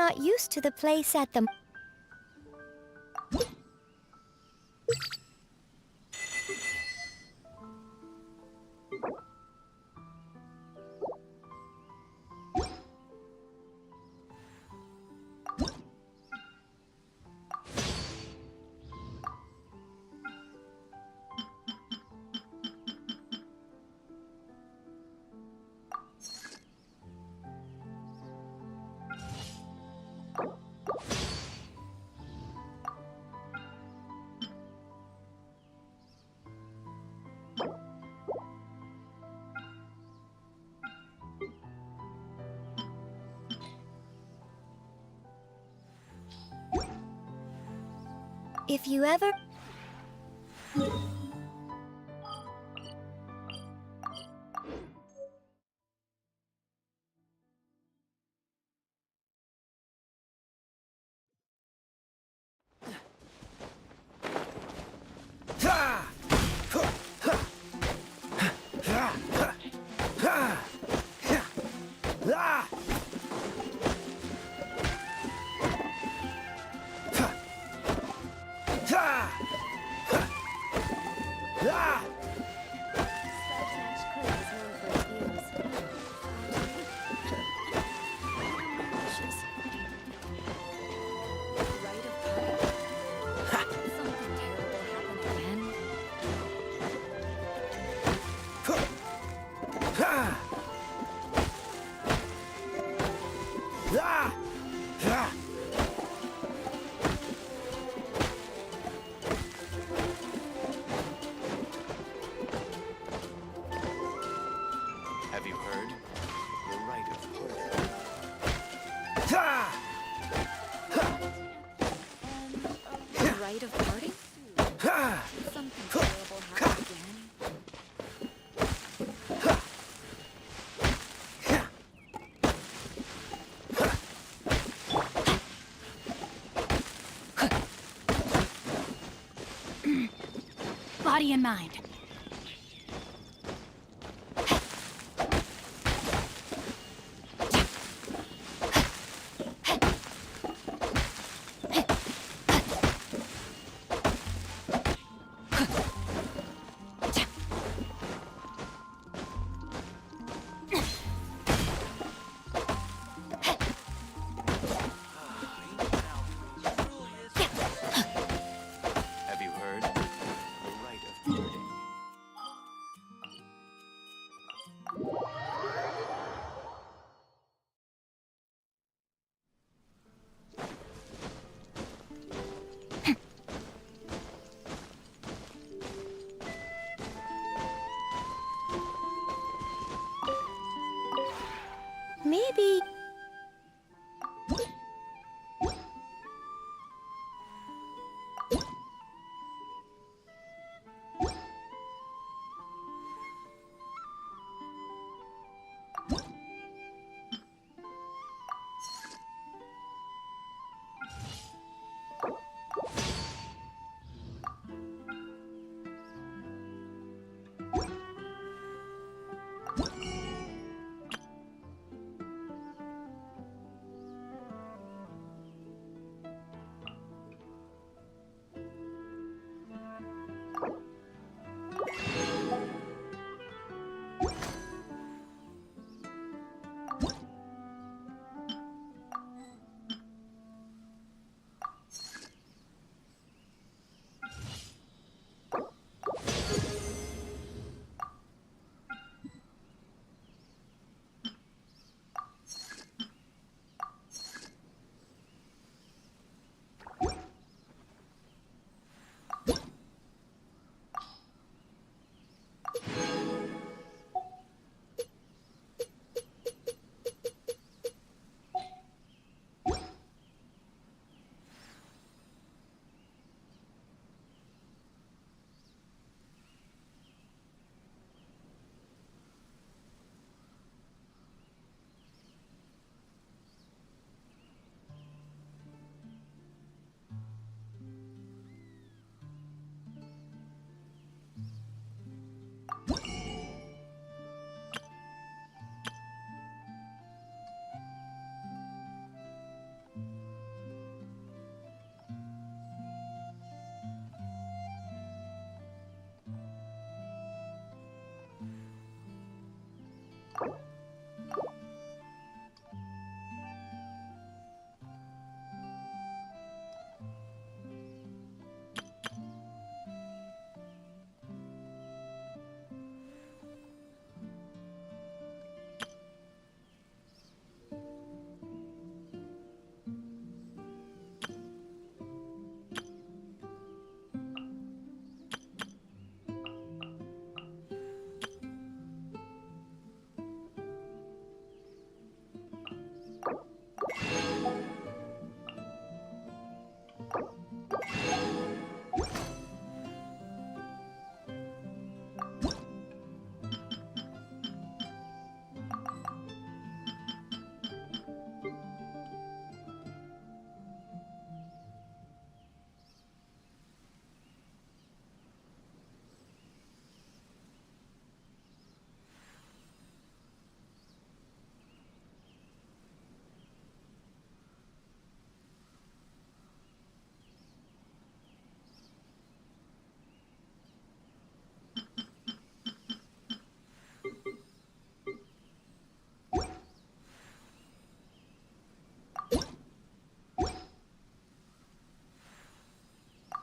not used to the place at the... If you ever... Have you heard? The rite of The rite of parting? Something terrible happened again. Body and mind. Have you heard? The rite of parting. Maybe...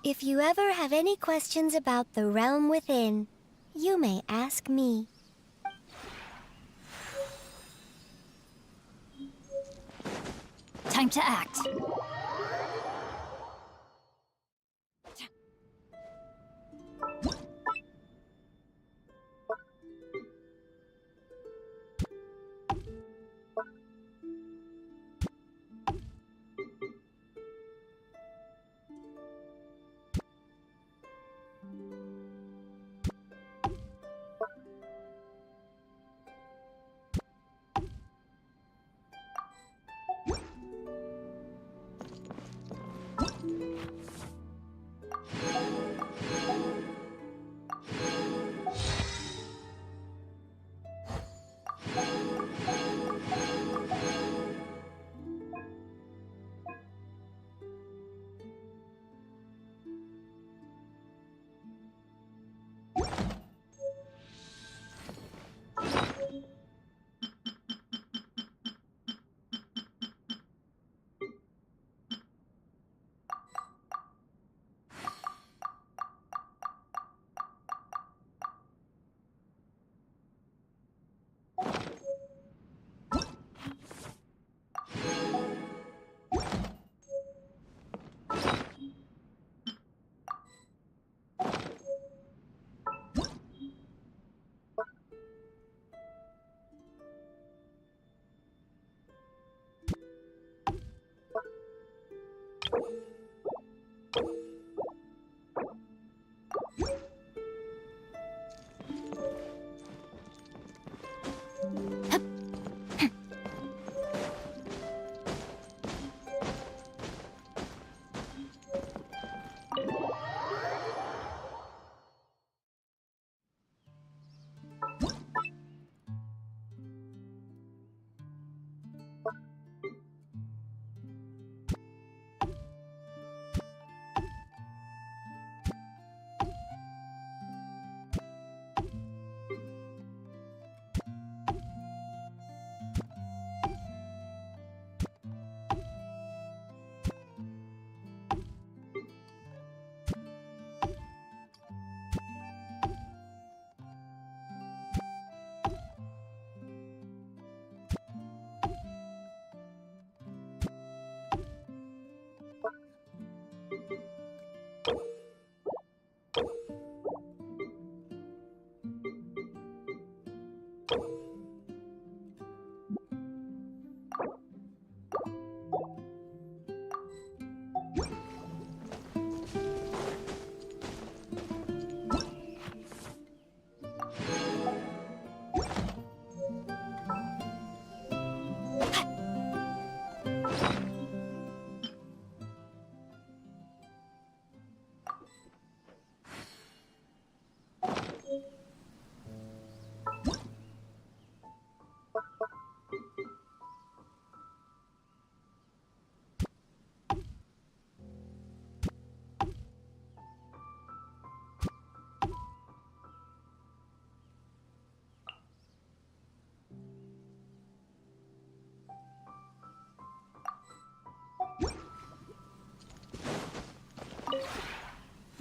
If you ever have any questions about the realm within, you may ask me. Time to act.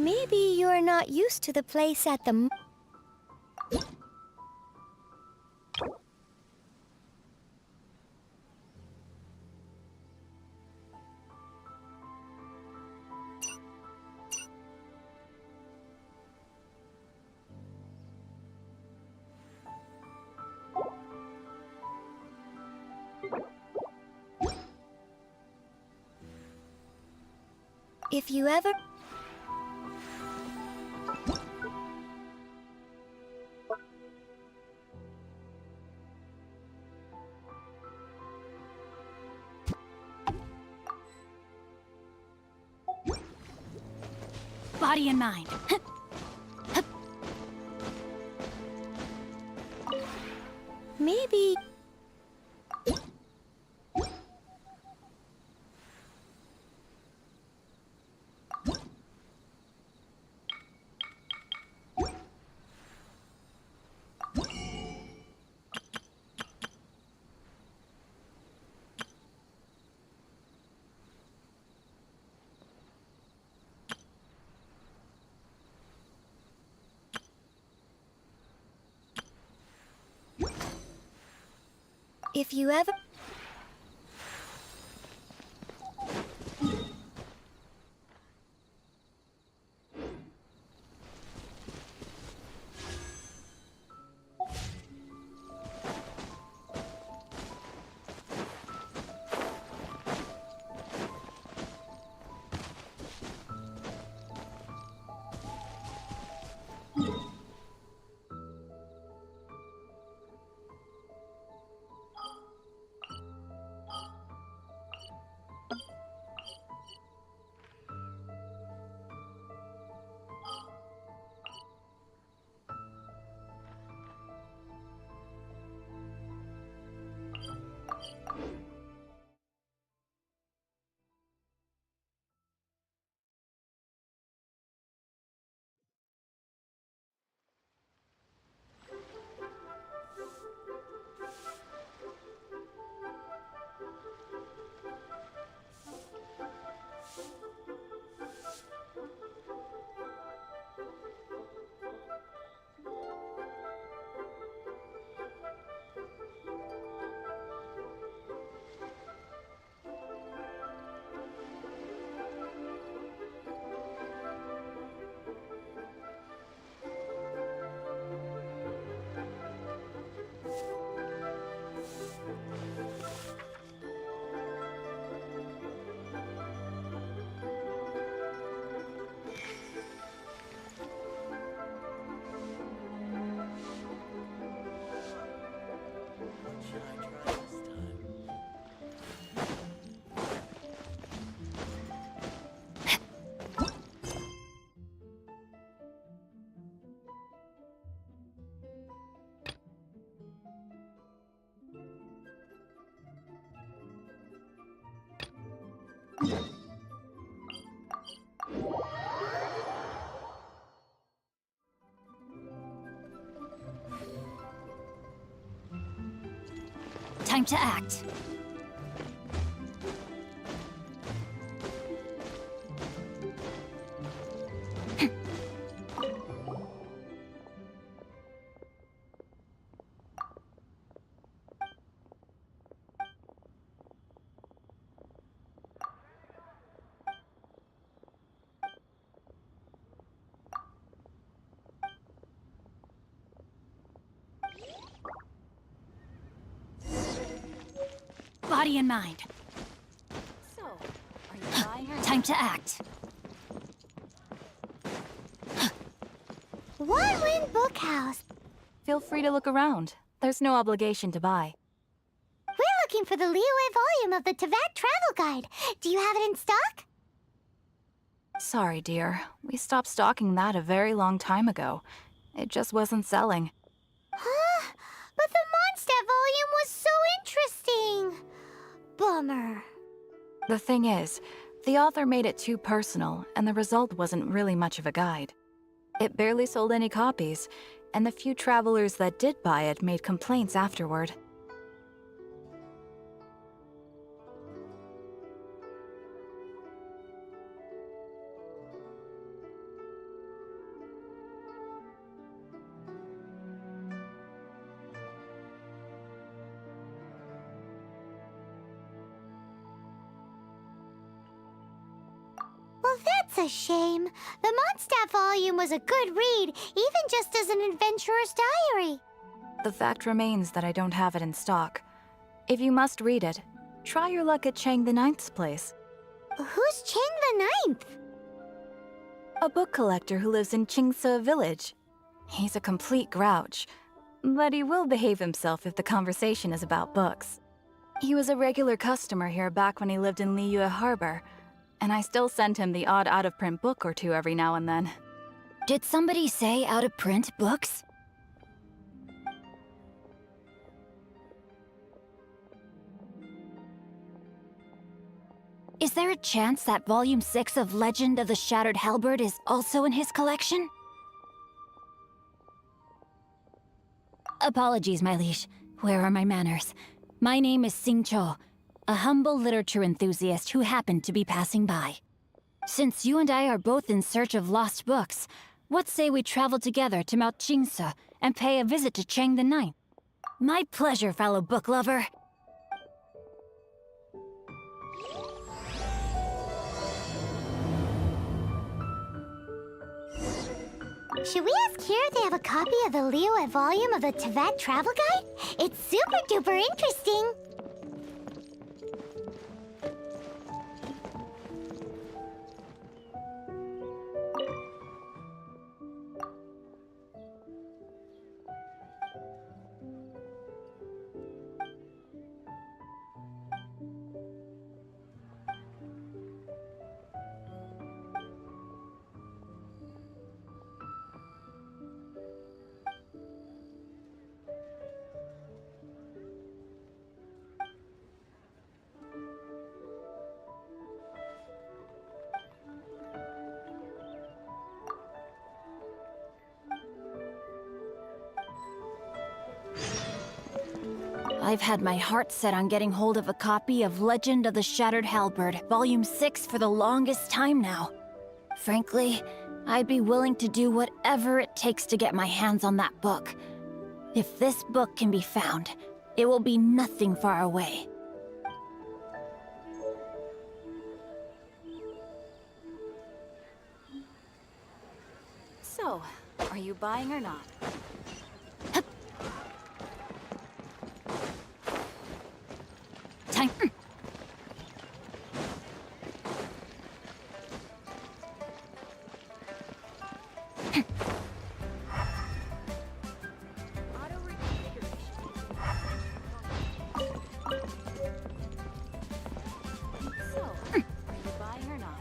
Maybe you're not used to the place at the... If you ever... Body and mind. Maybe... If you ever... Time to act. Body and mind. So, are you buying or Time to act. One Wind Bookhouse. Feel free to look around. There's no obligation to buy. We're looking for the Liyue volume of the Teyvat Travel Guide. Do you have it in stock? Sorry, dear. We stopped stocking that a very long time ago. It just wasn't selling. Huh? But the Mondstadt volume was so interesting. Bummer. The thing is, the author made it too personal, and the result wasn't really much of a guide. It barely sold any copies, and the few travelers that did buy it made complaints afterward. Well, that's a shame. The Mondstadt volume was a good read, even just as an adventurer's diary. The fact remains that I don't have it in stock. If you must read it, try your luck at Chang the Ninth's place. Who's Chang the Ninth? A book collector who lives in Qingse village. He's a complete grouch, but he will behave himself if the conversation is about books. He was a regular customer here back when he lived in Liyue Harbor, and I still send him the odd out-of-print book or two every now and then. Did somebody say out-of-print books? Is there a chance that Volume 6 of Legend of the Shattered Halberd is also in his collection? Apologies, my liege. Where are my manners? My name is Sing Cho, a humble literature enthusiast who happened to be passing by. Since you and I are both in search of lost books, what say we travel together to Mount Qingse and pay a visit to Chang the Ninth? My pleasure, fellow book lover. Should we ask here if they have a copy of the Liyue volume of the Teyvat Travel Guide? It's super duper interesting. I've had my heart set on getting hold of a copy of Legend of the Shattered Halberd, Volume 6 for the longest time now. Frankly, I'd be willing to do whatever it takes to get my hands on that book. If this book can be found, it will be nothing far away. So, are you buying or not? Time. So, are you buying or not?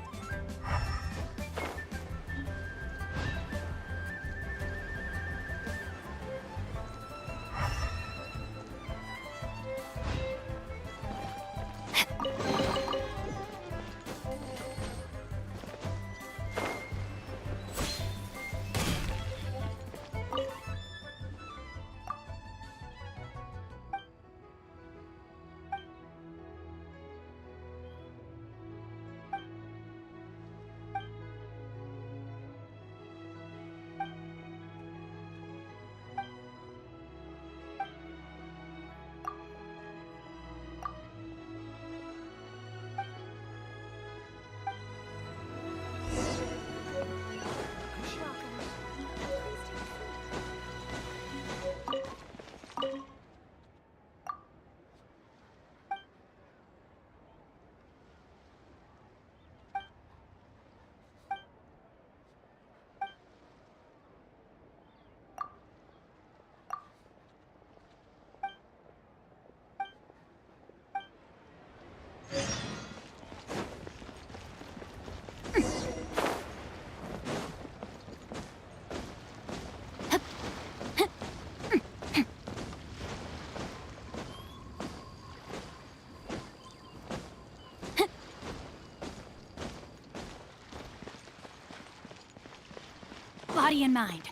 Body and mind.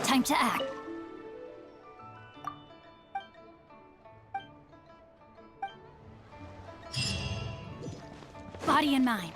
Time to act. Body and mind.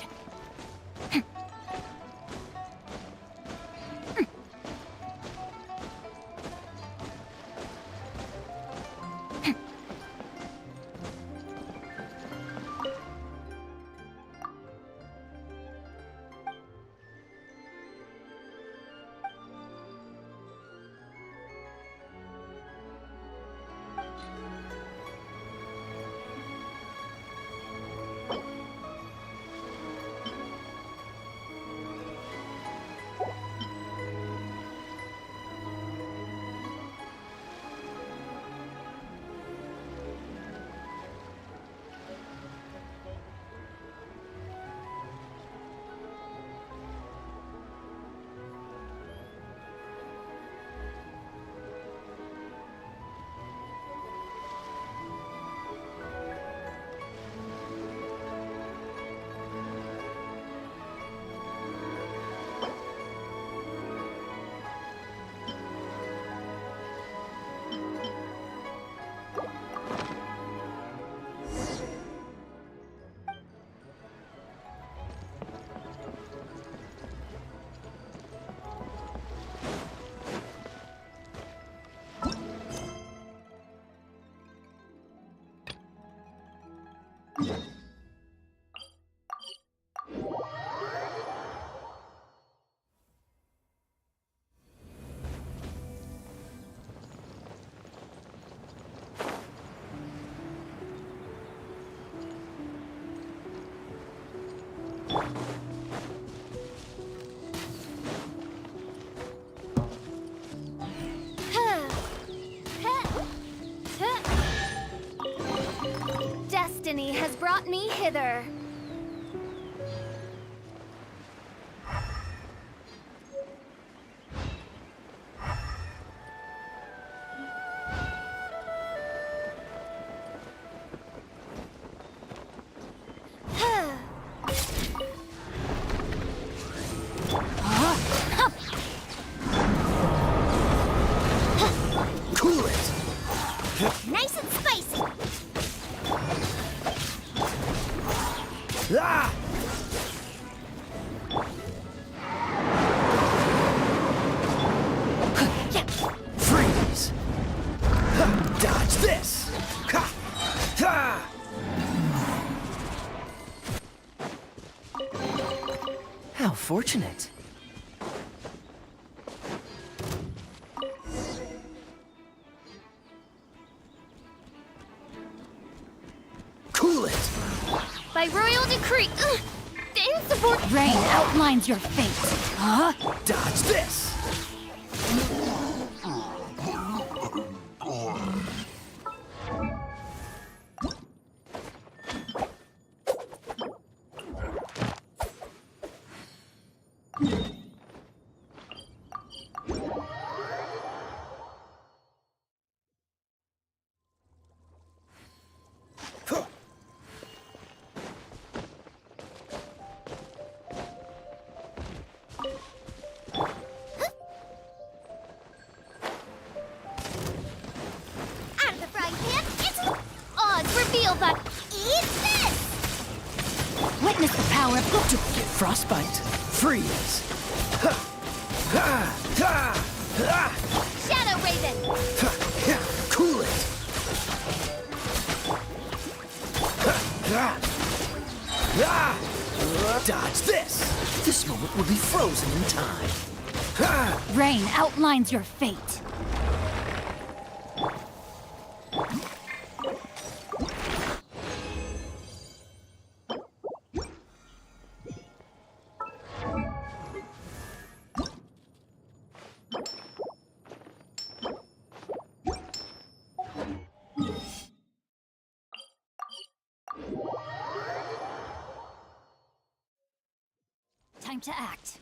brought me hither. Cool it! Nice and spicy. Ah! Freeze! Dodge this! Ha! Ha! How fortunate. Cool it! By royal decree, the insubordinate rain outlines your fate. Huh? Dodge this! Huh. Out of the frying pan, it's odds reveal that. Eat this! Witness the power of To get frostbite. Freeze! Ha! Ha! Ha! Ha! Shadow Raven! Ha! Ha! Cool it! Ha! Ha! Ha! Dodge this! This moment will be frozen in time. Ha! rain outlines your fate. Time to act.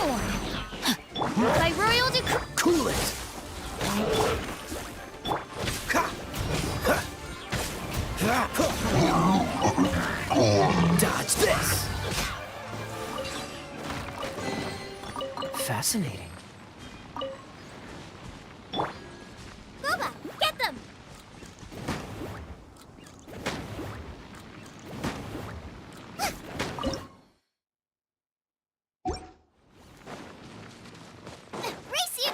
sword! By royal decree... Cool it! Dodge this! Fascinating. Booba, get them! Race you!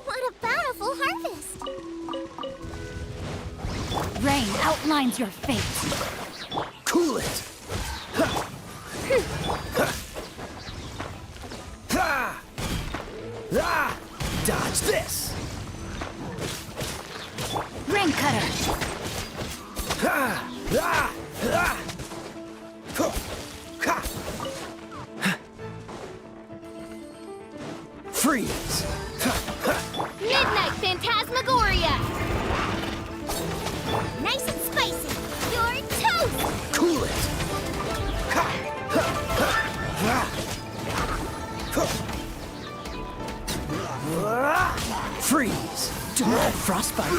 What a bountiful harvest! Rain outlines your fate. Cool it! Dodge this! Rain cutter! Freeze! Midnight Phantasmagoria! Nice and spicy! You're toast! Cool it! Freeze! Do not frostbite!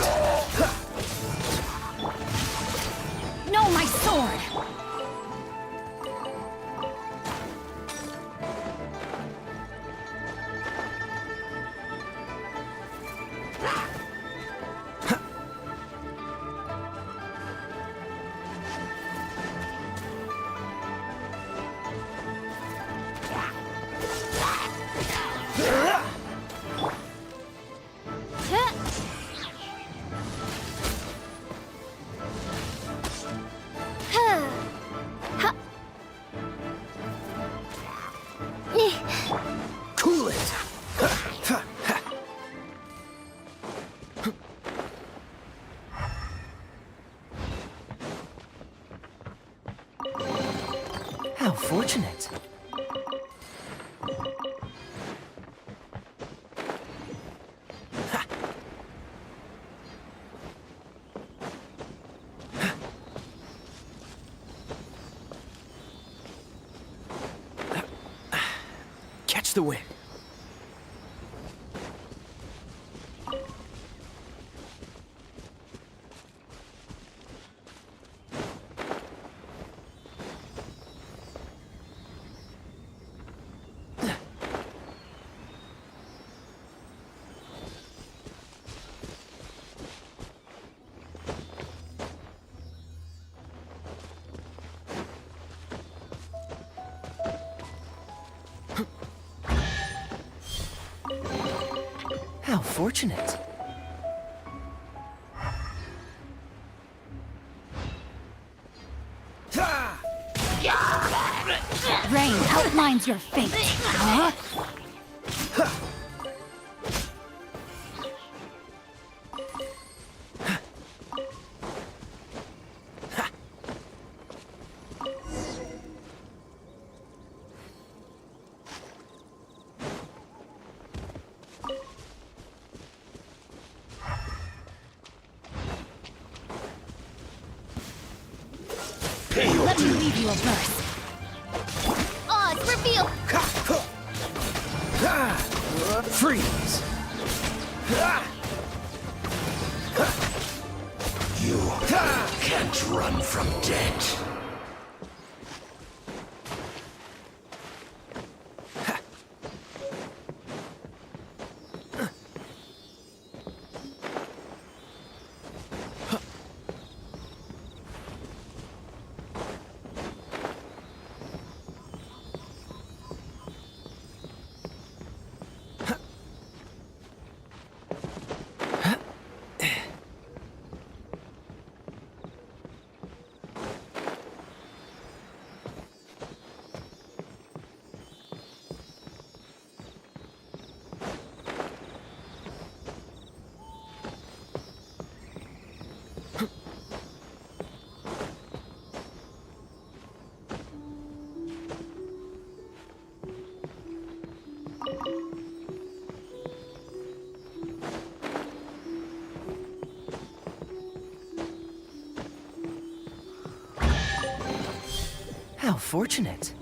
No, my sword! Cool it! How fortunate! Catch the wind. How fortunate. Rain outlines your fate. Huh? Let me leave you a verse. Odds reveal! Freeze! You can't run from death. How fortunate.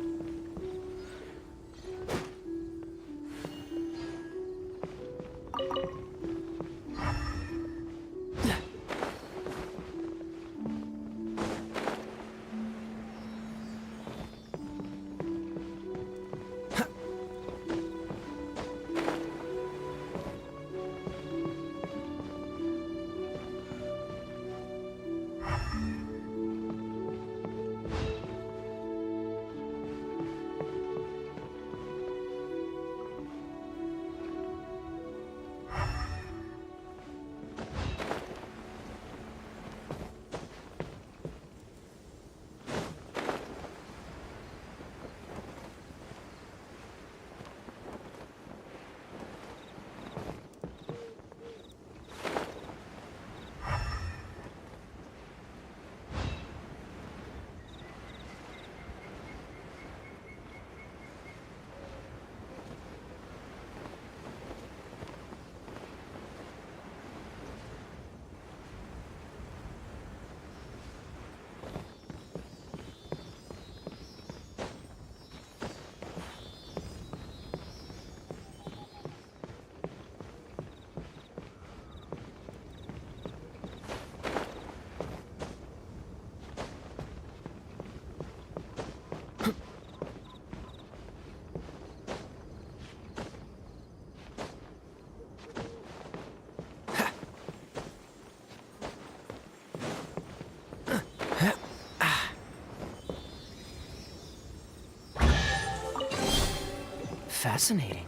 Fascinating.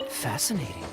Fascinating.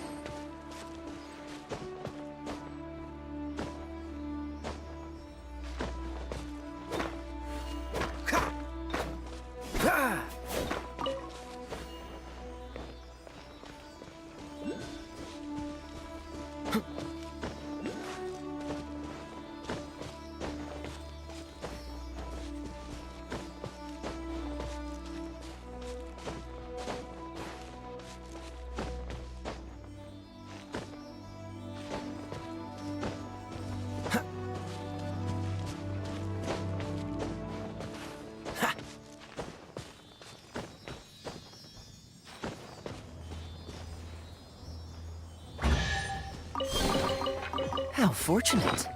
How fortunate.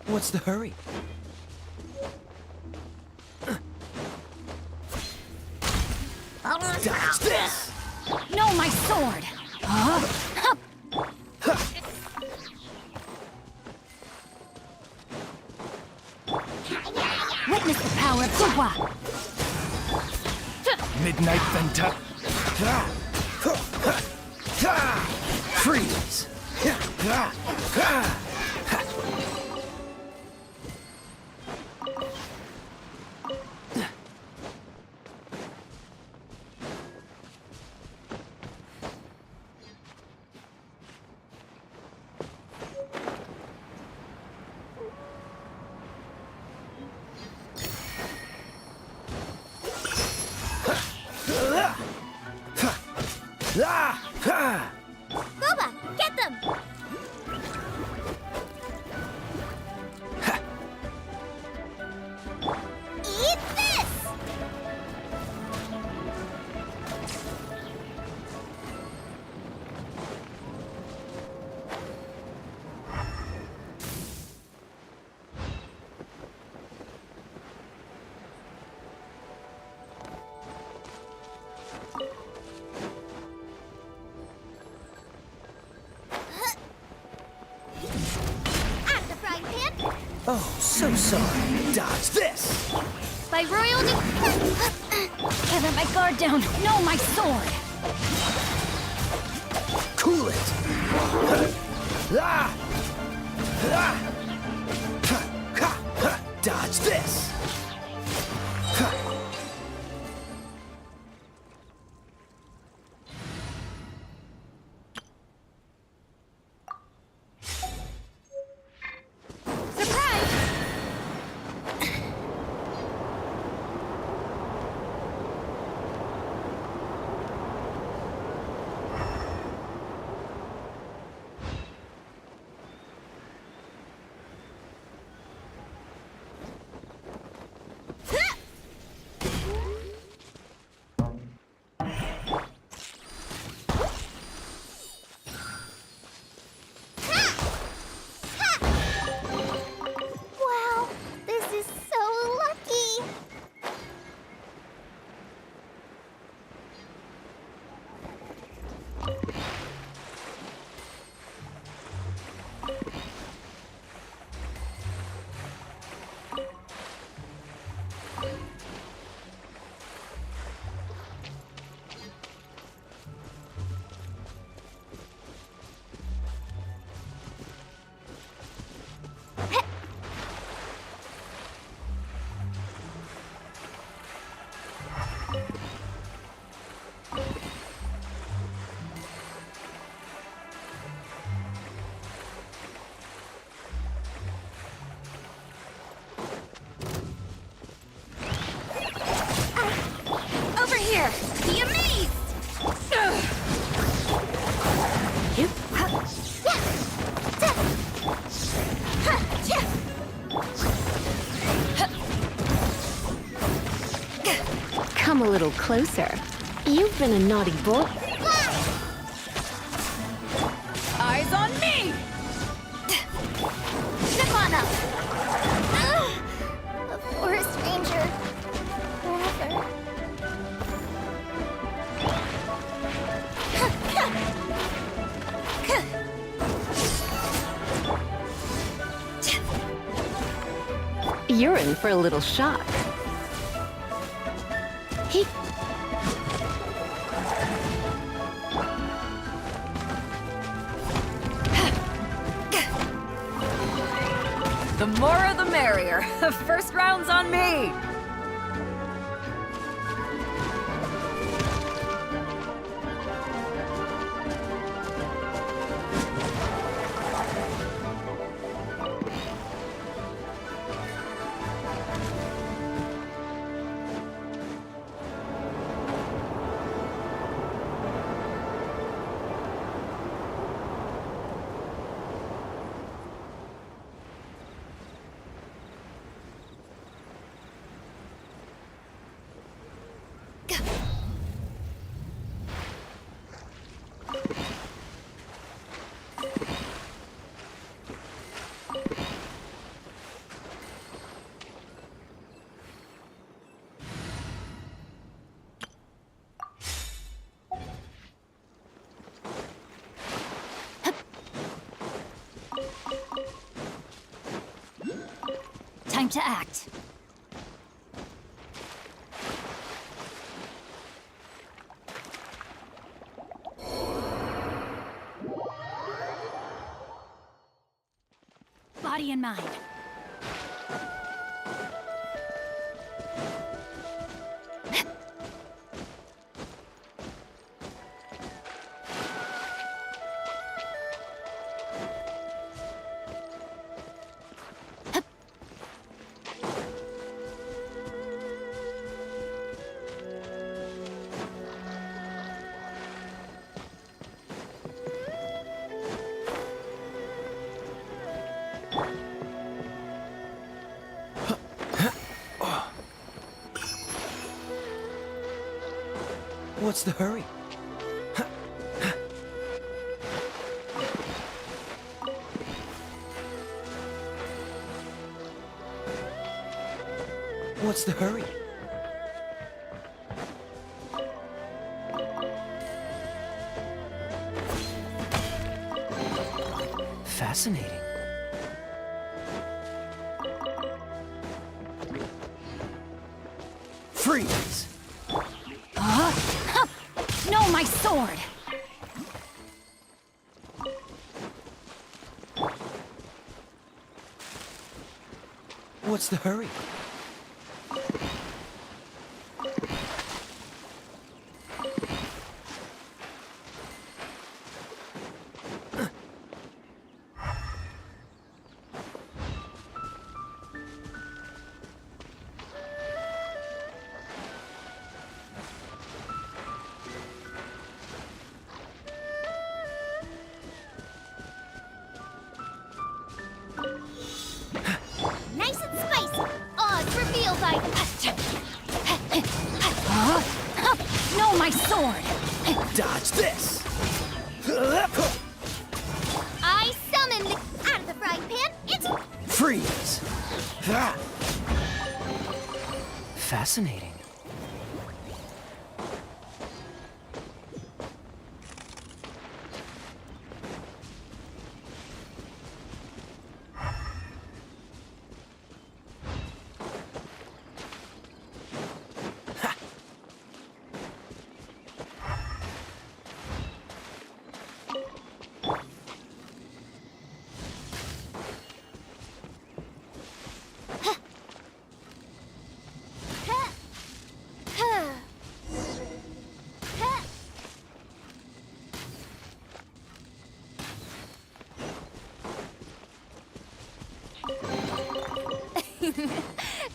What's the hurry? Dodge this! No, my sword! Witness the power of Suwa! Midnight Venta. Freeze! Booba, get them! Eat this! At the frying pan! Oh, so sorry. Dodge this! By royal Can't let my guard down. No, my sword. Cool it! Ah! Ah! Ha! Ha! Ha! Dodge this! Ha! surprise! Wow, this is so lucky! Over here! Be amazed! Come a little closer. You've been a naughty boy. Eyes on me! Step on up! A forest ranger. Forever. You're in for a little shock. He The more the merrier. First round's on me! Time to act. Body and mind. What's the hurry? What's the hurry? Fascinating. Freeze! No, my sword! What's the hurry? Nice and spicy. Odds revealed by... No, my sword! Dodge this! I summon the... Out of the frying pan, it's... Freeze! Fascinating.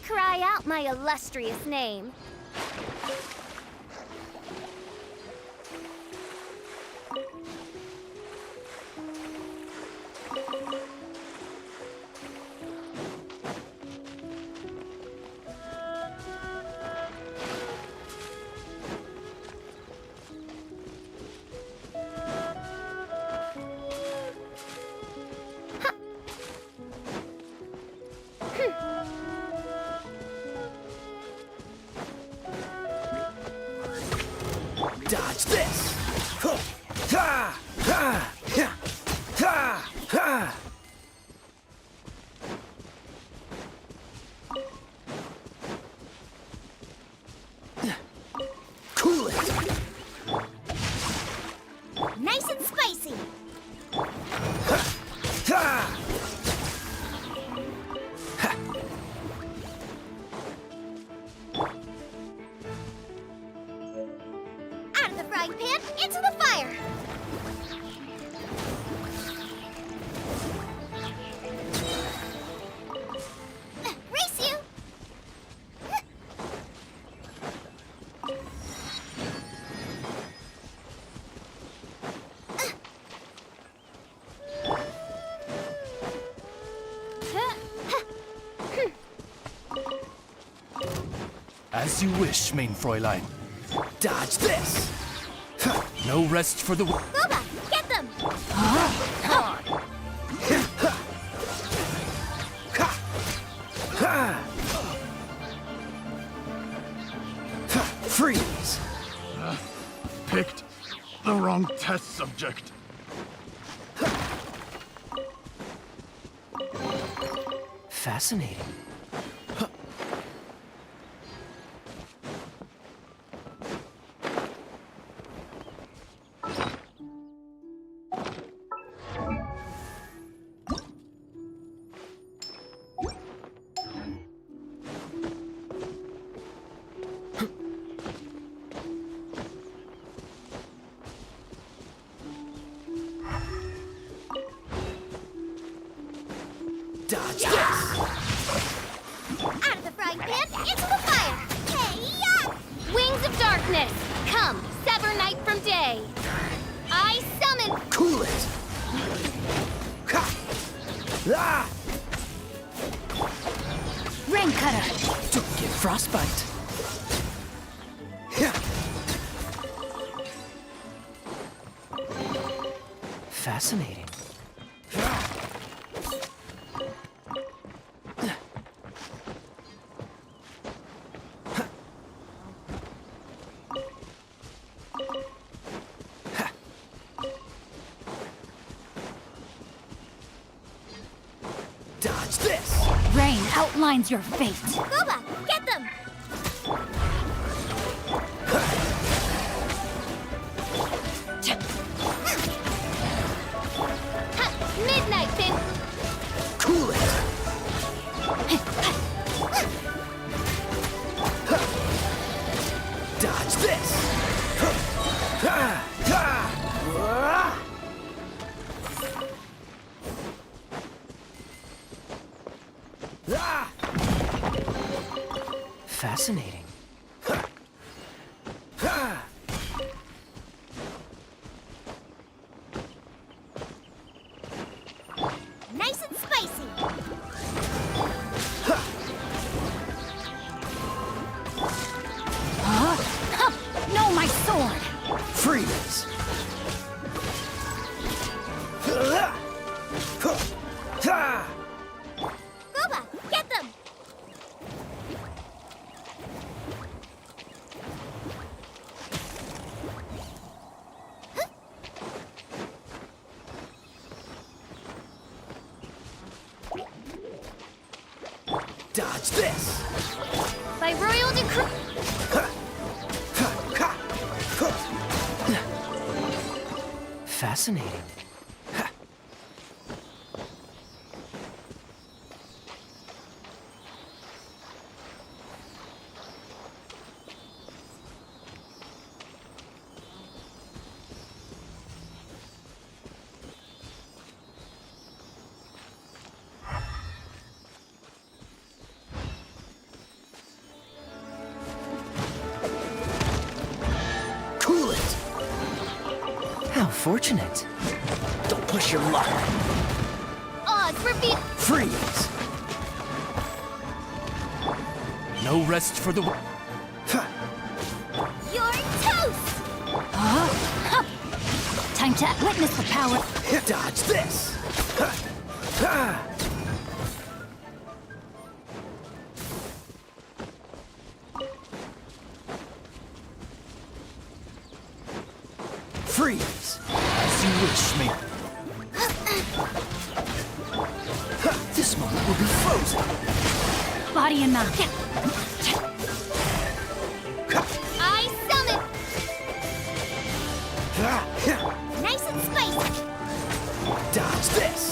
Cry out my illustrious name. Dodge this! Ha! Ha! Ha! Ha! Ha! Cool it! Nice and spicy. Ha! Out of the frying pan, into the fire. Race you. As you wish, main Fräulein. Dodge this! No rest for the... Boba, get them. Freeze! Picked the wrong test subject. Fascinating. Dodge this! Out of the frying pan, into the fire. Hey-ya! Wings of darkness, come, sever night from day. I summon... Cool it! Ha! Ah! Rain cutter! Don't get frostbite. Fascinating. Dodge this! Rain outlines your fate. Booba, get them! Ha, midnight, Finn! Cool it! Dodge this! Fascinating. Nice and spicy! No, my sword! Freeze! Booba, get them! Dodge this! By royal decree... Fascinating. Cool it! How fortunate. Don't push your luck. Oz, reveal... Freeze! No rest for the... You're toast! Time to witness the power. Dodge this! Freeze! As you wish, me. This moment will be frozen. Body and mouth. I summon! Nice and spicy! Dodge this!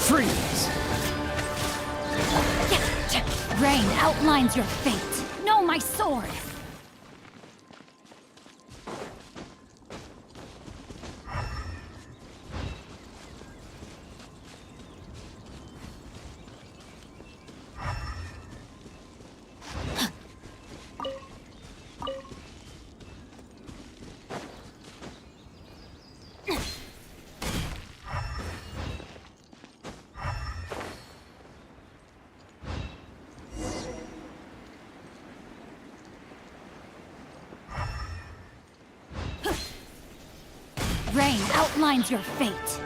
Freeze! Rain outlines your fate. No, my sword! Rain outlines your fate.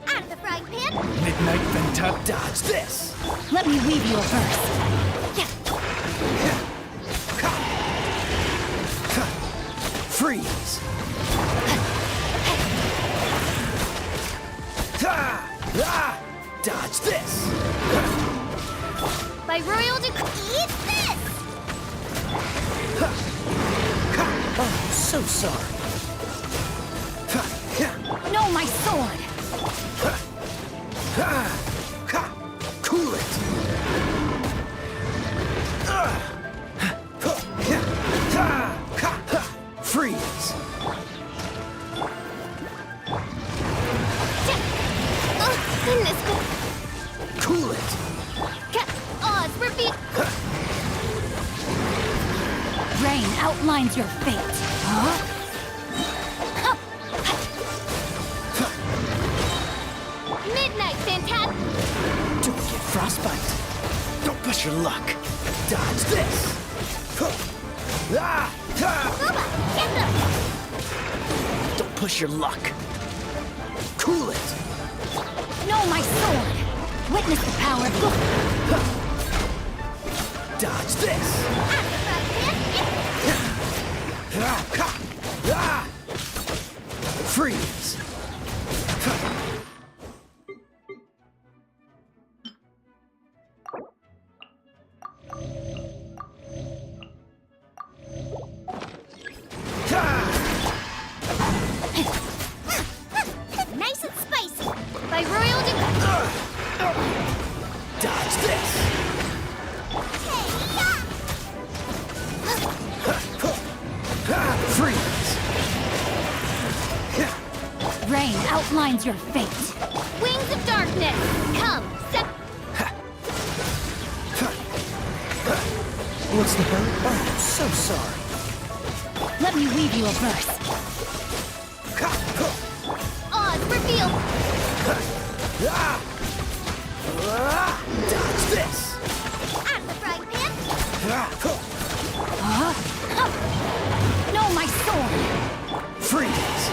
Out of the frying pan! Midnight Venta. Dodge this! Let me weave you a verse. Freeze! Dodge this! By royal decree... Eat this! Oh, so sorry. No, my sword! Cool it! Freeze! Oh, goodness! Cool it! Oz, reveal... Rain outlines your fate. Huh? Midnight, Fantastic! Don't Frostbite. Don't push your luck. Dodge this. Ah! Booba, get them! Don't push your luck. Cool it. No, my sword! Witness the power of... Dodge this. Freeze. Nice and spicy! By royal decree! Dodge this. Freeze. Rain outlines your fate. Wings of darkness! Come, What's the hurry? Oh, so sorry. Let me weave you a verse. Oz, reveal! Dodge this. At the frying pan! No, my sword! Freeze.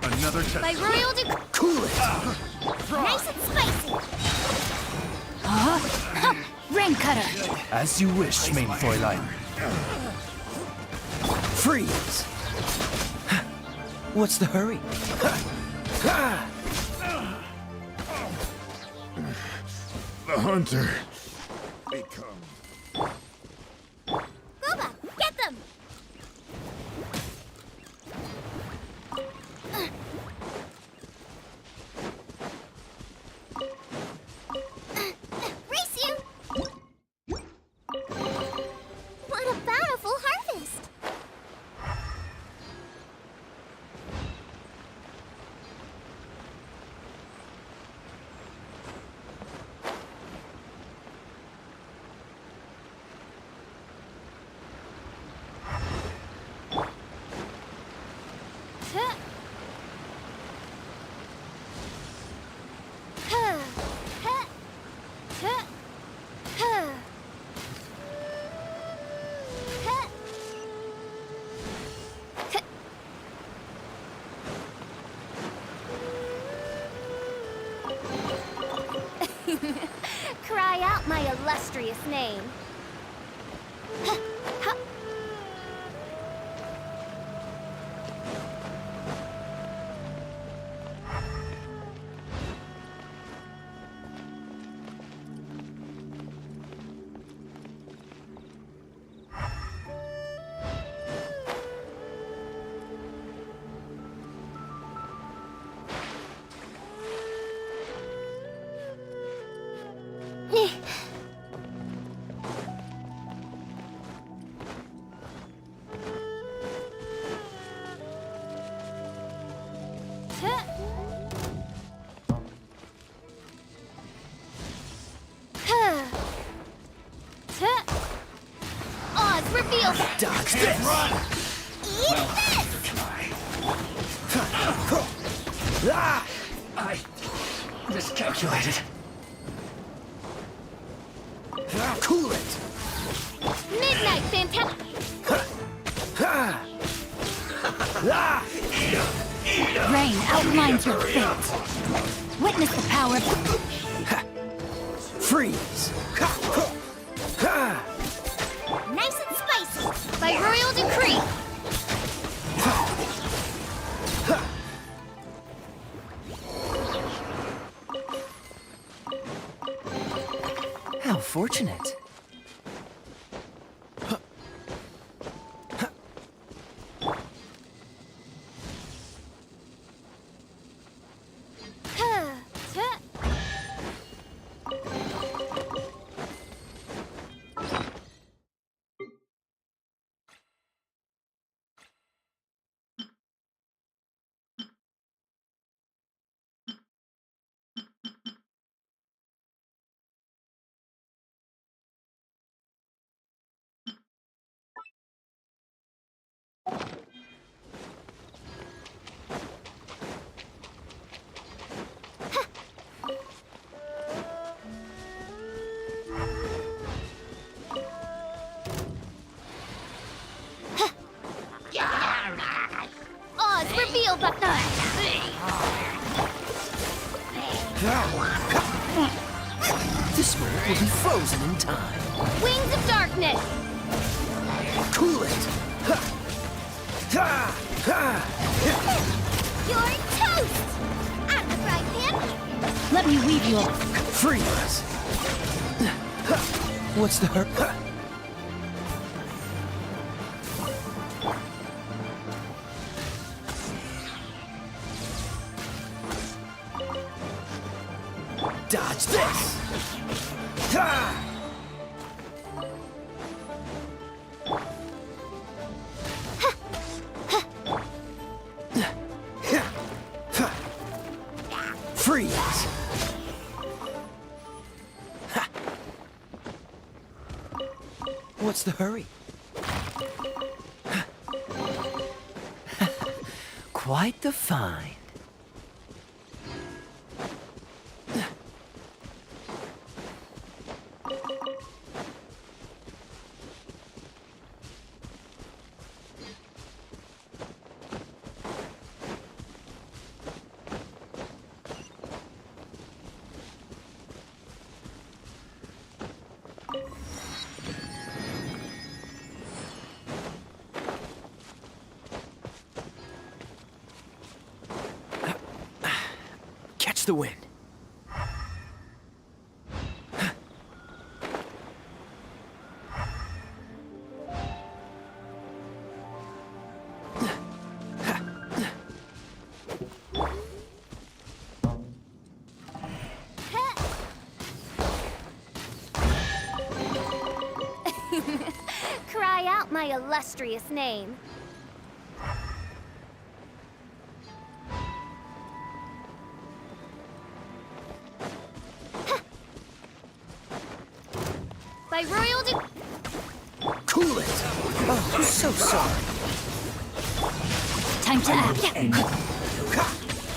Another test. By royal decree! Cool it. Nice and spicy! Rain cutter! As you wish, main Fräulein. Freeze. What's the hurry? The hunter. Become. Booba, get them! Race you! What a bountiful harvest! Cry out my illustrious name. Oz, reveal! Dodge this. Eat this! Ah! I miscalculated. Cool it. Midnight fantastic! Rain outlines your fate. Witness the power of... Freeze. Nice and spicy! By royal decree! fortunate. Oz, reveal the This moment will be frozen in time. Wings of darkness! Cool it! You're toast! Out of the frying pan! Let me weave you up. Freeze! What's the hurt? Dodge this! Freeze! What's the hurry? Quite the find. Catch the wind. Cry out my illustrious name. By royal Cool it! Oh, I'm so sorry. Time to act.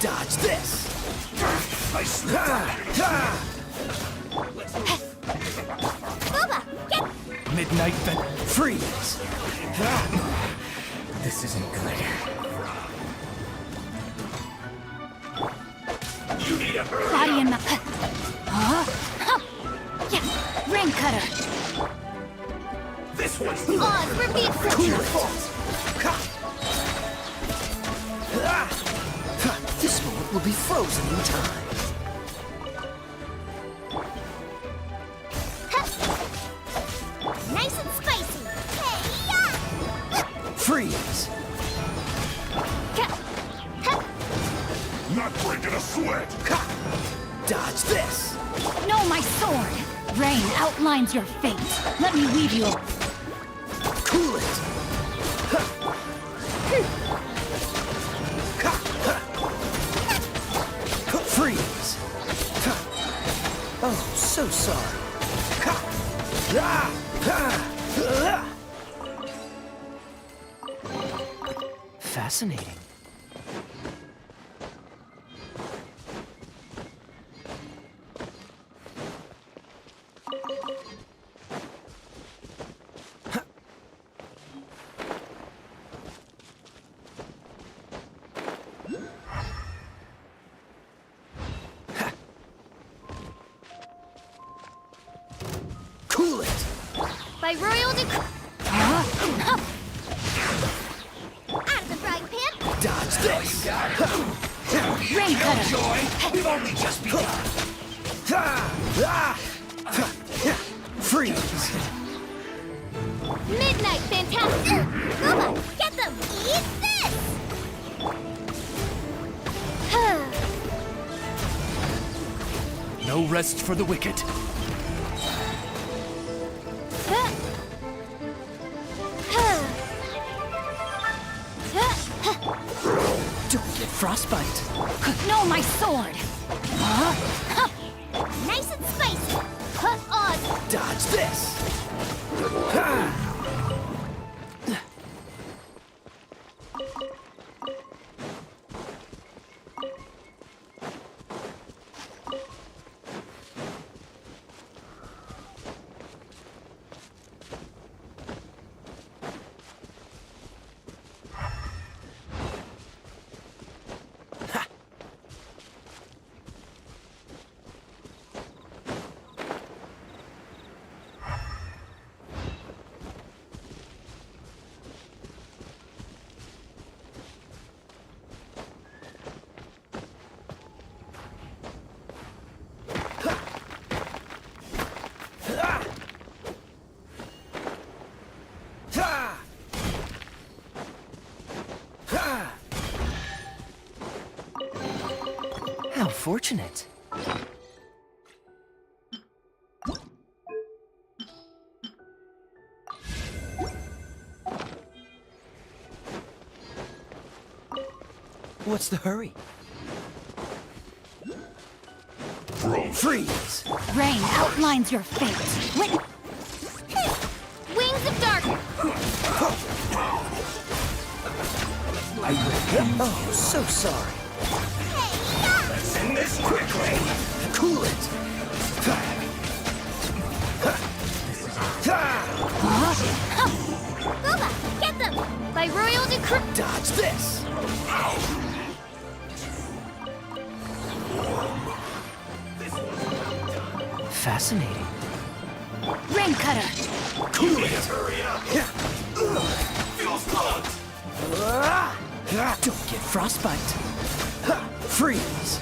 Dodge this! Booba, get Midnight vent. Freeze! This isn't good. You need a hurry. Body and mouth. Yeah, rain cutter. This one's Oz, reveal Cool it! This moment will be frozen in time. nice and spicy. Hey-ya! Freeze! Not breaking a sweat! Dodge this! No, my sword. Rain outlines your fate. Let me weave you up. Cool it! Freeze! Oh, so sorry. Fascinating. Cool it! By royal out of the frying pan. Dodge this! Rain cutter. Joy, we've only just begun. Freeze! Midnight Fantastic! Booba, get them! Eat this! No rest for the wicked. Don't get frostbite. No, my sword! Nice and spicy! Oz! Dodge this! Ha! How fortunate. What's the hurry? Freeze! Rain outlines your fate. Wings of Darkness! Oh, so sorry. Let's end this quickly. Cool it! Booba, get them! By royal decree! Dodge this! Fascinating. Rain cutter! Cool it! Hurry up. Feels clogged. Don't get frostbite. Freeze!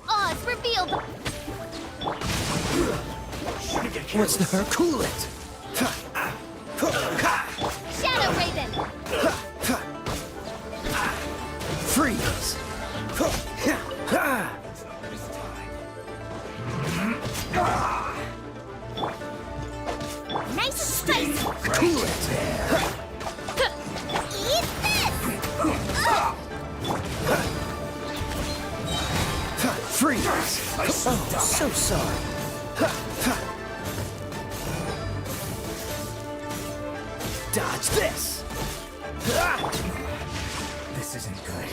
Oz, reveal the... What's the hurt? Cool it! Shadow Raven! Freeze! Nice and spicy! Cool it! Eat this! Freeze! Oh, so sorry. Dodge this! This isn't good.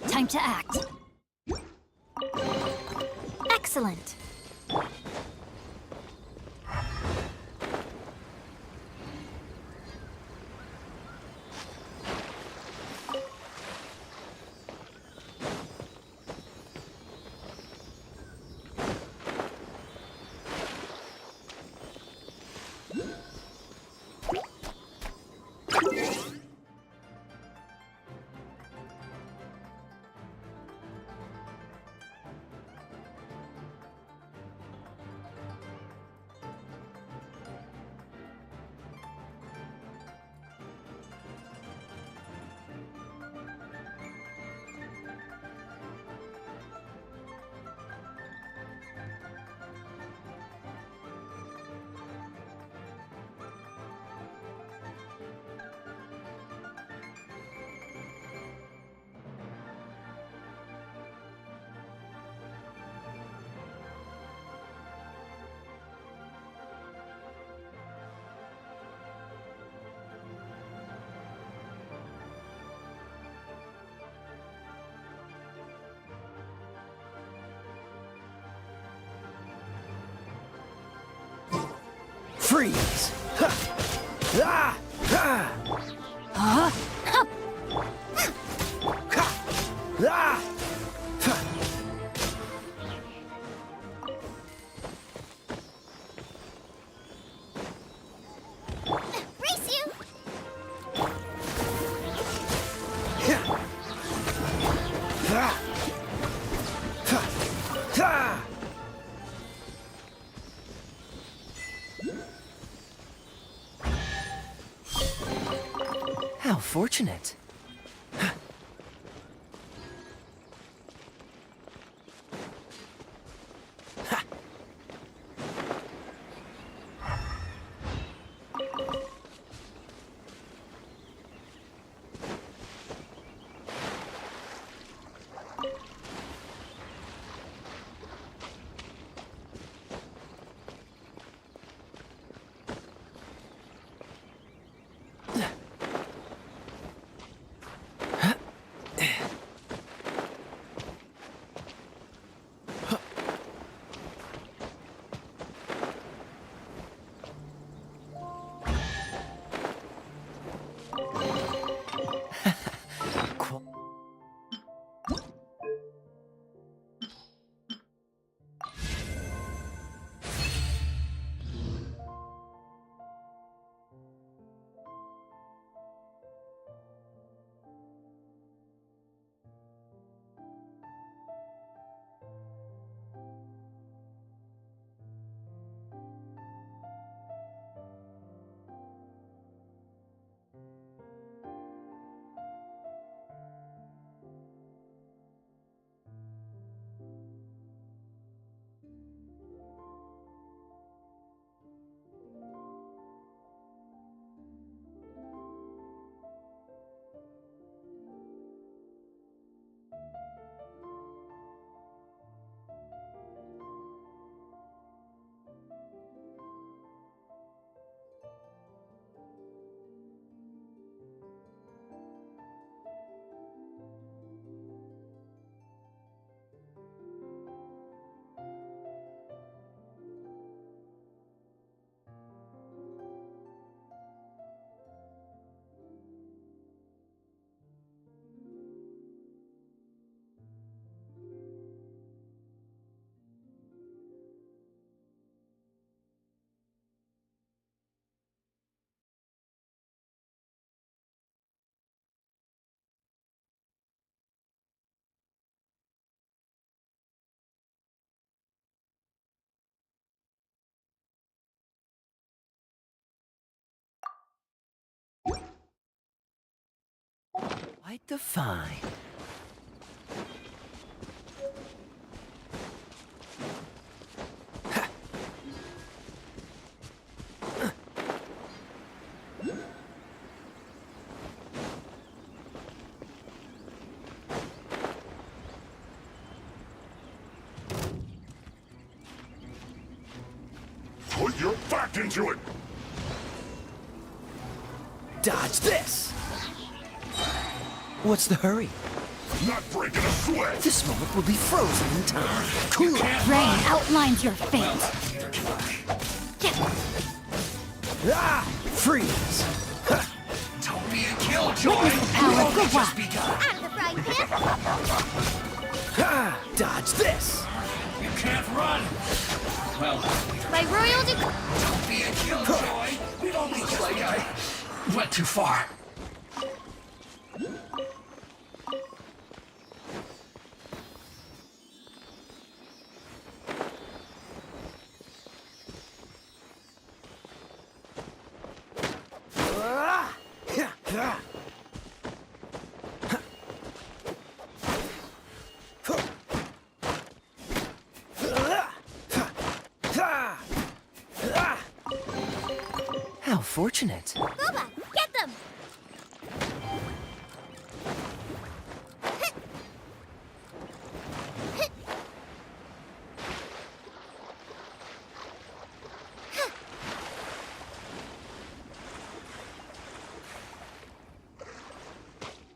Time to act. Excellent. Freeze! Ha! Ah! Ha! Huh? Ha! Ah! Ha! fortunate. Quite the find. Put your back into it! Dodge this! What's the hurry? Not breaking a sweat! This moment will be frozen in time. Cool. Rain outlines your fate. Ah! Freeze! Don't be a killjoy! Witness the power of We've good just luck. begun! Out of the frying pan! Ah! Dodge this! You can't run! Well, By royal decree. don't be a killjoy! We've only just begun! Went too far. How fortunate. Boba, get them!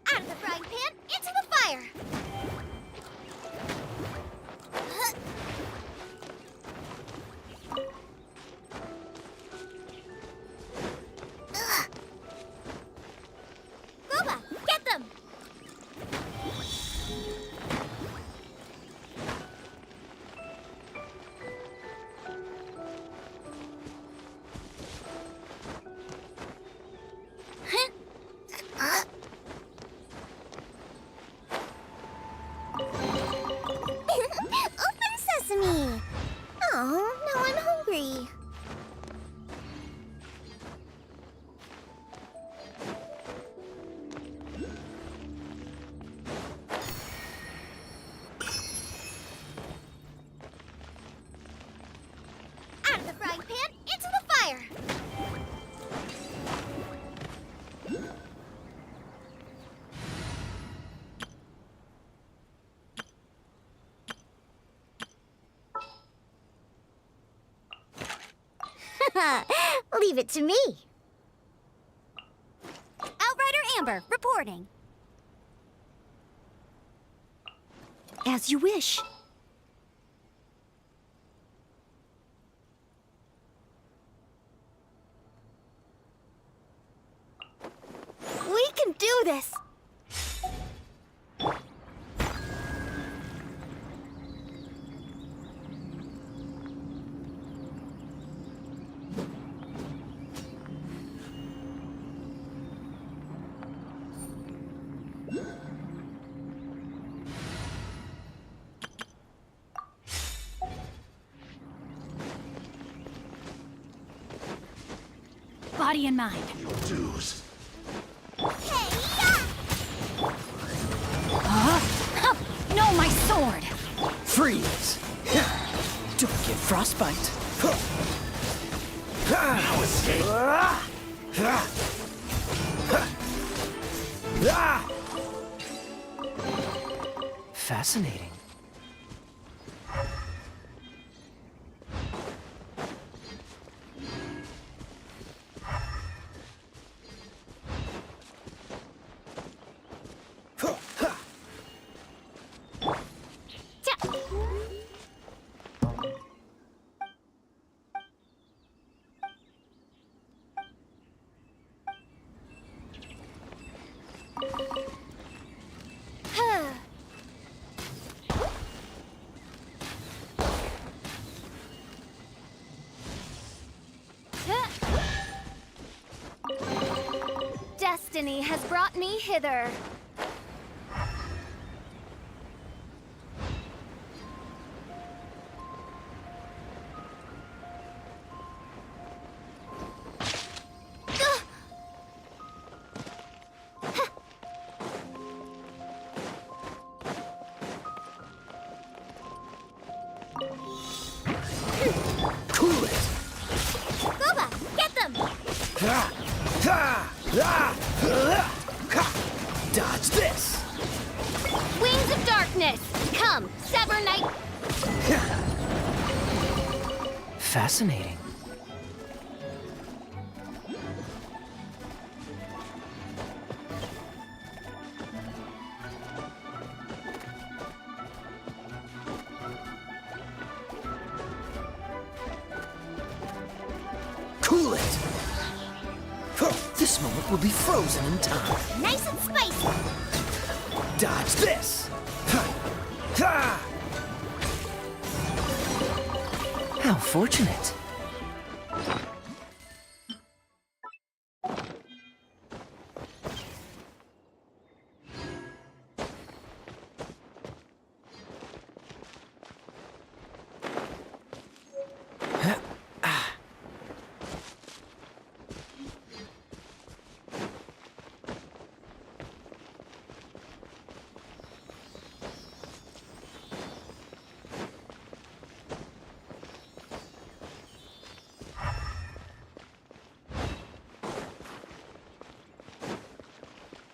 Out of the frying pan, into the fire! Out of the frying pan, into the fire! Leave it to me. Outrider Amber, reporting. As you wish. We can do this! Body and mind. Your dues. No, my sword! Freeze! Don't get frostbite. Now escape. Fascinating. Destiny has brought me hither. Cool it! Boba, get them! Dodge this! Wings of darkness! Come, sever night. Fascinating. Cool it! This moment will be frozen in time. Nice and spicy. Dodge this! How fortunate.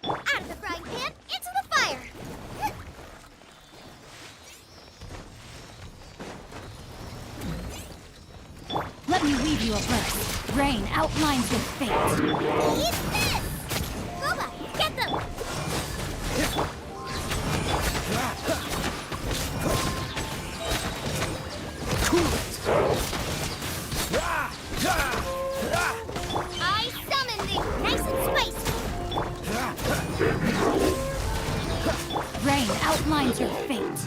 Out of the frying pan, into the fire. Let me weave you a verse. Rain outlines with fate. Eat this! Boba, get them! I summon thee! Nice and spicy! Rain outlines your fate.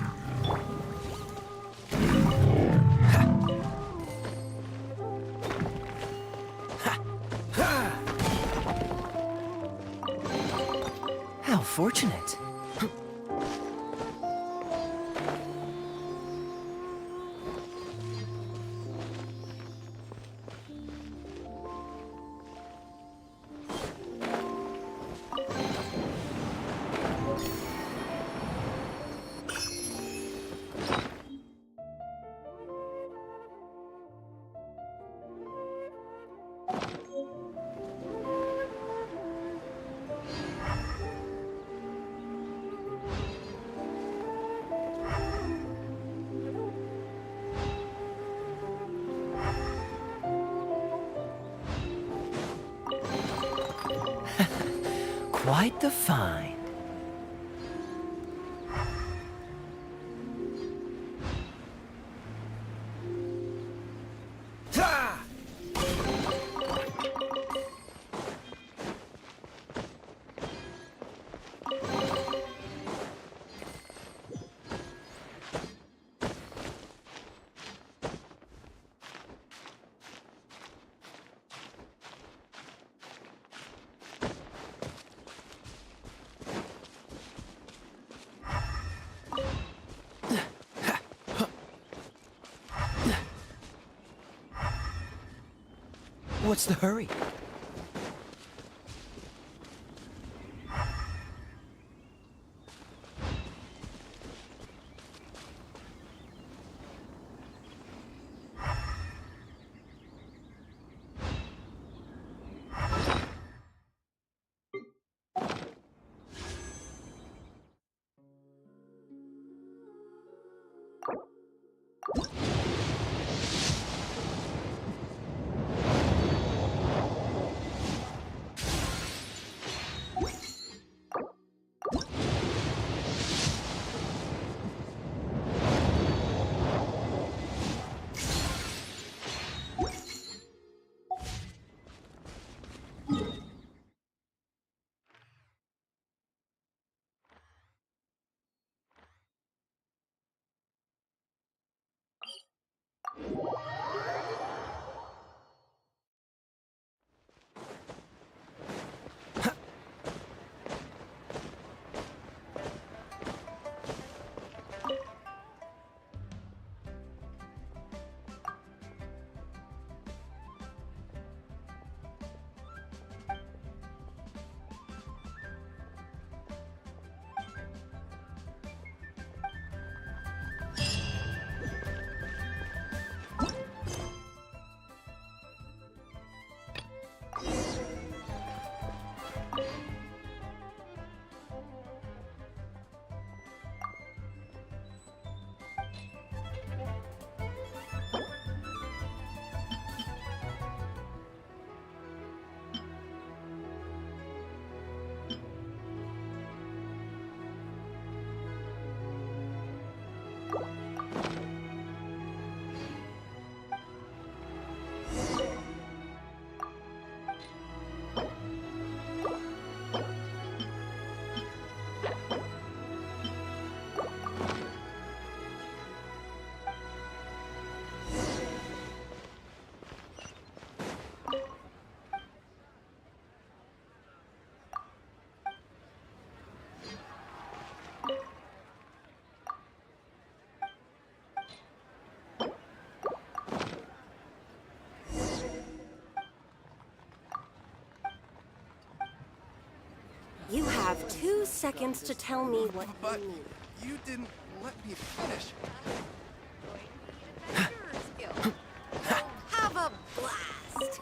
How fortunate. quite the find. What's the hurry? You have 2 seconds to tell me what But you need. you didn't let me finish. Have a blast!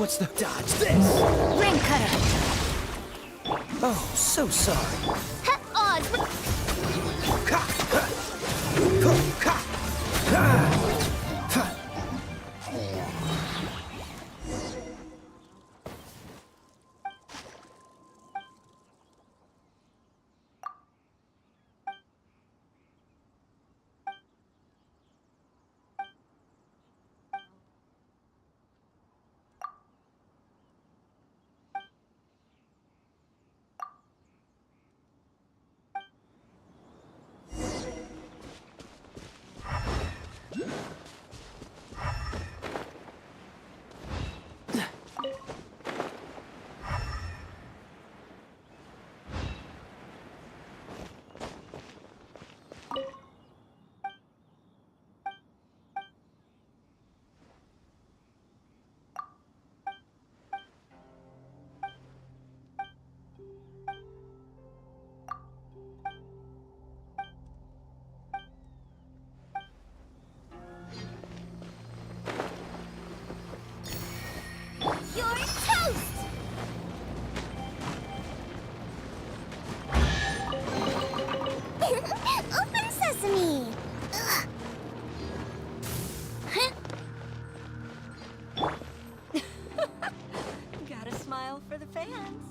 What's the dodge this? Ring cutter! Oh, so sorry. Odds. Ka, ha, ho, ka, ha, ha. You're toast! Open sesame! Ugh. Got a smile for the fans.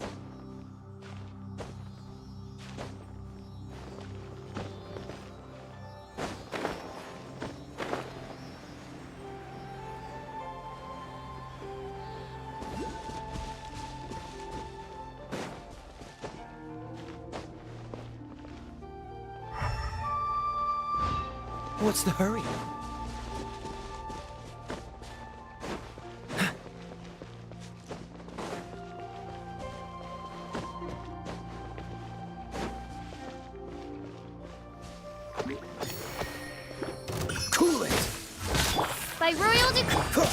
What's the hurry? Cool it! By royal decree.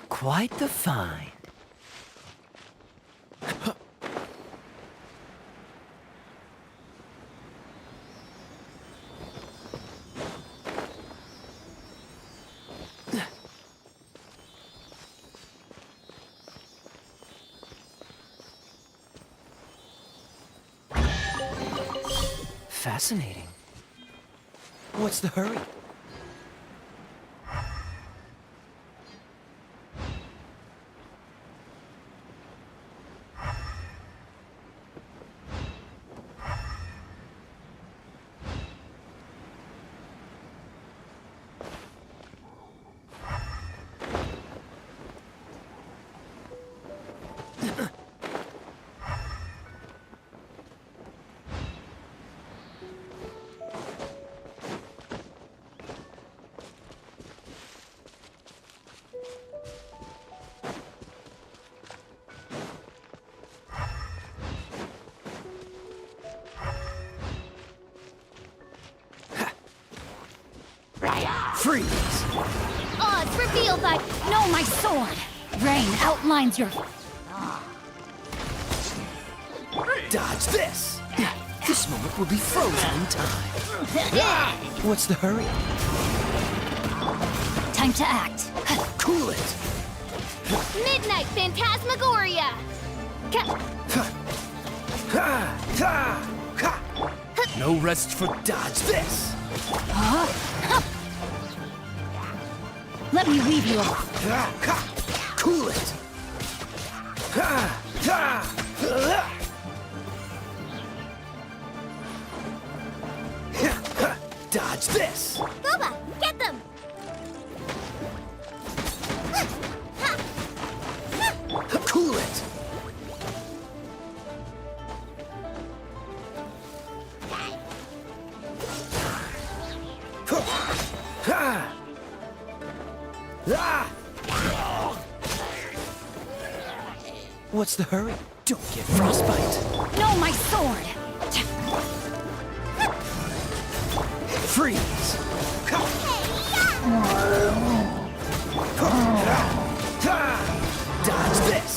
Quite the find. Fascinating. What's the hurry? Freeze! Odds revealed by... No, my sword! Rain outlines your... Dodge this! This moment will be frozen in time. What's the hurry? Time to act. Cool it! Midnight Phantasmagoria! No rest for dodge this! Let me weave you off. Cool it! Dodge this! Booba, get them! Cool it! What's the hurry? Don't get frostbite! No, my sword! Freeze! Dodge this!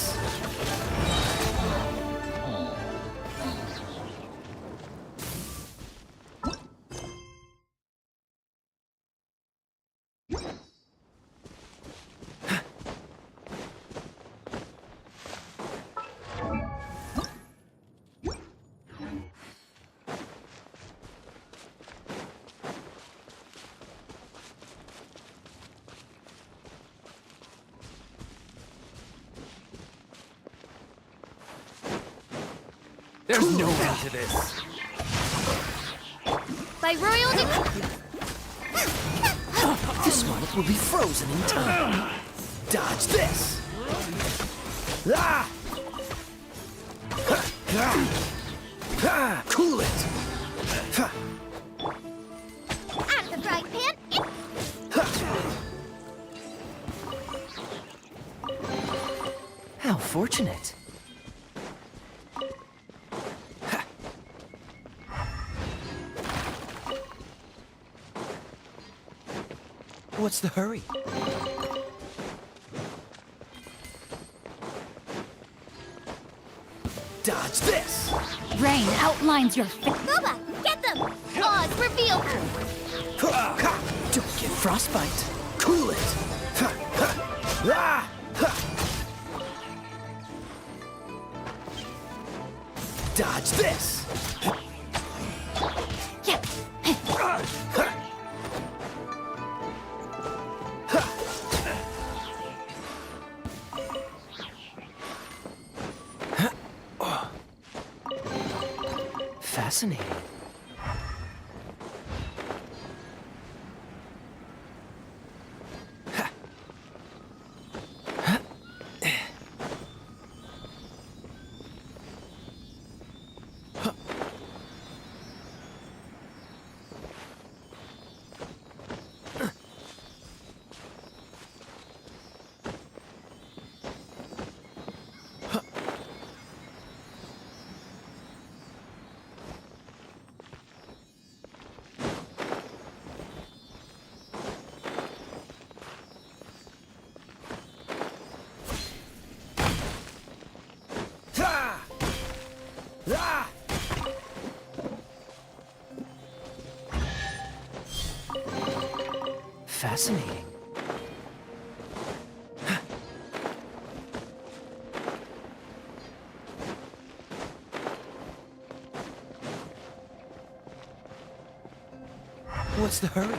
There's no end to this. By royal decree. This moment will be frozen in time. Dodge this! Ah! Cool it! Out of the frying pan. How fortunate. What's the hurry? Dodge this! Rain outlines your face. Boba, get them! Oz, reveal her! Don't get frostbite. Cool it! Dodge this! Yeah. Fascinating. Fascinating. What's the hurry?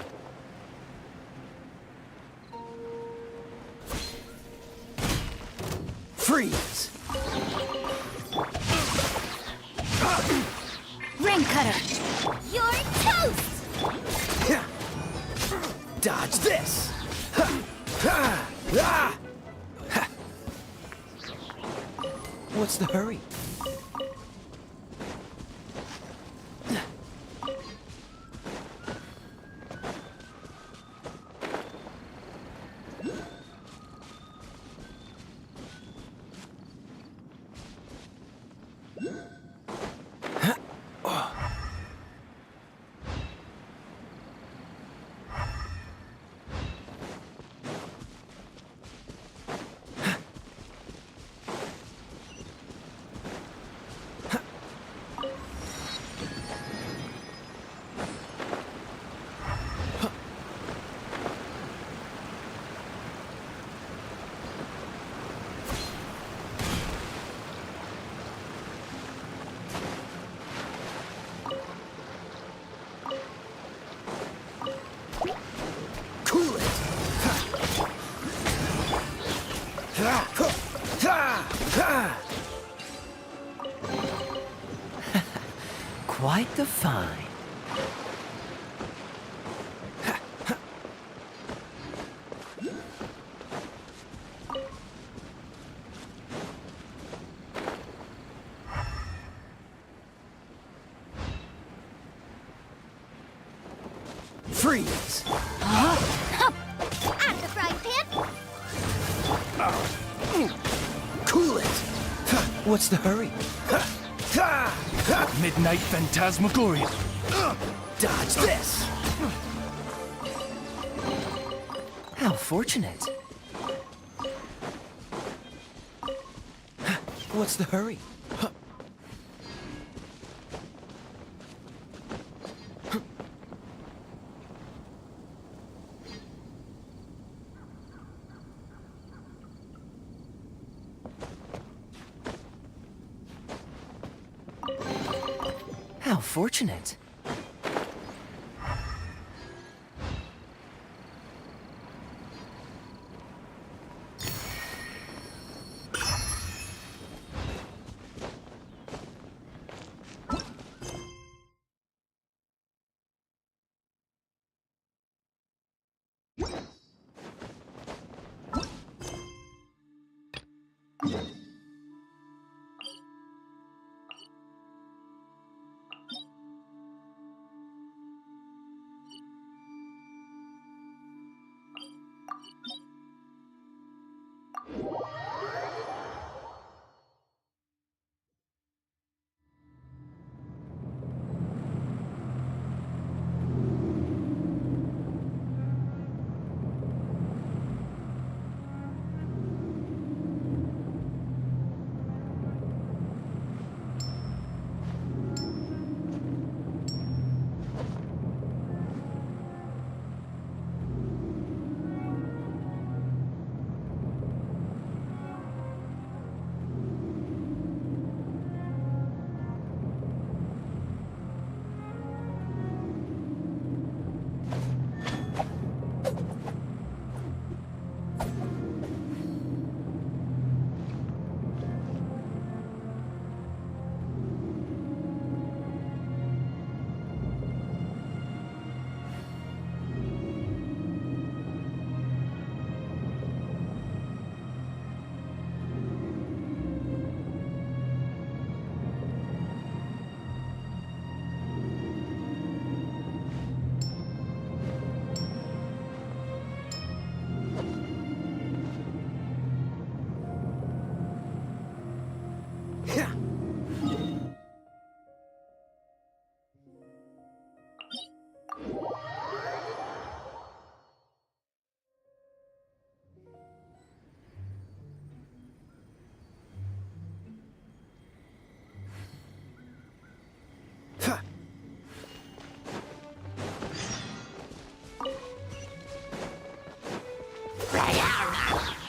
Freeze! Ring cutter. You're toast! Dodge this! What's the hurry? Cool it! Quite the find. Freeze! Out of the frying pan. Cool it! What's the hurry? Midnight Phantasmagoria. Dodge this! How fortunate. What's the hurry? How fortunate.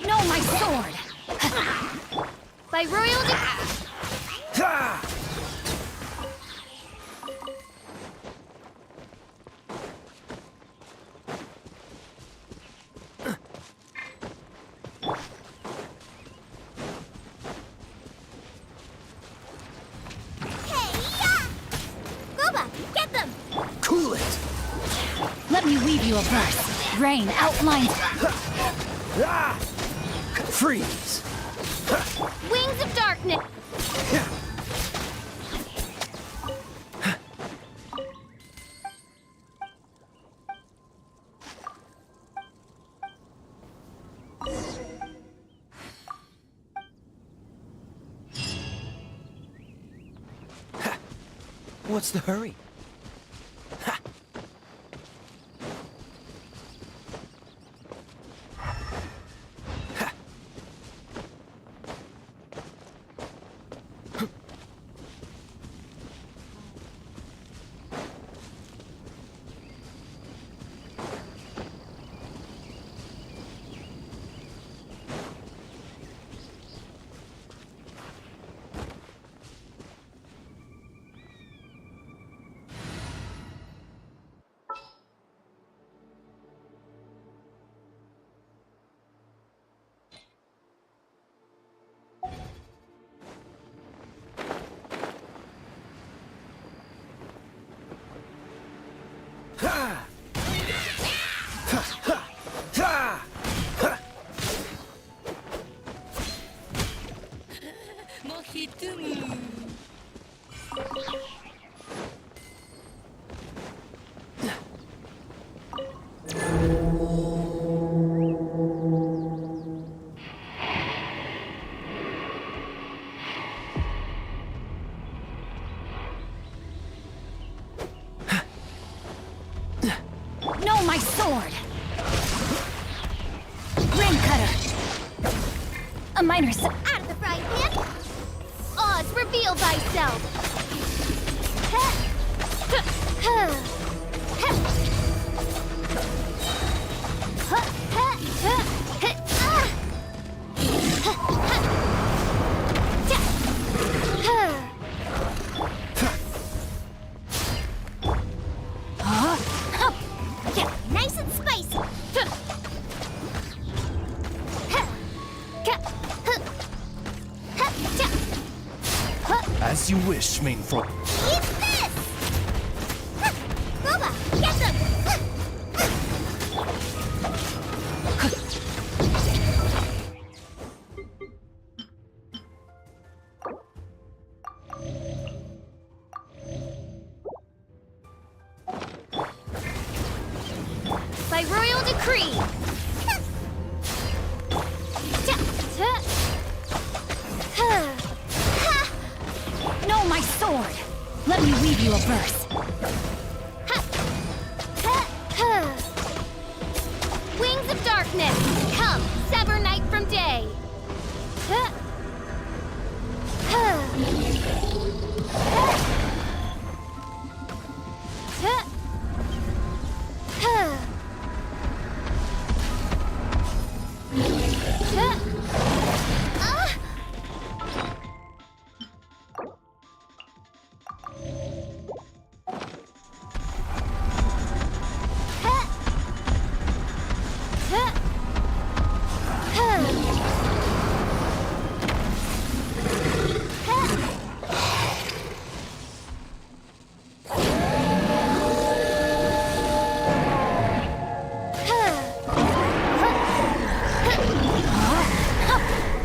No, my sword! By royal get them! Cool it! Let me weave you a verse. Rain outlines. Freeze! Wings of darkness! What's the hurry? No, my sword! Rain cutter! A minor Out of the frying pan! Oz, reveal thyself! Nice and spicy! As you wish, main frog. Eat this! Boba, get them! By royal decree! No, my sword! Let me weave you a verse. Wings of darkness, come, sever night from day.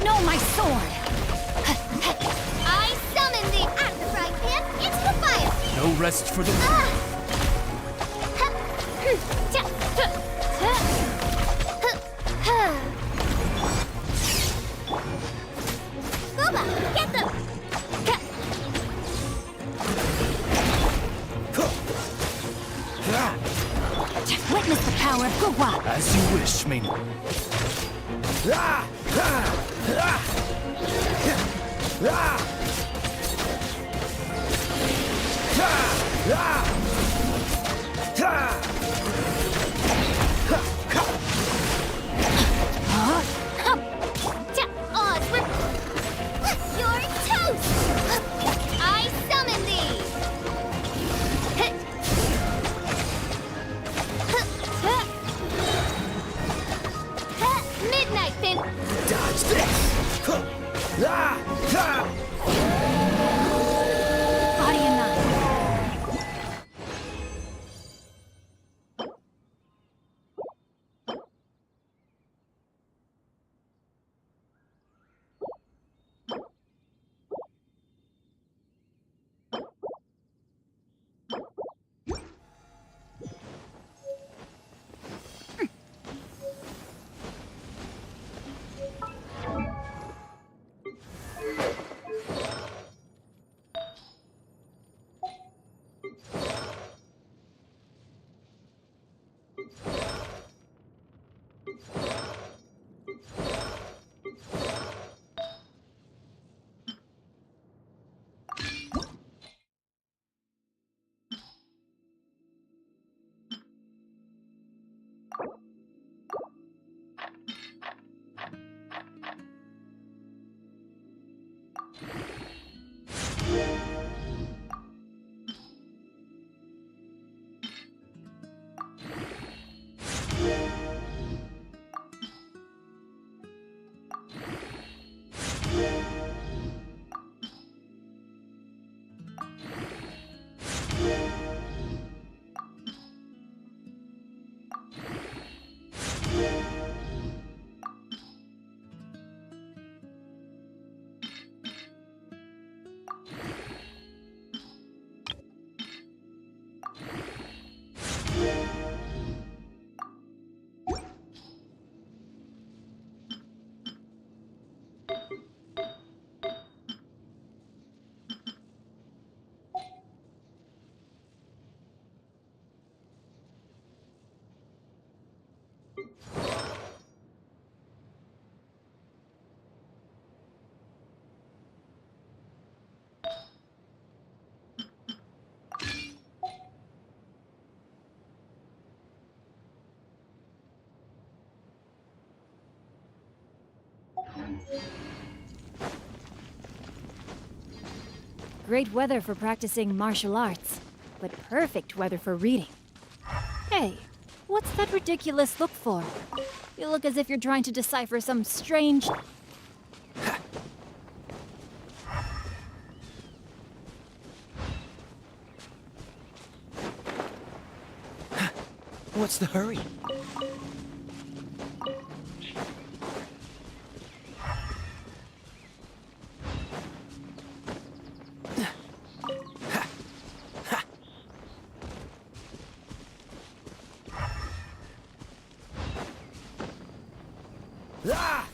No, my sword! I summon thee at the frying pan into the fire. No rest for the... Booba, get them! Witness the power of Guwa! As you wish, Ming. Odds were... You're toast! I summon thee! Midnight pin... Dodge this! Body and mind. Great weather for practicing martial arts, but perfect weather for reading. Hey, what's that ridiculous look for? You look as if you're trying to decipher some strange... What's the hurry? Ah!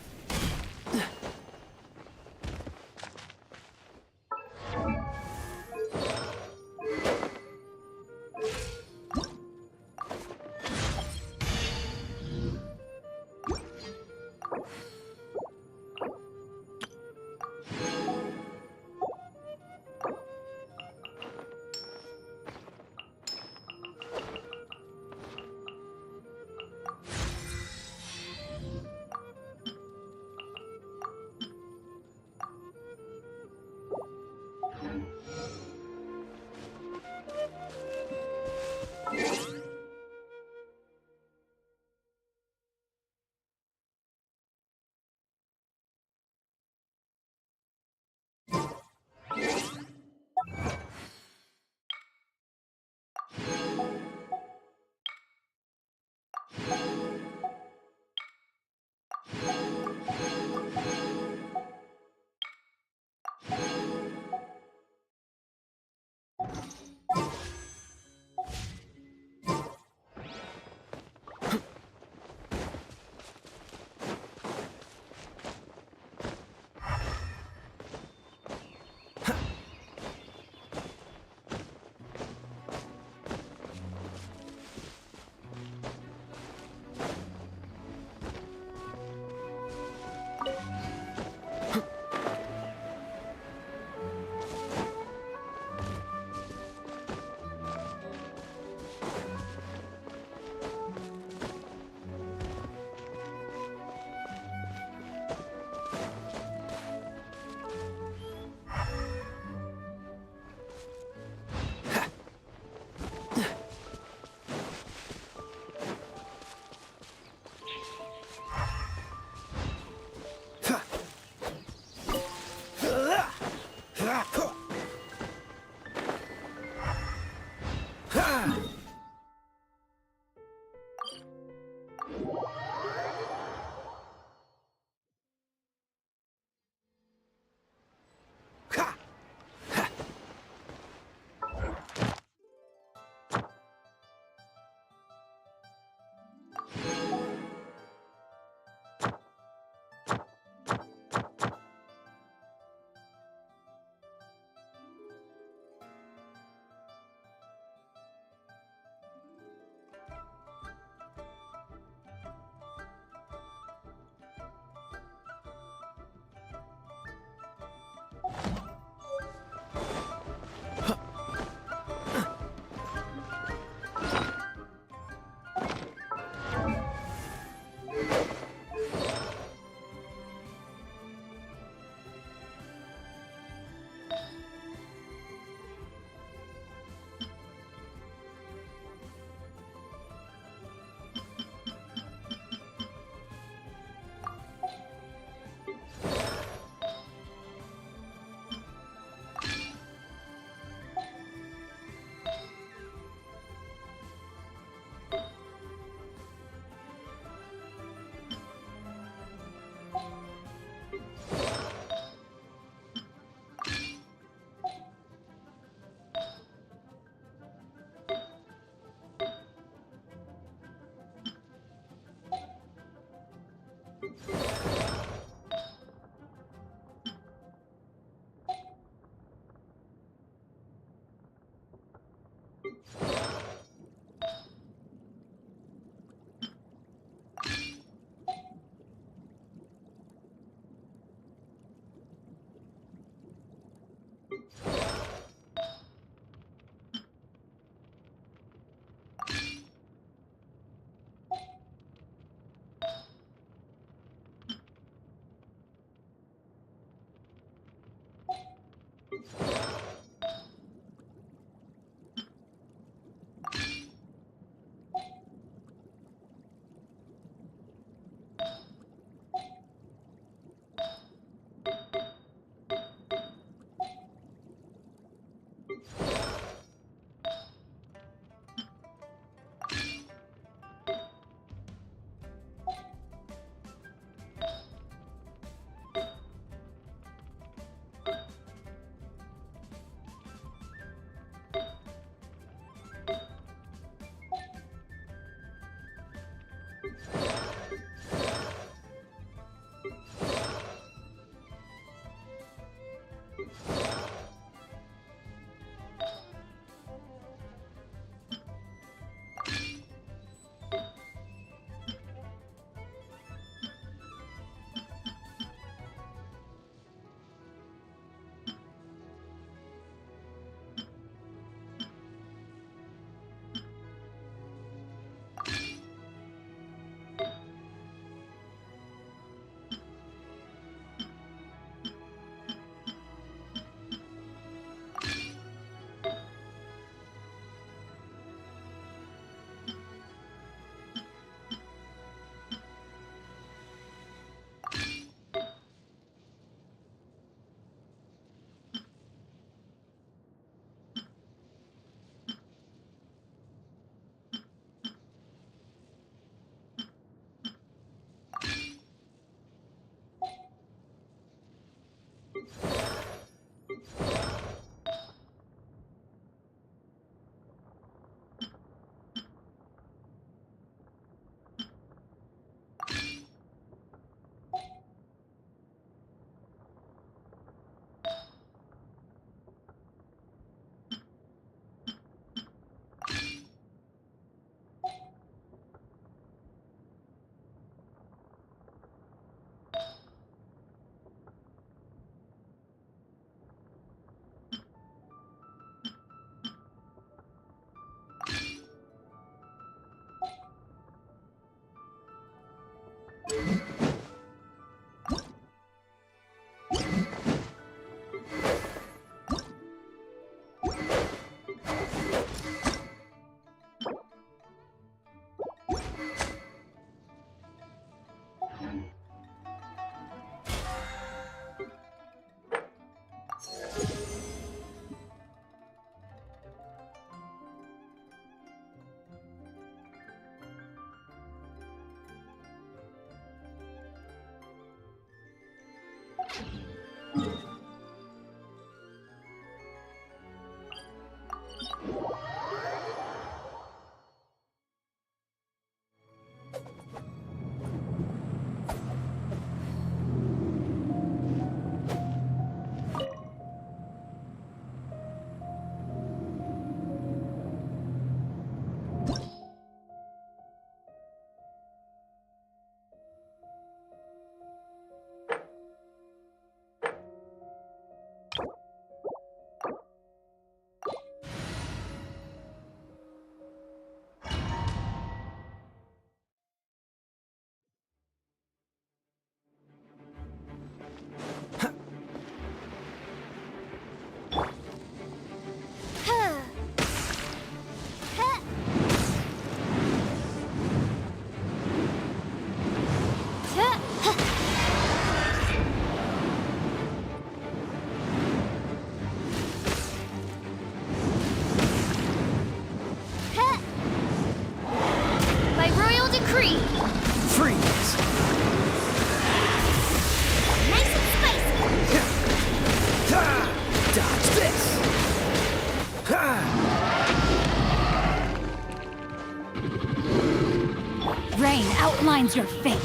Creed. Freeze! Nice and spicy. Ha! Dodge this! Ha! Rain outlines your fate.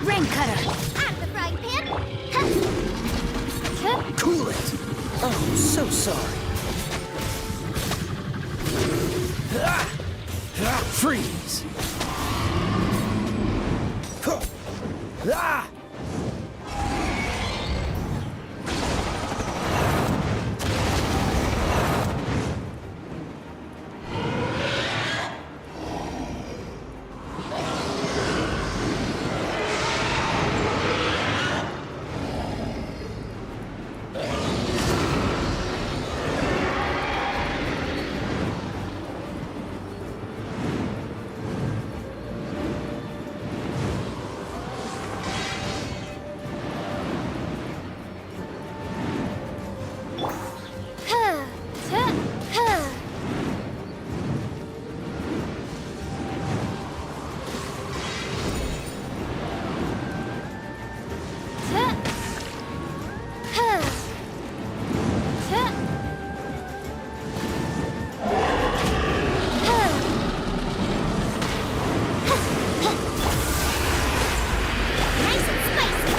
Rain cutter. Out of the frying pan. Huh. Huh. Cool it! Oh, so sorry. Ah! Ah! Freeze! Huh. Ah! Huh. Huh. Huh. Huh. Huh. Huh. Nice and spicy.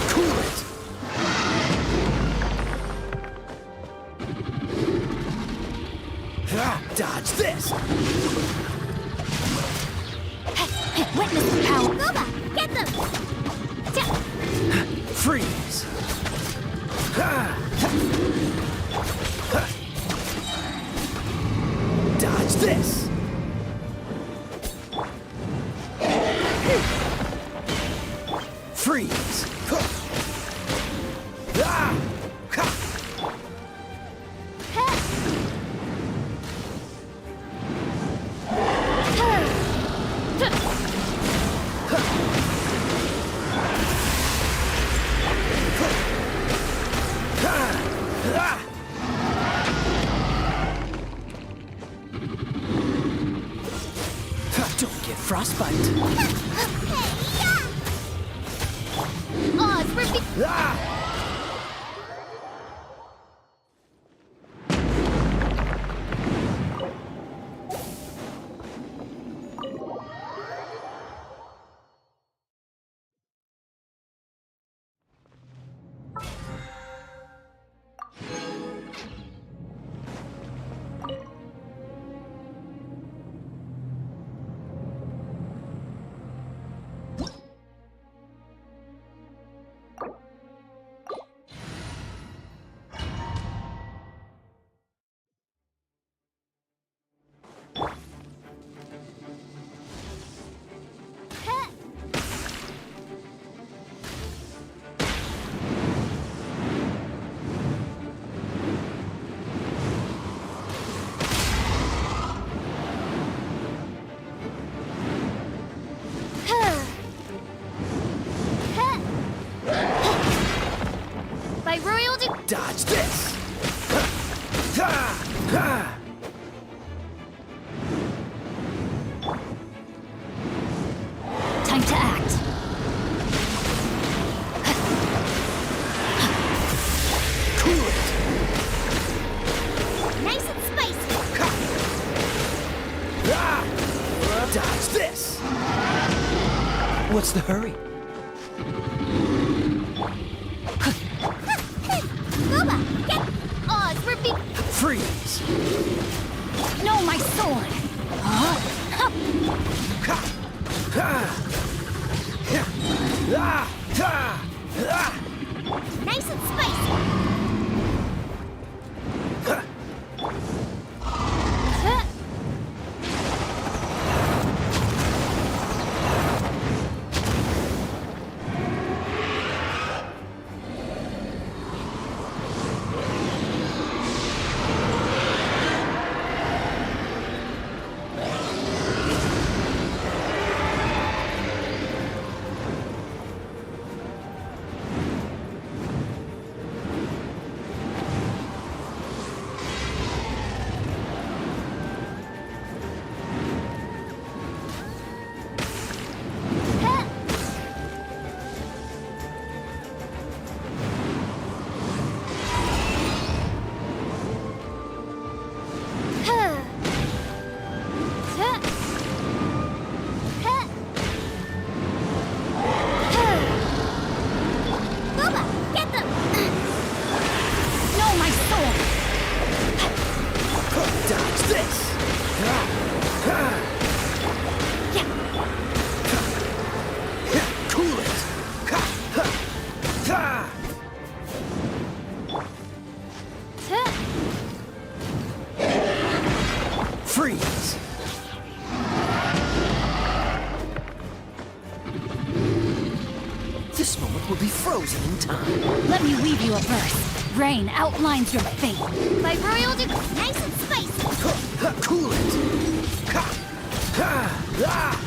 Cool it! Ah! Dodge this! Witness the power. Gooba, get them. Freeze! Ah! Dodge this! Freeze! Ah! Ha! Ah! Don't get frostbite. Oz, repeat. Ah! By royal Dodge this! Ha! Ha! Time to act. Cool it! nice and spicy. Ah! Dodge this! What's the hurry? Gooba, get Oz, repeat. Freeze! No, my sword. Huh? Ha! Ha! Ha! Ah! Ha! Ah! Nice and spicy. Ha! Huh. Freeze! This moment will be frozen in time. Let me weave you a verse. Rain outlines your fate. By royal nice and spicy. Cool it! Ha! Ha! Ah!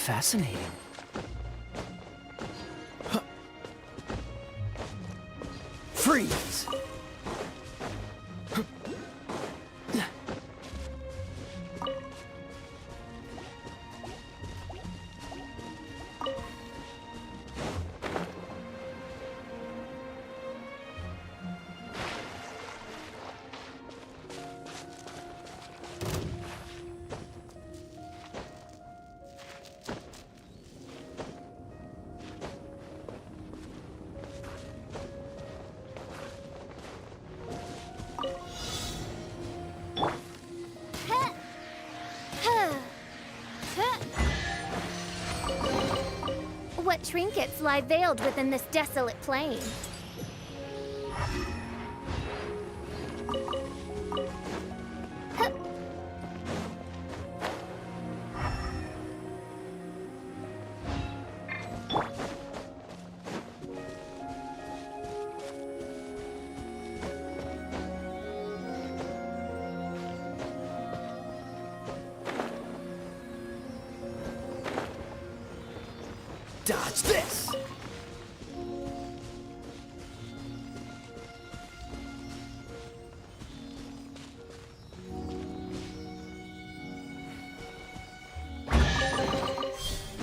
Fascinating. Huh. Freeze! What trinkets lie veiled within this desolate plain? Huh. Dodge this!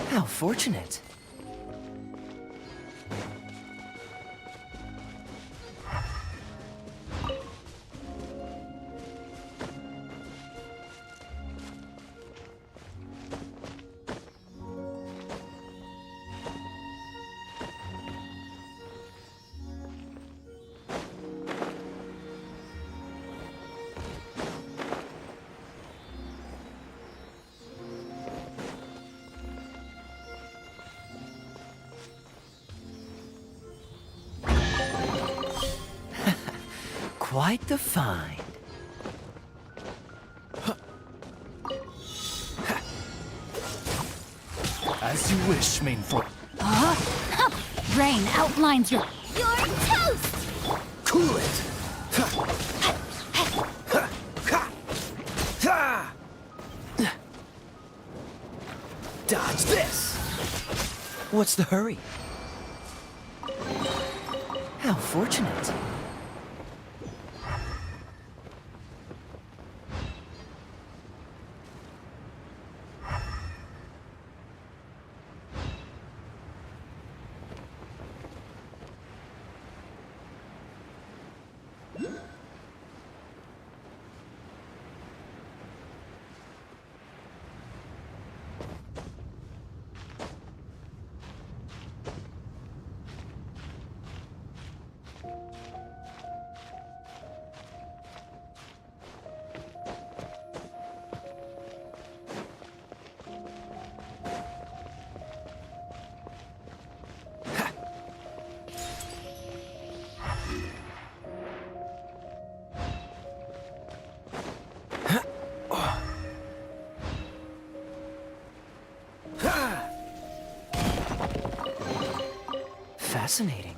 How fortunate. Quite the find. As you wish, main form. Rain outlines your... You're toast! Cool it! Dodge this! What's the hurry? How fortunate. fascinating.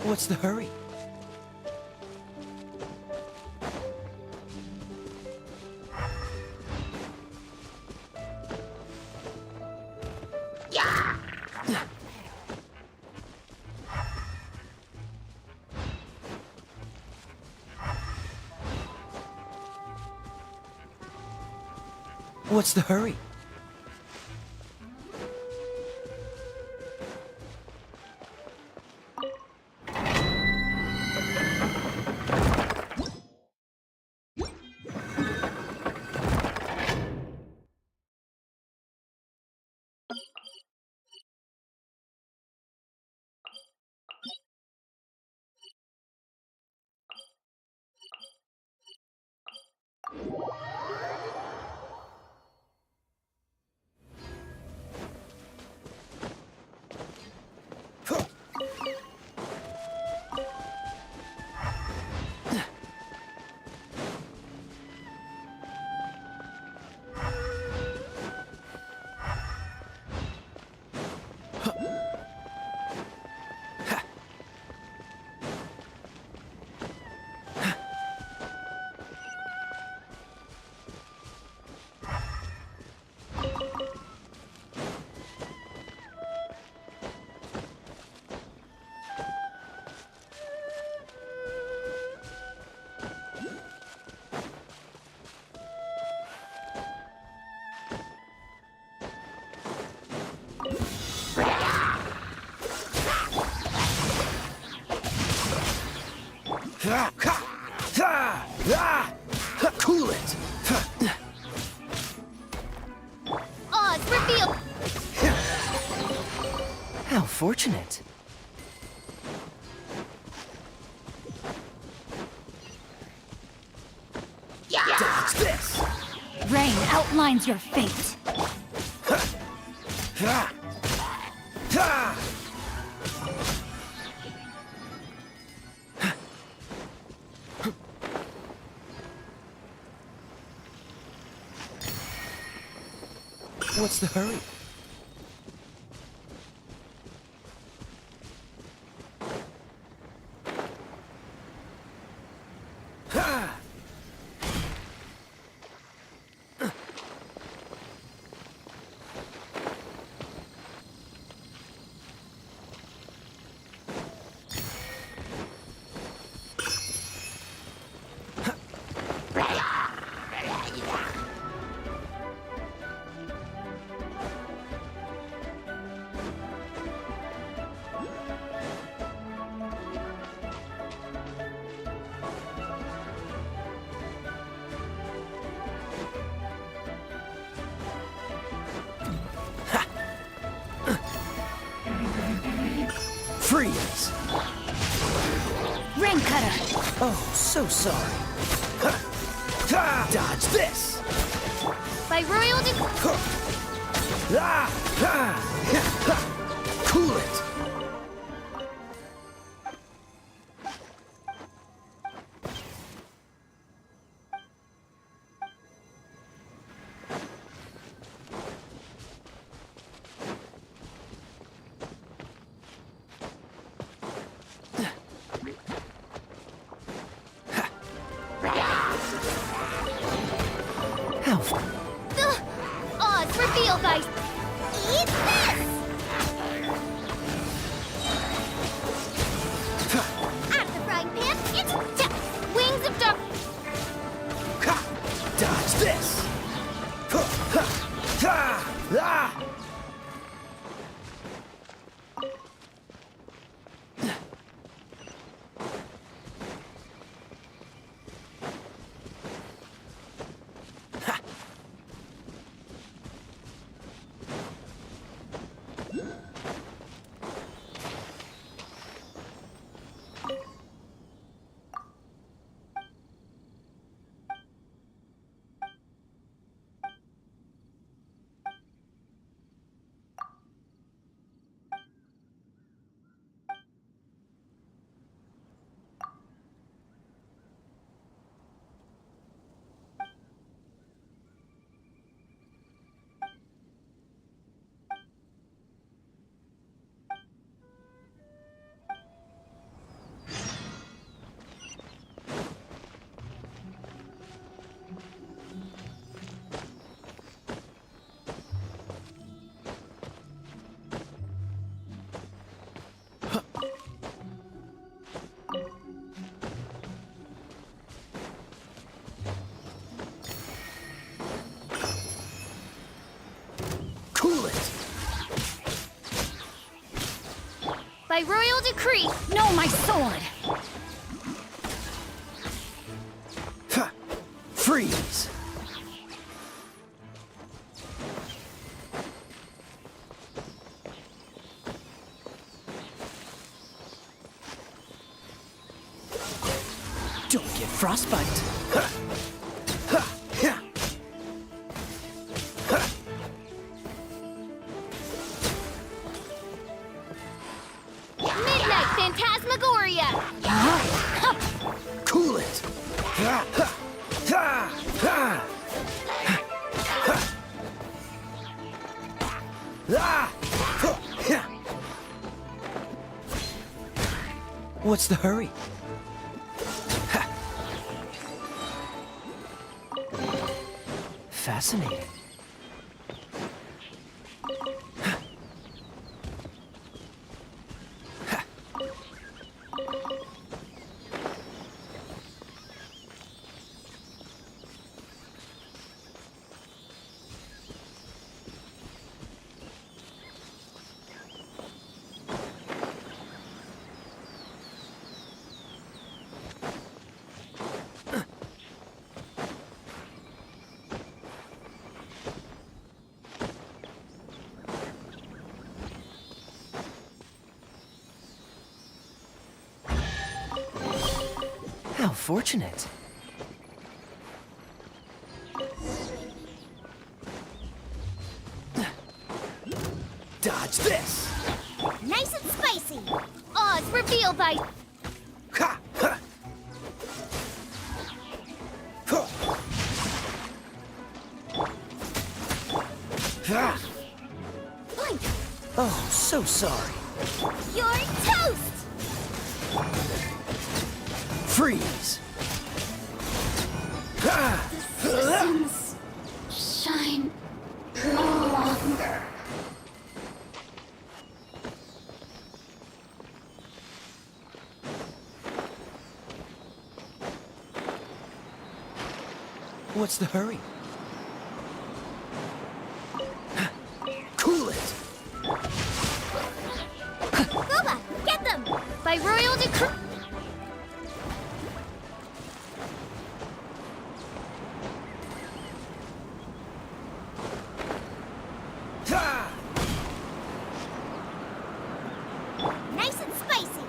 What's the hurry? What's the hurry? Cool it! Oz, reveal! How fortunate. Dodge this! Rain outlines your fate. What's the hurry? Freeze! Rain cutter! Oh, so sorry. Dodge this! By royal Cool it! How By royal decree! No, my sword! Ha! Freeze! Don't get frostbite. Ha! Ha! Yeah! Ha! Midnight Phantasmagoria! Cool it! Ha! Ha! Ha! Ha! Ha! Ah! Huh! Yeah! What's the hurry? Ha! Fascinating. How fortunate. Dodge this! Nice and spicy! Oz revealed by... Ha! Ha! Huh! Ha! Blink! Oh, so sorry. You're toast! Freeze! Ha! Shine no longer. What's the hurry? Cool it! Booba, get them! By royal decree... Ha! Nice and spicy!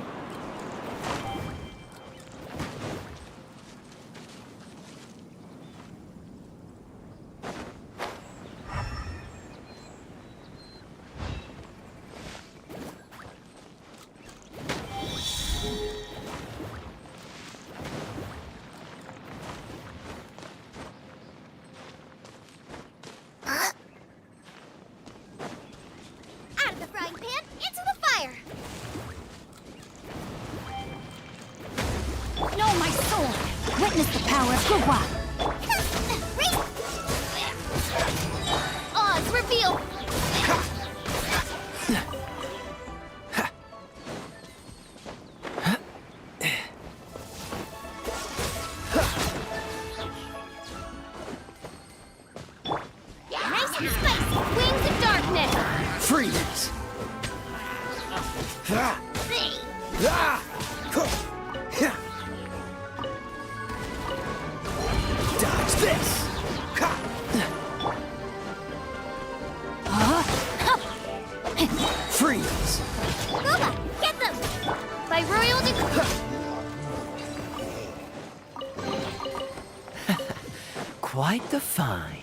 Out of the frying pan, into the fire! No, my sword! Witness the power of Guwa! Oz reveal! Nice and spicy! Wings of darkness! Freeze! Ha! Ah! Huh! Yeah! Dodge this! Ha! Freeze! Booba, get them! By royal decree... Quite the find.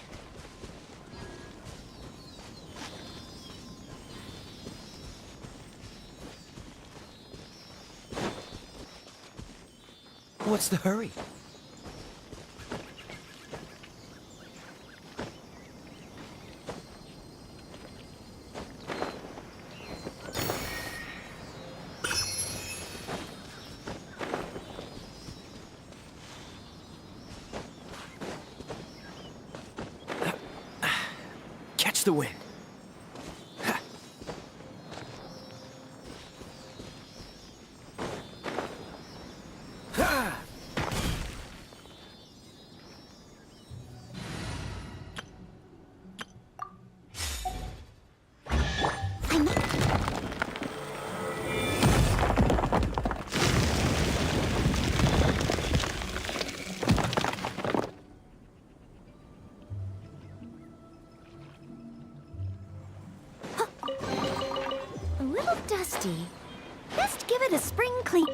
What's the hurry? Catch the wind. Ha. Ha. Best give it a spring clean.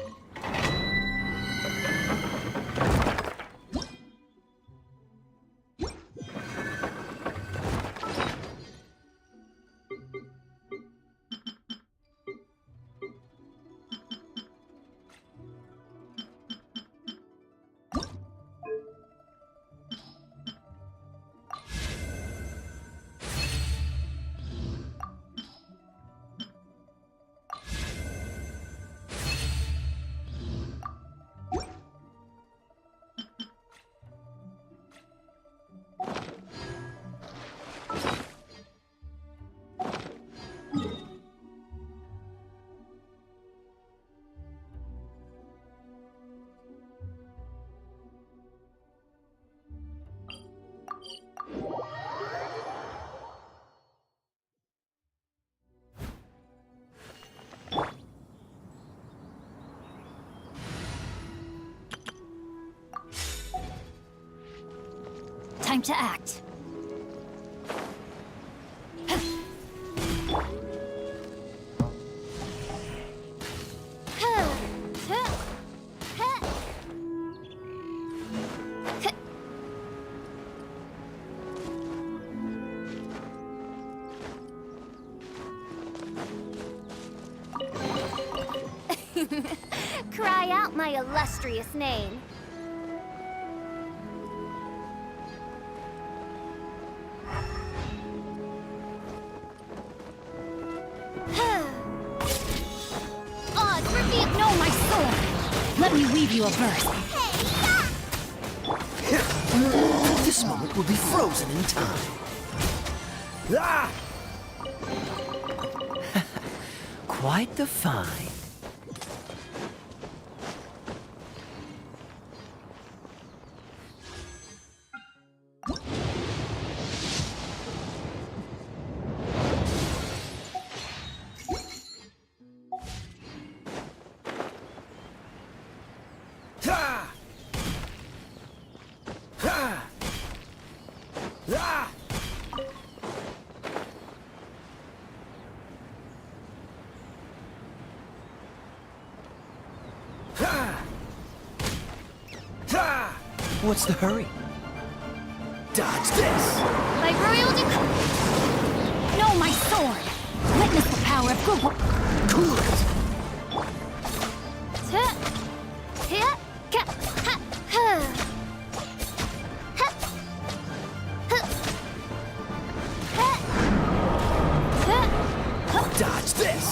Time to act. Cry out my illustrious name. Odds reveal. No, my sword! Let me weave you a verse. This moment will be frozen in time. Ah! Quite the find. What's the hurry? Dodge this! By royal decree. No, my sword! Witness the power of Google. Cool it! Dodge this!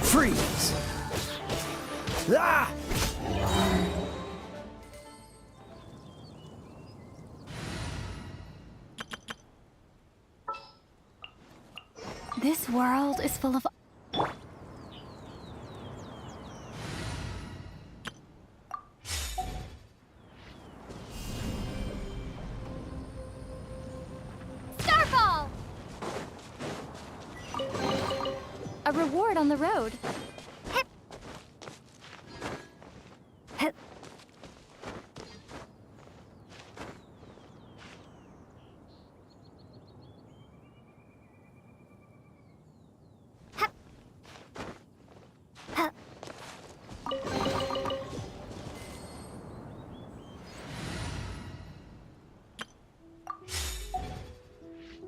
Freeze! Ah! This world is full of... Starfall! A reward on the road.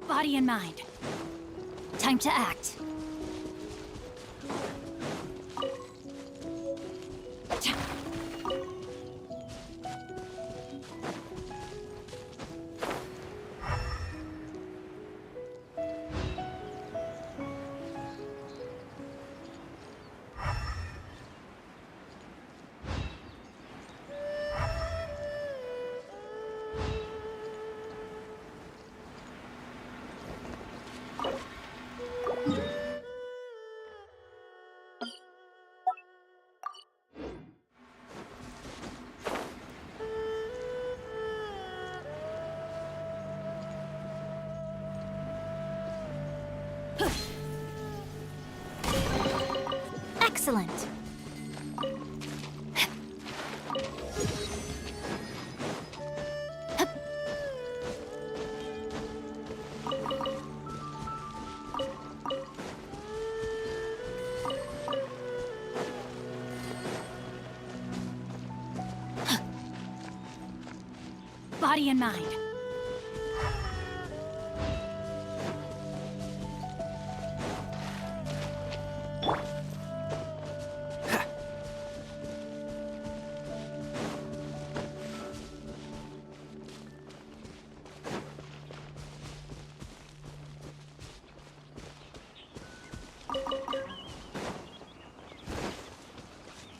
Body and mind. Time to act. Excellent. body and mind.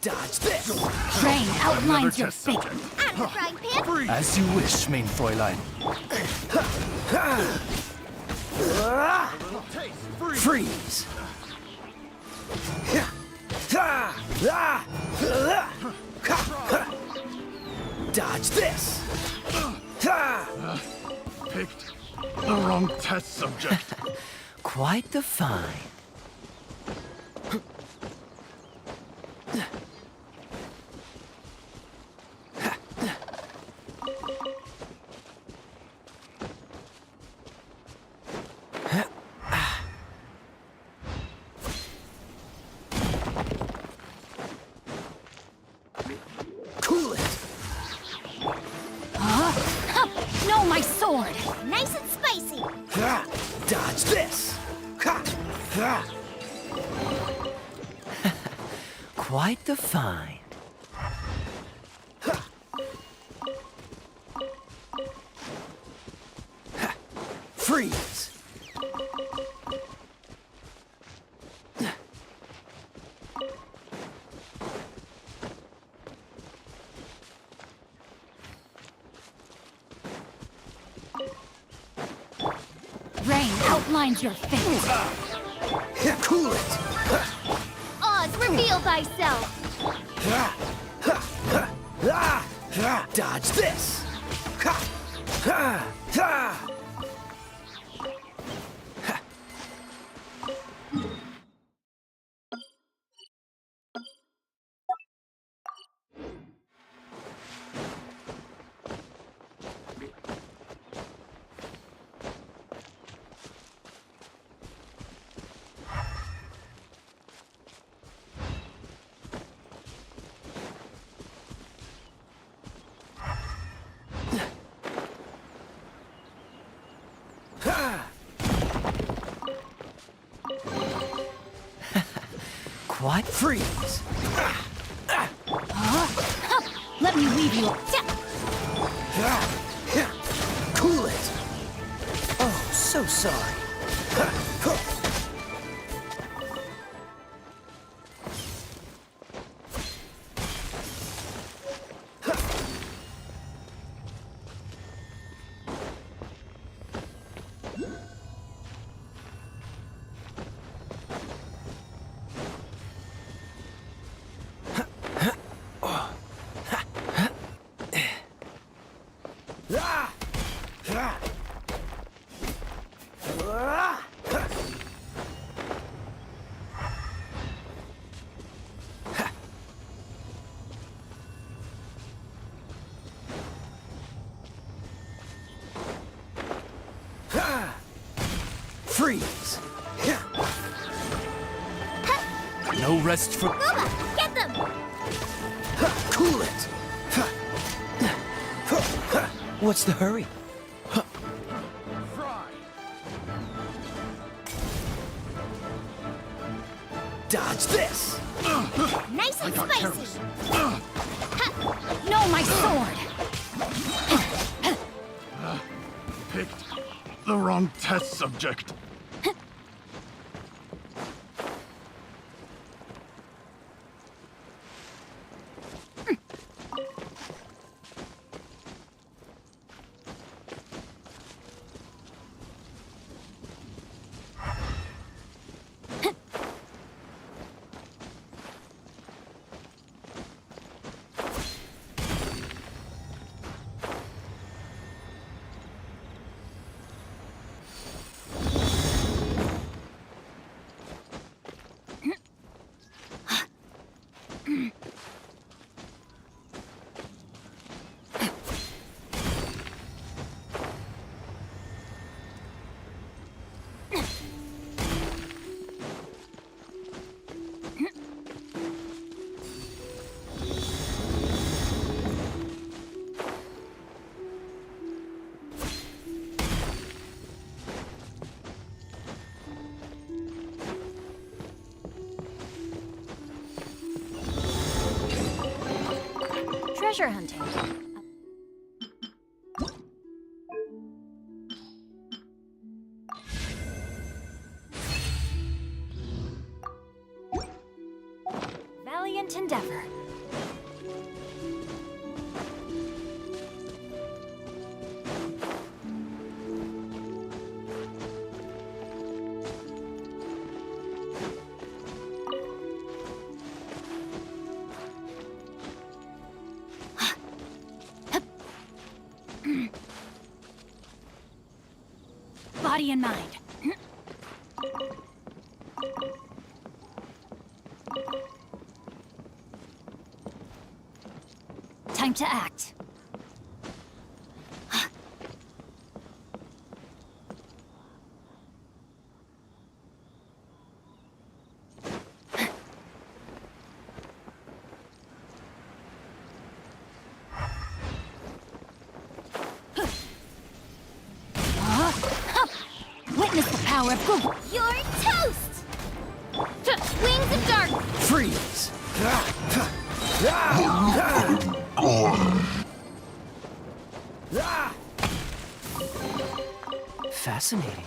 Dodge this! Rain outlines your test fate. subject. Out of the frying pan. As you wish, main Fräulein. Freeze! Dodge this! Picked the wrong test subject. Quite the find. Cool it! No, my sword! Nice and spicy. Dodge this! Quite the find. Freeze! Rain outlines your fate. Cool it! Oz, reveal thyself. Dodge this! Quite freeze! Let me leave you. Cool it! Oh, so sorry. Freeze! No rest for... Booba, get them. Cool it! What's the hurry? Dodge this! Nice and spicy. No, my sword! Picked the wrong test subject. treasure hunting. Valiant endeavor. Body and mind. Time to act. Witness the power of Google. You're toast! Wings of darkness! Freeze! Fascinating.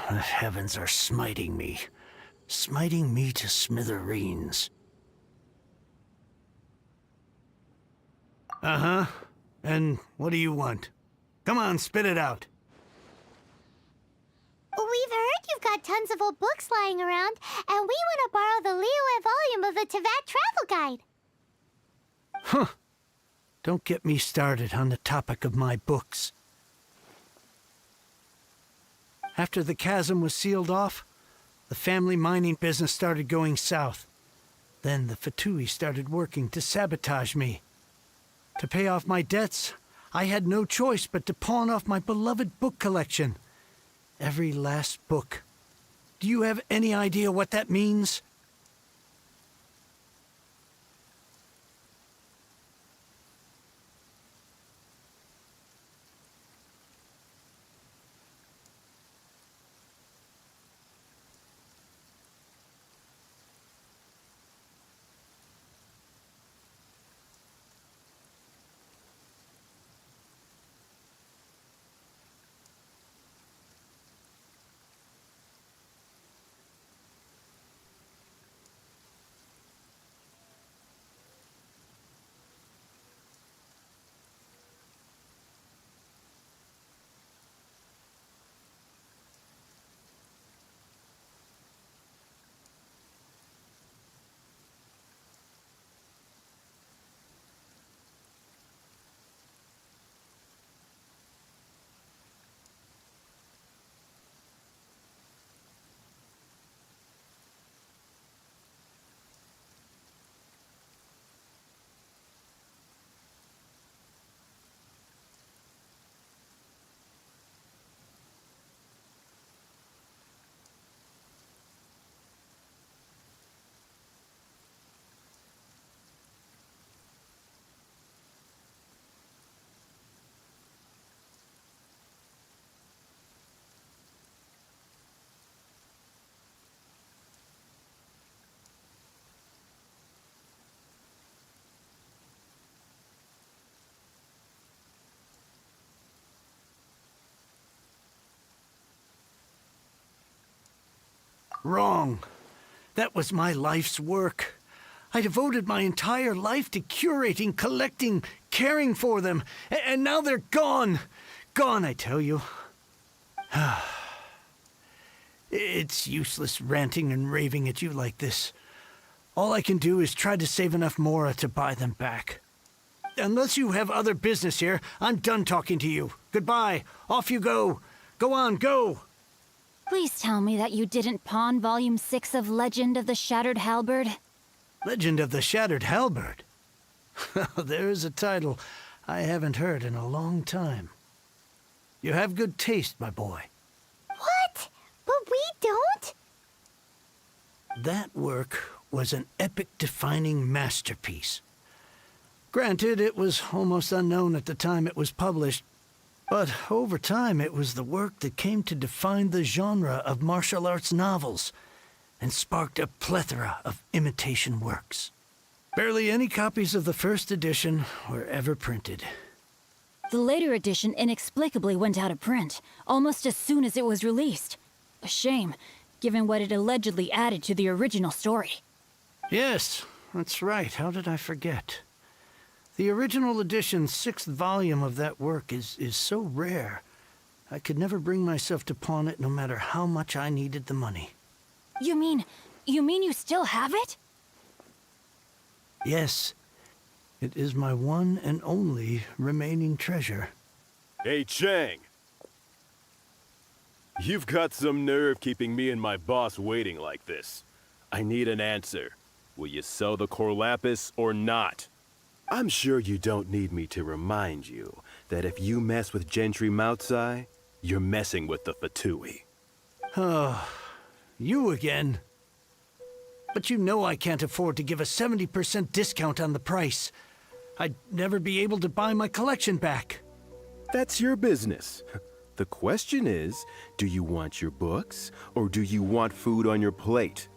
The heavens are smiting me to smithereens. Uh-huh. And what do you want? Come on, spit it out. We've heard you've got tons of old books lying around, and we want to borrow the Liyue volume of the Teyvat Travel Guide. Huh. Don't get me started on the topic of my books. After the chasm was sealed off, the family mining business started going south. Then the Fatui started working to sabotage me. To pay off my debts, I had no choice but to pawn off my beloved book collection. Every last book. Do you have any idea what that means? Wrong. That was my life's work. I devoted my entire life to curating, collecting, caring for them. And now they're gone. Gone, I tell you. It's useless ranting and raving at you like this. All I can do is try to save enough Mora to buy them back. Unless you have other business here, I'm done talking to you. Goodbye. Off you go. Go on, go. Please tell me that you didn't pawn Volume 6 of Legend of the Shattered Halberd. Legend of the Shattered Halberd? There's a title I haven't heard in a long time. You have good taste, my boy. What? But we don't? That work was an epic-defining masterpiece. Granted, it was almost unknown at the time it was published, but over time it was the work that came to define the genre of martial arts novels and sparked a plethora of imitation works. Barely any copies of the first edition were ever printed. The later edition inexplicably went out of print, almost as soon as it was released. A shame, given what it allegedly added to the original story. Yes, that's right. How did I forget? The original edition's 6th volume of that work is so rare, I could never bring myself to pawn it no matter how much I needed the money. You mean you still have it? Yes. It is my one and only remaining treasure. Hey, Chang! You've got some nerve keeping me and my boss waiting like this. I need an answer. Will you sell the core lapis or not? I'm sure you don't need me to remind you that if you mess with Gentry Moutsai, you're messing with the Fatui. Oh, you again. But you know I can't afford to give a 70% discount on the price. I'd never be able to buy my collection back. That's your business. The question is, do you want your books, or do you want food on your plate?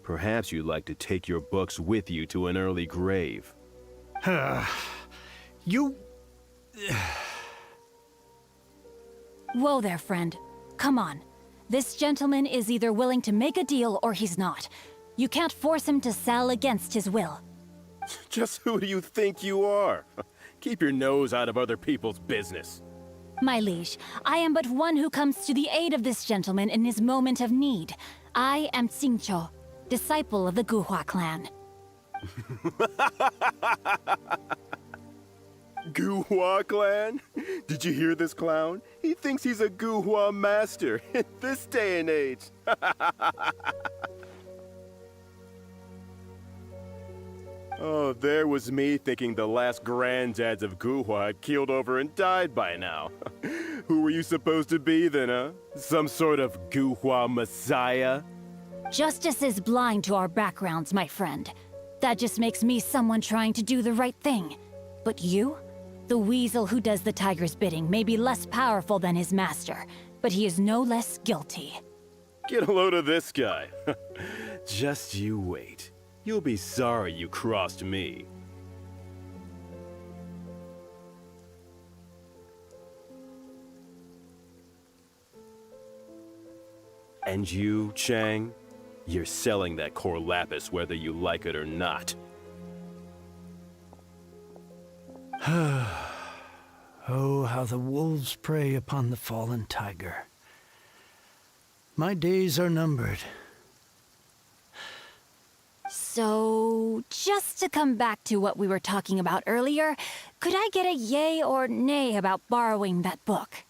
Perhaps you'd like to take your books with you to an early grave. You... Whoa there, friend. Come on. This gentleman is either willing to make a deal or he's not. You can't force him to sell against his will. Just who do you think you are? Keep your nose out of other people's business. My liege, I am but one who comes to the aid of this gentleman in his moment of need. I am Xingqiu, disciple of the Guhua clan. Guhua clan? Did you hear this clown? He thinks he's a Guhua master in this day and age. Oh, there was me thinking the last granddads of Guhua had keeled over and died by now. Who were you supposed to be then, huh? Some sort of Guhua messiah? Justice is blind to our backgrounds, my friend. That just makes me someone trying to do the right thing. But you? The weasel who does the tiger's bidding may be less powerful than his master, but he is no less guilty. Get a load of this guy. Just you wait. You'll be sorry you crossed me. And you, Chang? You're selling that core lapis whether you like it or not. Oh, how the wolves prey upon the fallen tiger. My days are numbered. So, just to come back to what we were talking about earlier, could I get a yay or nay about borrowing that book?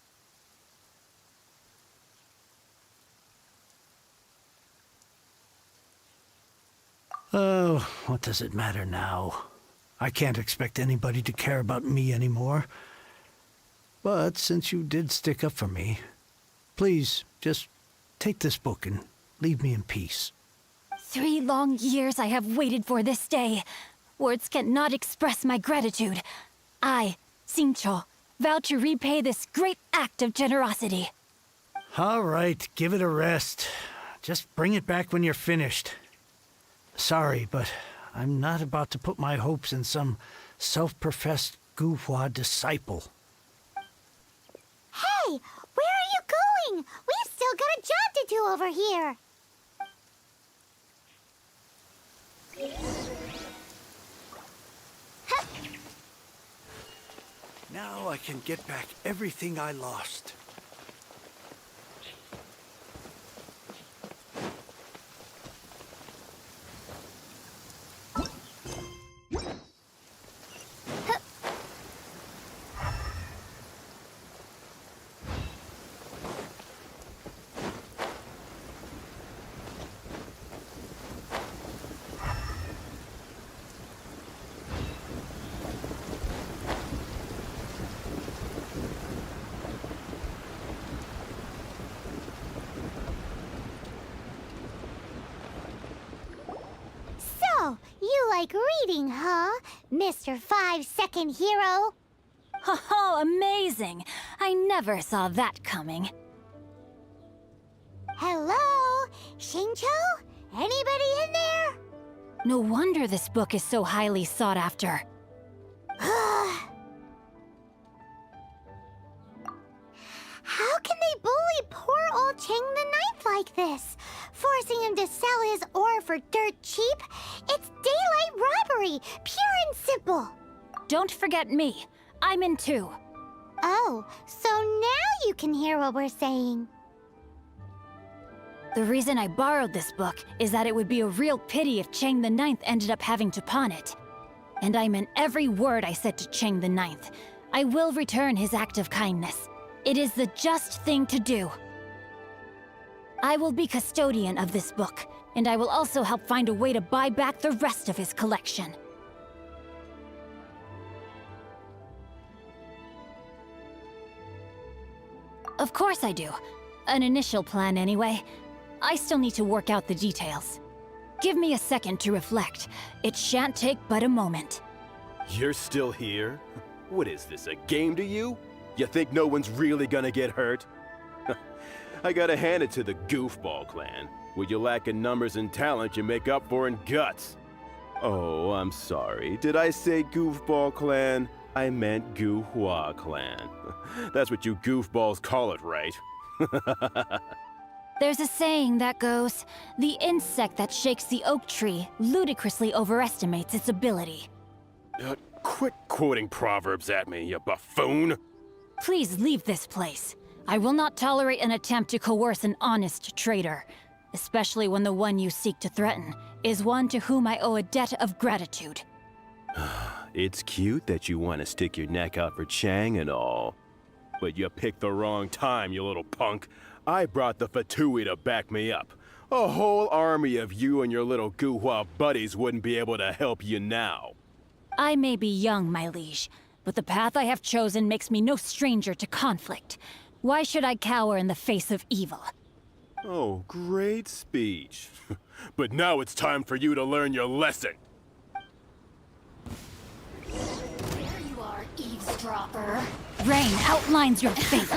Oh, what does it matter now? I can't expect anybody to care about me anymore. But since you did stick up for me, please, just take this book and leave me in peace. 3 long years I have waited for this day. Words cannot express my gratitude. I, Xingqiu, vow to repay this great act of generosity. All right, give it a rest. Just bring it back when you're finished. Sorry, but I'm not about to put my hopes in some self-professed Guhua disciple. Hey, where are you going? We've still got a job to do over here. Now I can get back everything I lost. So, you like reading, huh, Mr. 5-second hero? Oh, amazing! I never saw that coming. Hello? Shincho? Anybody in there? No wonder this book is so highly sought after. How can they bully poor old Chang the Ninth like this? Forcing him to sell his ore for dirt cheap? It's daylight robbery, pure and simple. Don't forget me. I'm in too. Oh, so now you can hear what we're saying. The reason I borrowed this book is that it would be a real pity if Chang the Ninth ended up having to pawn it. And I meant every word I said to Chang the Ninth. I will return his act of kindness. It is the just thing to do. I will be custodian of this book, and I will also help find a way to buy back the rest of his collection. Of course I do. An initial plan anyway. I still need to work out the details. Give me a second to reflect. It shan't take but a moment. You're still here? What is this, a game to you? You think no one's really gonna get hurt? I gotta hand it to the Goofball clan. What you lack in numbers and talent, you make up for in guts. Oh, I'm sorry. Did I say Goofball clan? I meant Guhua clan. That's what you goofballs call it, right? There's a saying that goes, the insect that shakes the oak tree ludicrously overestimates its ability. Quit quoting proverbs at me, you buffoon! Please leave this place. I will not tolerate an attempt to coerce an honest trader, especially when the one you seek to threaten is one to whom I owe a debt of gratitude. It's cute that you want to stick your neck out for Chang and all. But you picked the wrong time, you little punk. I brought the Fatui to back me up. A whole army of you and your little Guhua buddies wouldn't be able to help you now. I may be young, my liege, but the path I have chosen makes me no stranger to conflict. Why should I cower in the face of evil? Oh, great speech. But now it's time for you to learn your lesson. There you are, eavesdropper. Rain outlines your fate.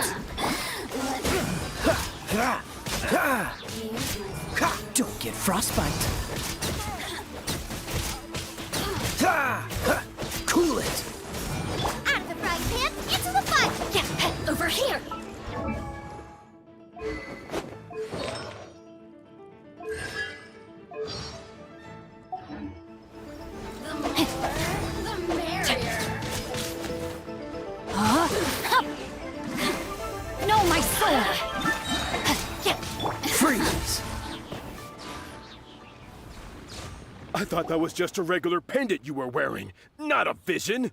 Don't get frostbite. Cool it. Out of the frying pan, into the fire! Yeah, over here! The merrier. No, my soul! Freeze. I thought that was just a regular pendant you were wearing, not a vision.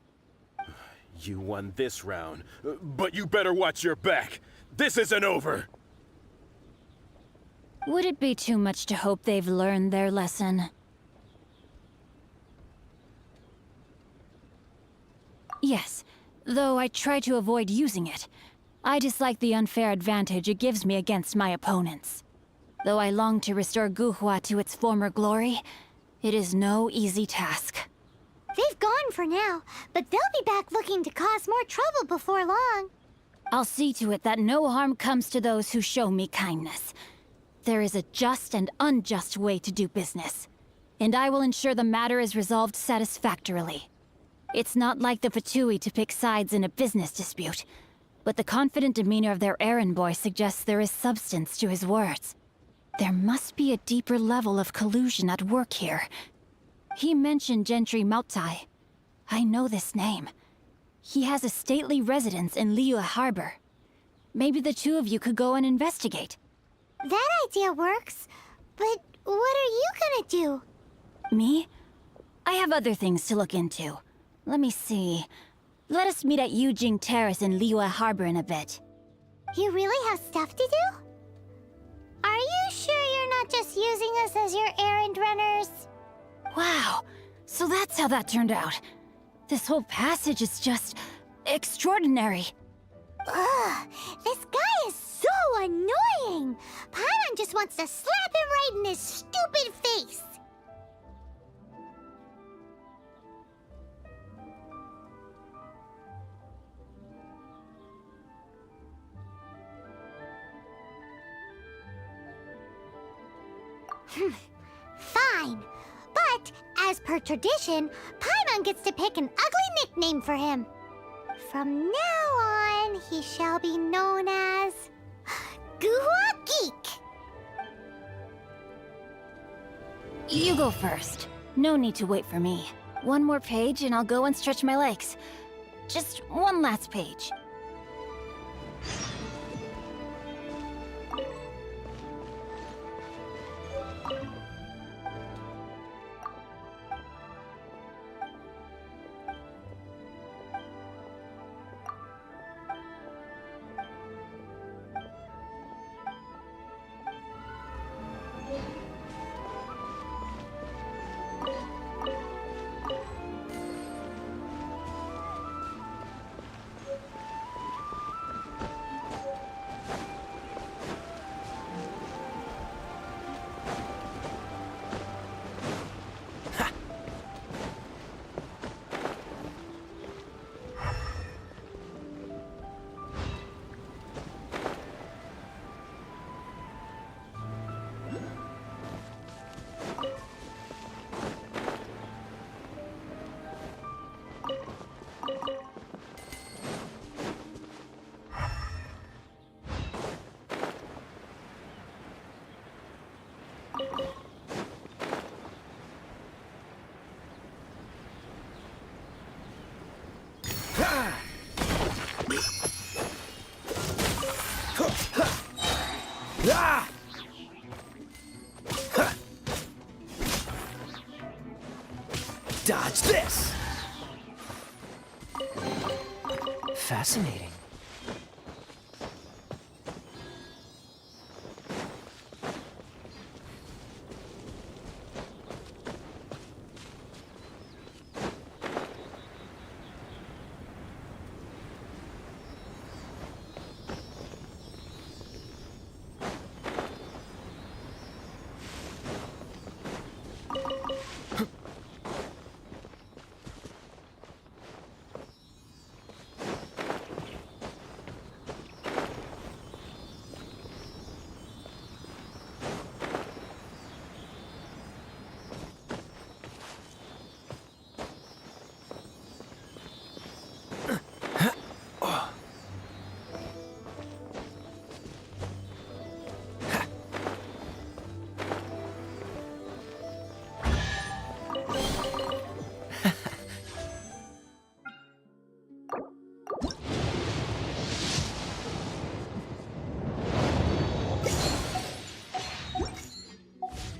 You won this round, but you better watch your back. This isn't over. Would it be too much to hope they've learned their lesson? Yes, though I try to avoid using it. I dislike the unfair advantage it gives me against my opponents. Though I long to restore Guhua to its former glory, it is no easy task. They've gone for now, but they'll be back looking to cause more trouble before long. I'll see to it that no harm comes to those who show me kindness. There is a just and unjust way to do business, and I will ensure the matter is resolved satisfactorily. It's not like the Fatui to pick sides in a business dispute, but the confident demeanor of their errand boy suggests there is substance to his words. There must be a deeper level of collusion at work here. He mentioned Gentry Maotai. I know this name. He has a stately residence in Liyue Harbor. Maybe the two of you could go and investigate. That idea works, but what are you gonna do? Me? I have other things to look into. Let me see. Let us meet at Yujing Terrace in Liyue Harbor in a bit. You really have stuff to do? Are you sure you're not just using us as your errand runners? Wow, so that's how that turned out. This whole passage is just extraordinary. Ugh, this guy is so annoying! Paimon just wants to slap him right in his stupid face! Fine, but as per tradition, Paimon gets to pick an ugly nickname for him. From now on, he shall be known as Guhua Geek. You go first. No need to wait for me. One more page and I'll go and stretch my legs. Just one last page. Dodge this! Fascinating.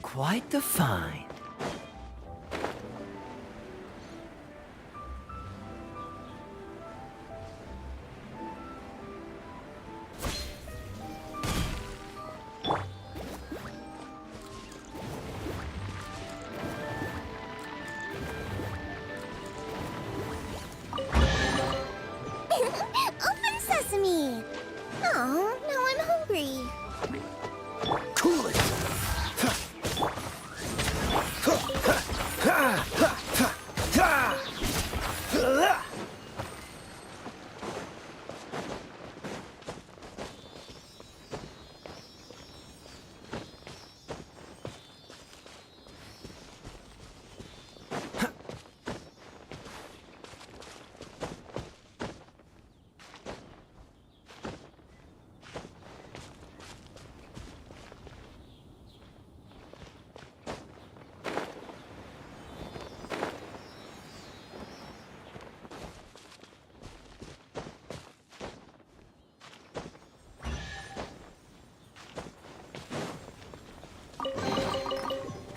Quite the find. Open sesame! Oh, now I'm hungry. Cool it!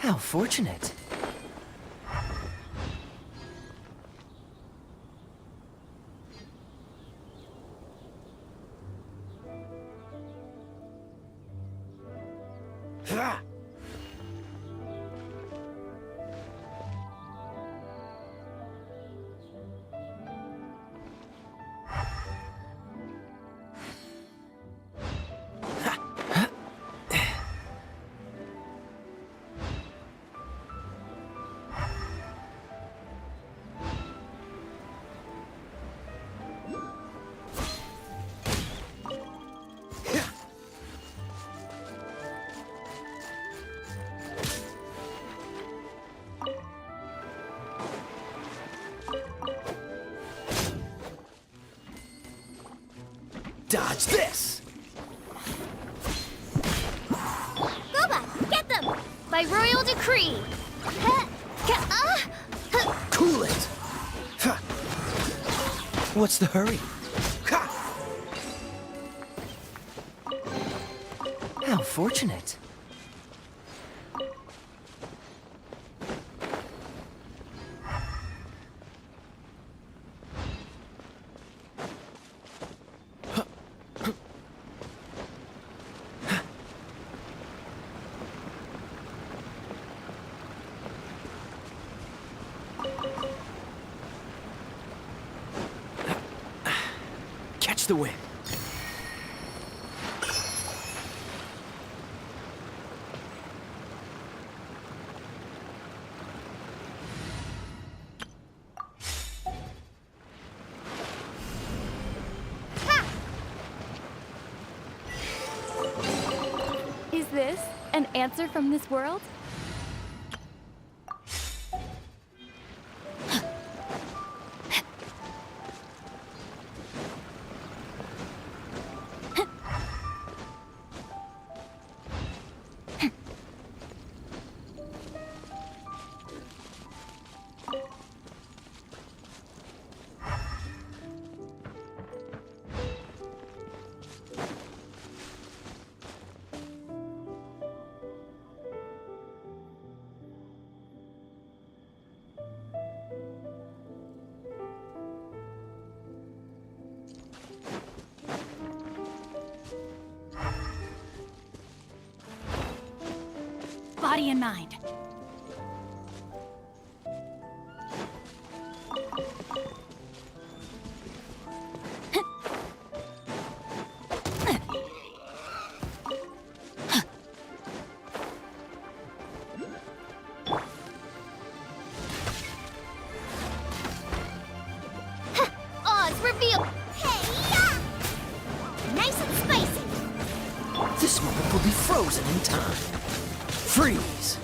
How fortunate. Dodge this! Boba, get them! By royal decree! Cool it! What's the hurry? How fortunate. Catch the wind. Is this an answer from this world? Body and mind. Oz reveal! Hey-ya! Nice and spicy! This moment will be frozen in time. Freeze!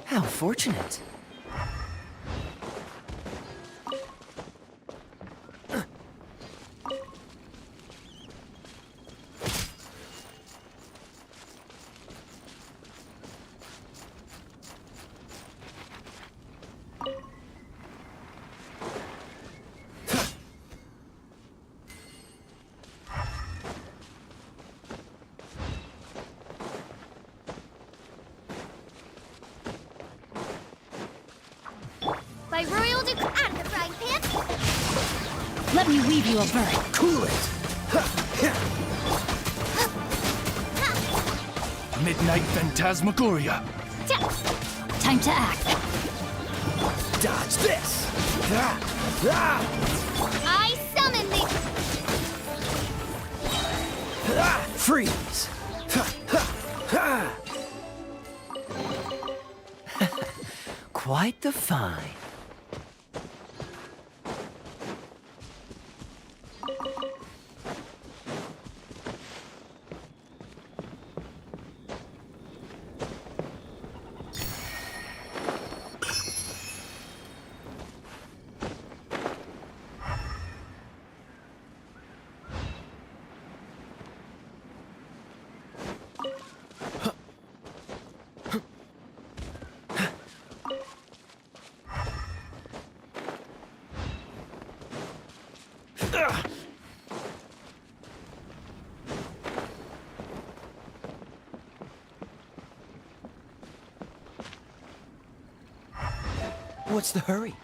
How fortunate. By royal decree, out of the frying pan! Let me weave you a bird. Cool it! Midnight Phantasmagoria. Time to act. Dodge this! I summon the... Freeze! Quite the find. What's the hurry?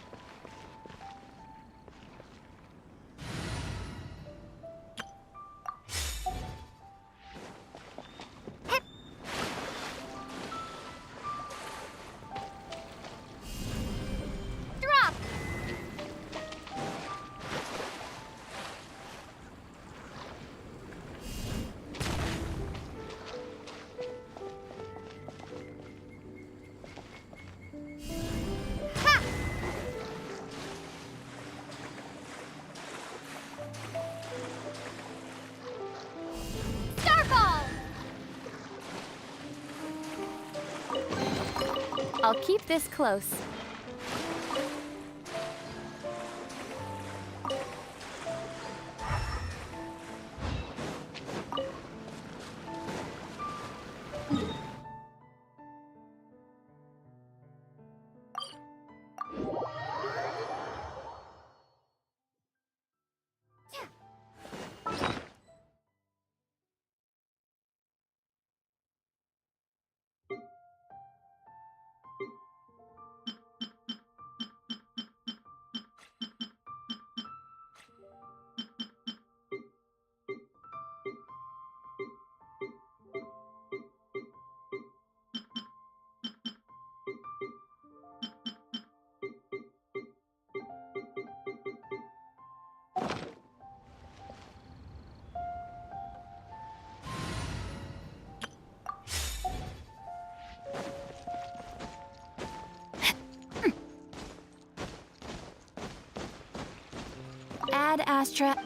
Drop! Ha! Starfall! I'll keep this close. Ad Astra.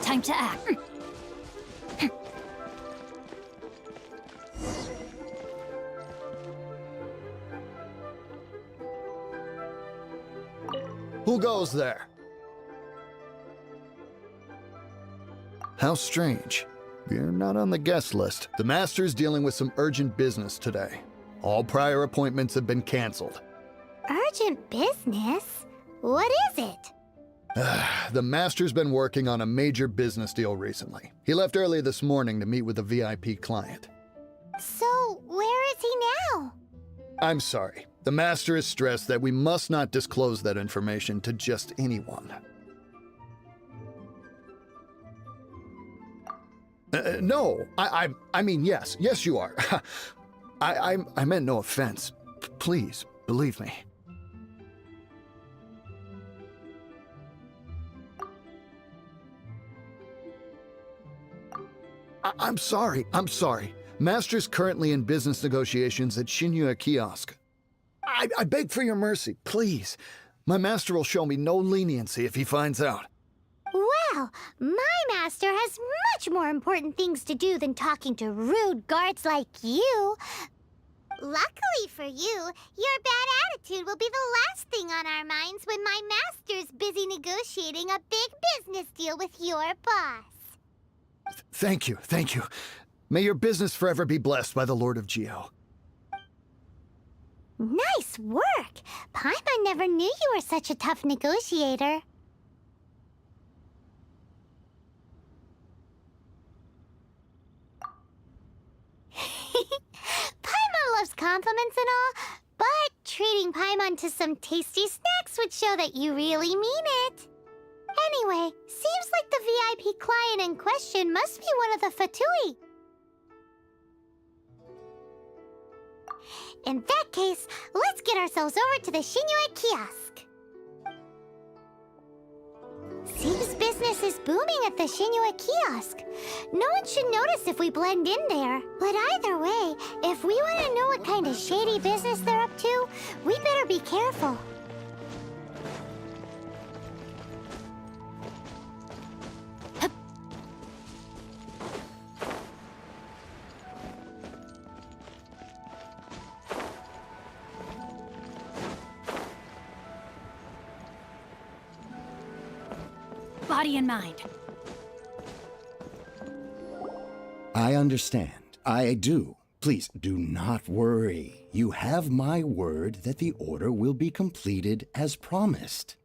Time to act. Who goes there? How strange. You're not on the guest list. The Master's dealing with some urgent business today. All prior appointments have been canceled. Urgent business? What is it? The Master's been working on a major business deal recently. He left early this morning to meet with a VIP client. So, where is he now? I'm sorry. The Master is stressed that we must not disclose that information to just anyone. No, I mean, yes. Yes, you are. I meant no offense. Please, believe me. I'm sorry. Master's currently in business negotiations at Shinya Kiosk. I beg for your mercy, please. My master will show me no leniency if he finds out. Well, my master has much more important things to do than talking to rude guards like you. Luckily for you, your bad attitude will be the last thing on our minds when my master's busy negotiating a big business deal with your boss. Thank you, thank you. May your business forever be blessed by the Lord of Geo. Nice work! Paimon never knew you were such a tough negotiator. Paimon loves compliments and all, but treating Paimon to some tasty snacks would show that you really mean it. Anyway, seems like the VIP client in question must be one of the Fatui. In that case, let's get ourselves over to the Shinue kiosk. Seems business is booming at the Shinue kiosk. No one should notice if we blend in there. But either way, if we want to know what kind of shady business they're up to, we better be careful. Body and mind. I understand. I do. Please do not worry. You have my word that the order will be completed as promised.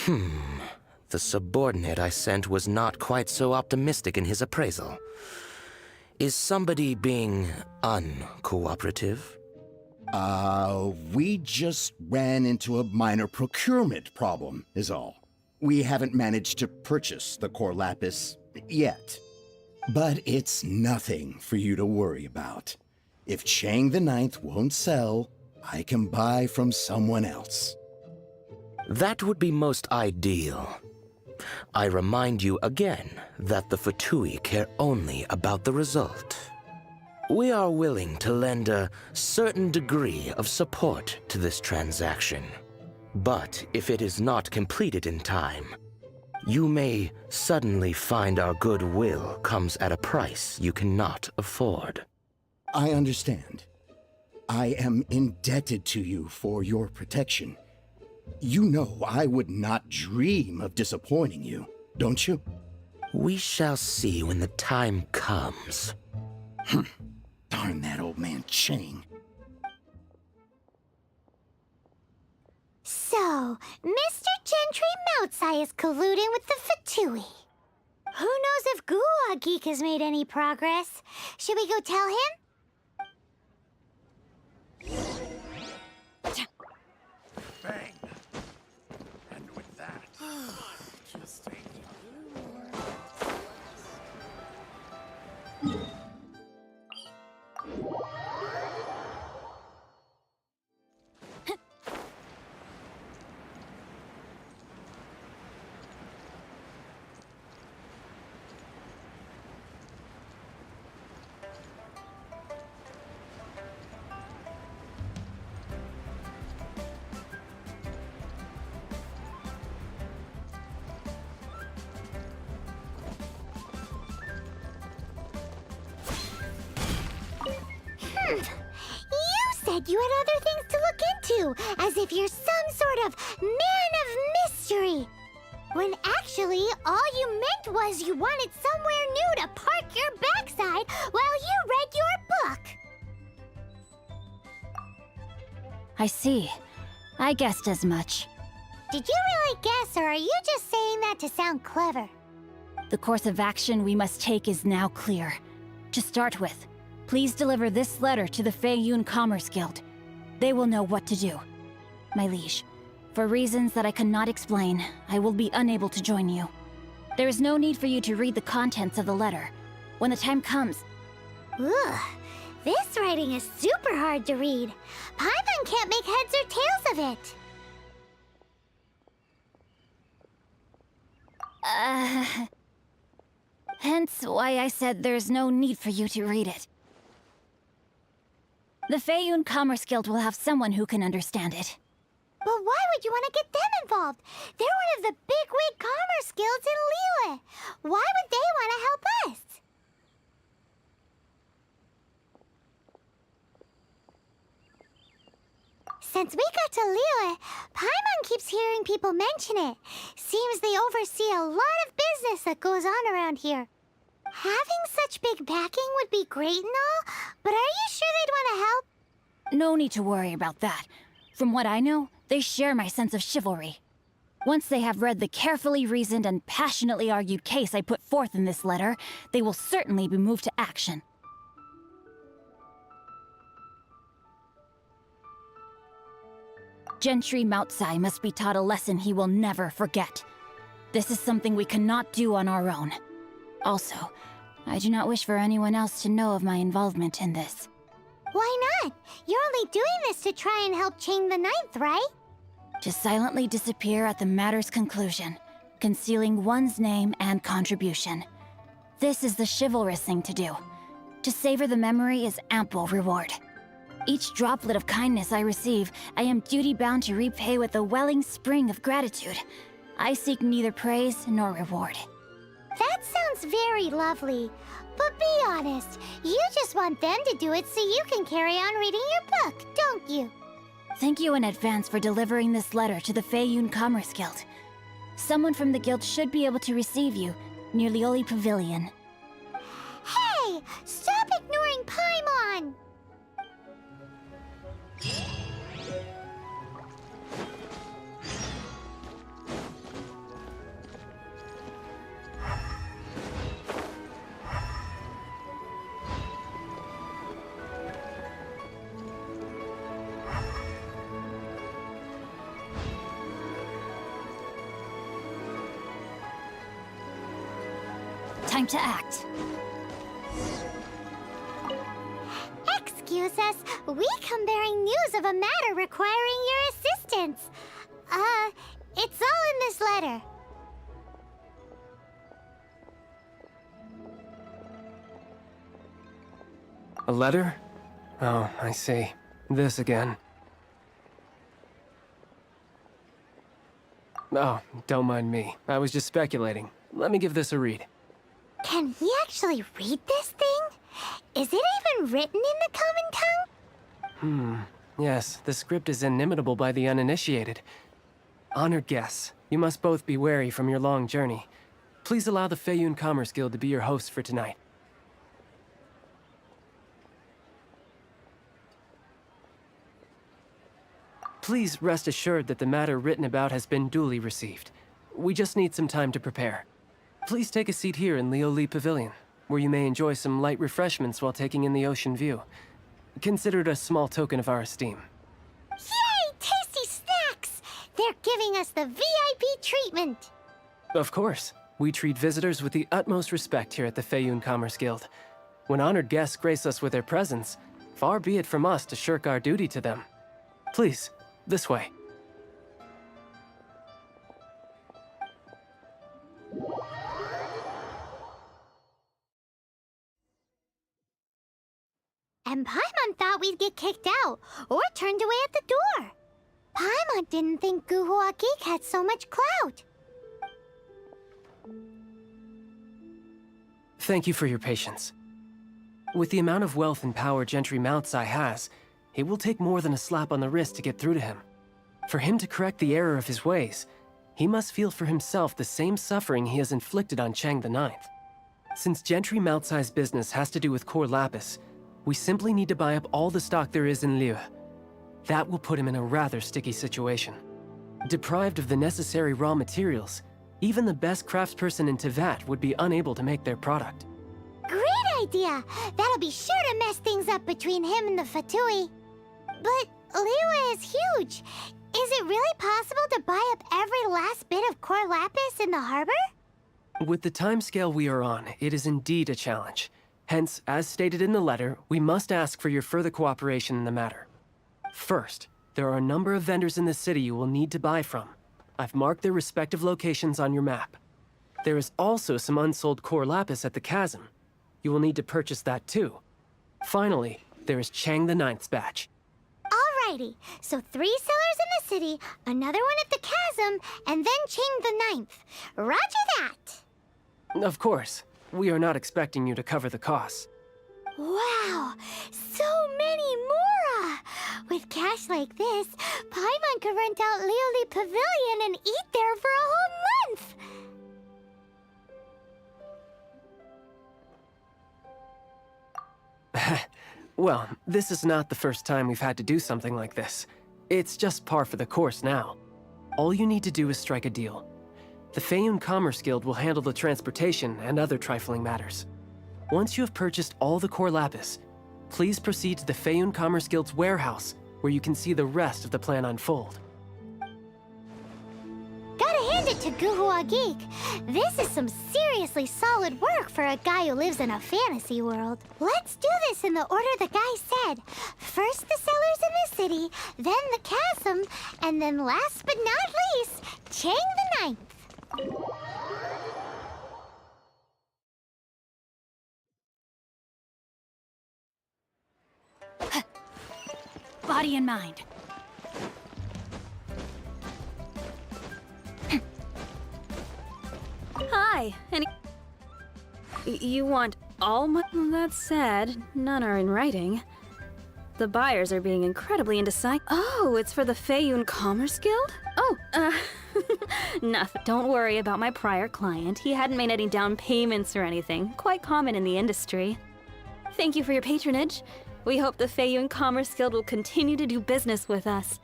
The subordinate I sent was not quite so optimistic in his appraisal. Is somebody being uncooperative? We just ran into a minor procurement problem, is all. We haven't managed to purchase the core lapis yet. But it's nothing for you to worry about. If Chang the Ninth won't sell, I can buy from someone else. That would be most ideal. I remind you again that the Fatui care only about the result. We are willing to lend a certain degree of support to this transaction. But if it is not completed in time, you may suddenly find our goodwill comes at a price you cannot afford. I understand. I am indebted to you for your protection. You know I would not dream of disappointing you, don't you? We shall see when the time comes. Darn that old man Chang. So, Mr. Gentry Moutsai is colluding with the Fatui. Who knows if Gua Geek has made any progress? Should we go tell him? Bang. And with that, just take You said you had other things to look into, as if you're some sort of man of mystery. When actually, all you meant was you wanted somewhere new to park your backside while you read your book. I see. I guessed as much. Did you really guess, or are you just saying that to sound clever? The course of action we must take is now clear. To start with, please deliver this letter to the Feiyun Commerce Guild. They will know what to do. My liege, for reasons that I cannot explain, I will be unable to join you. There is no need for you to read the contents of the letter. When the time comes... Ugh, this writing is super hard to read. Paimon can't make heads or tails of it. Hence why I said there's no need for you to read it. The Feiyun Commerce Guild will have someone who can understand it. But why would you want to get them involved? They're one of the bigwig commerce guilds in Liyue. Why would they want to help us? Since we got to Liyue, Paimon keeps hearing people mention it. Seems they oversee a lot of business that goes on around here. Having such big backing would be great and all, but are you sure they'd want to help? No need to worry about that. From what I know, they share my sense of chivalry. Once they have read the carefully reasoned and passionately argued case I put forth in this letter, they will certainly be moved to action. Gentry Moutsai must be taught a lesson he will never forget. This is something we cannot do on our own. Also, I do not wish for anyone else to know of my involvement in this. Why not? You're only doing this to try and help Chang the Ninth, right? To silently disappear at the matter's conclusion, concealing one's name and contribution. This is the chivalrous thing to do. To savor the memory is ample reward. Each droplet of kindness I receive, I am duty-bound to repay with a welling spring of gratitude. I seek neither praise nor reward. That sounds very lovely. But be honest, you just want them to do it so you can carry on reading your book, don't you? Thank you in advance for delivering this letter to the Feiyun Commerce Guild. Someone from the guild should be able to receive you near Lioli Pavilion. Hey! Stop ignoring Paimon! Time to act. Excuse us, we come bearing news of a matter requiring your assistance. It's all in this letter. A letter? Oh, I see. This again. Oh, don't mind me. I was just speculating. Let me give this a read. Can he actually read this thing? Is it even written in the common tongue? Yes, the script is inimitable by the uninitiated. Honored guests, you must both be wary from your long journey. Please allow the Feiyun Commerce Guild to be your host for tonight. Please rest assured that the matter written about has been duly received. We just need some time to prepare. Please take a seat here in Lioli Pavilion, where you may enjoy some light refreshments while taking in the ocean view. Consider it a small token of our esteem. Yay! Tasty snacks! They're giving us the VIP treatment! Of course. We treat visitors with the utmost respect here at the Feiyun Commerce Guild. When honored guests grace us with their presence, far be it from us to shirk our duty to them. Please, this way. And Paimon thought we'd get kicked out, or turned away at the door. Paimon didn't think Guhua Geek had so much clout. Thank you for your patience. With the amount of wealth and power Gentry Moutsai has, it will take more than a slap on the wrist to get through to him. For him to correct the error of his ways, he must feel for himself the same suffering he has inflicted on Chang the Ninth. Since Gentry Moutsai's business has to do with core lapis, we simply need to buy up all the stock there is in Liyue. That will put him in a rather sticky situation. Deprived of the necessary raw materials, even the best craftsperson in Teyvat would be unable to make their product. Great idea! That'll be sure to mess things up between him and the Fatui. But Liyue is huge. Is it really possible to buy up every last bit of core lapis in the harbor? With the timescale we are on, it is indeed a challenge. Hence, as stated in the letter, we must ask for your further cooperation in the matter. First, there are a number of vendors in the city you will need to buy from. I've marked their respective locations on your map. There is also some unsold core lapis at the chasm. You will need to purchase that too. Finally, there is Chang the Ninth's batch. All Alrighty, so 3 cellars in the city, another one at the chasm, and then Ching the Ninth. Roger that! Of course. We are not expecting you to cover the costs. Wow, so many more! With cash like this, Paimon could rent out Lioli Pavilion and eat there for a whole month! Well, this is not the first time we've had to do something like this. It's just par for the course now. All you need to do is strike a deal. The Feiyun Commerce Guild will handle the transportation and other trifling matters. Once you have purchased all the core lapis, please proceed to the Feiyun Commerce Guild's warehouse, where you can see the rest of the plan unfold. Gotta hand it to Guhua Geek. This is some seriously solid work for a guy who lives in a fantasy world. Let's do this in the order the guy said. First the cellars in the city, then the chasm, and then last but not least, Chang the Ninth. Body and mind. Hi, you want all my... That said, none are in writing. The buyers are being incredibly indecisive. Oh, it's for the Feiyun Commerce Guild? Oh, nothing. Don't worry about my prior client. He hadn't made any down payments or anything. Quite common in the industry. Thank you for your patronage. We hope the Feiyun Commerce Guild will continue to do business with us.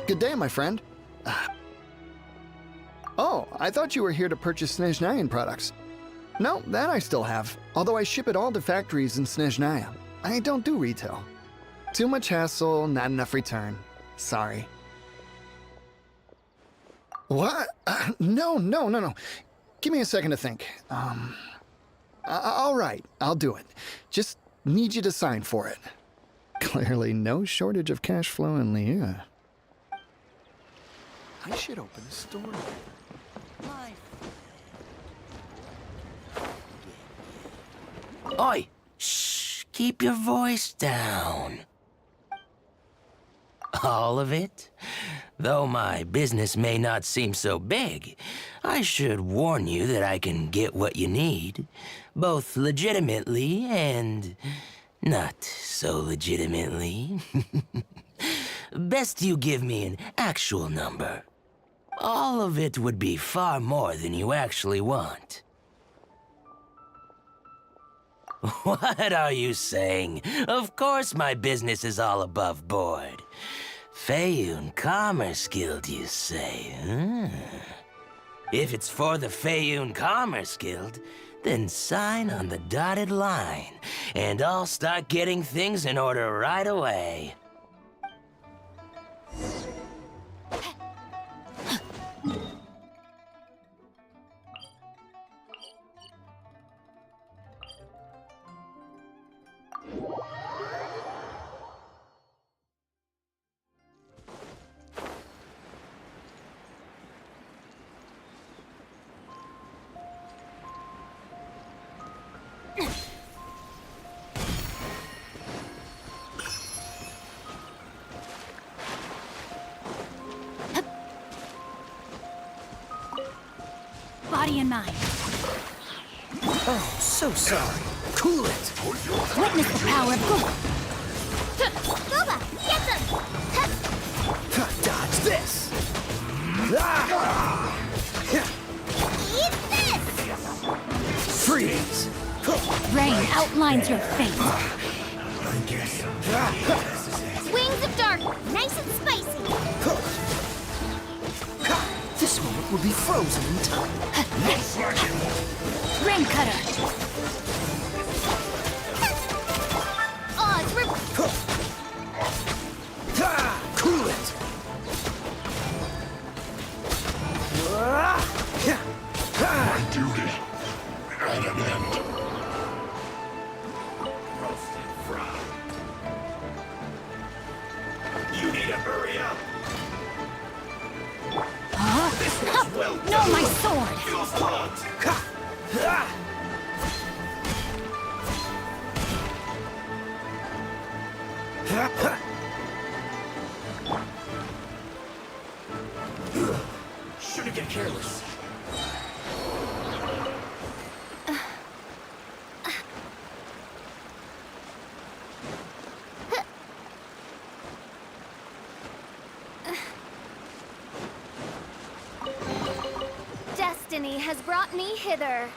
Good day, my friend. Oh, I thought you were here to purchase Snezhnayan products. No, that I still have, although I ship it all to factories in Snezhnaya. I don't do retail. Too much hassle, not enough return. Sorry. What? No. Give me a second to think. All right, I'll do it. Just need you to sign for it. Clearly no shortage of cash flow in Liyue. I should open a store. Oi! Shh! Keep your voice down. All of it? Though my business may not seem so big, I should warn you that I can get what you need, both legitimately and not so legitimately. Best you give me an actual number. All of it would be far more than you actually want. What are you saying? Of course my business is all above board. Feiyun Commerce Guild, you say, huh? If it's for the Feiyun Commerce Guild, then sign on the dotted line, and I'll start getting things in order right away. Body and mind. Oh, so sorry. Cool it. Witness the power of good. Boba, get them! Dodge this. Eat this! Freeze. Rain outlines your fate. I guess. Wings of dark, nice and spicy. This moment will be frozen in time. Rain cutter. Oh, it's Cool it. My duty at an end. Hurry up! No, my sword! Your fault! Shouldn't get careless. Destiny has brought me hither.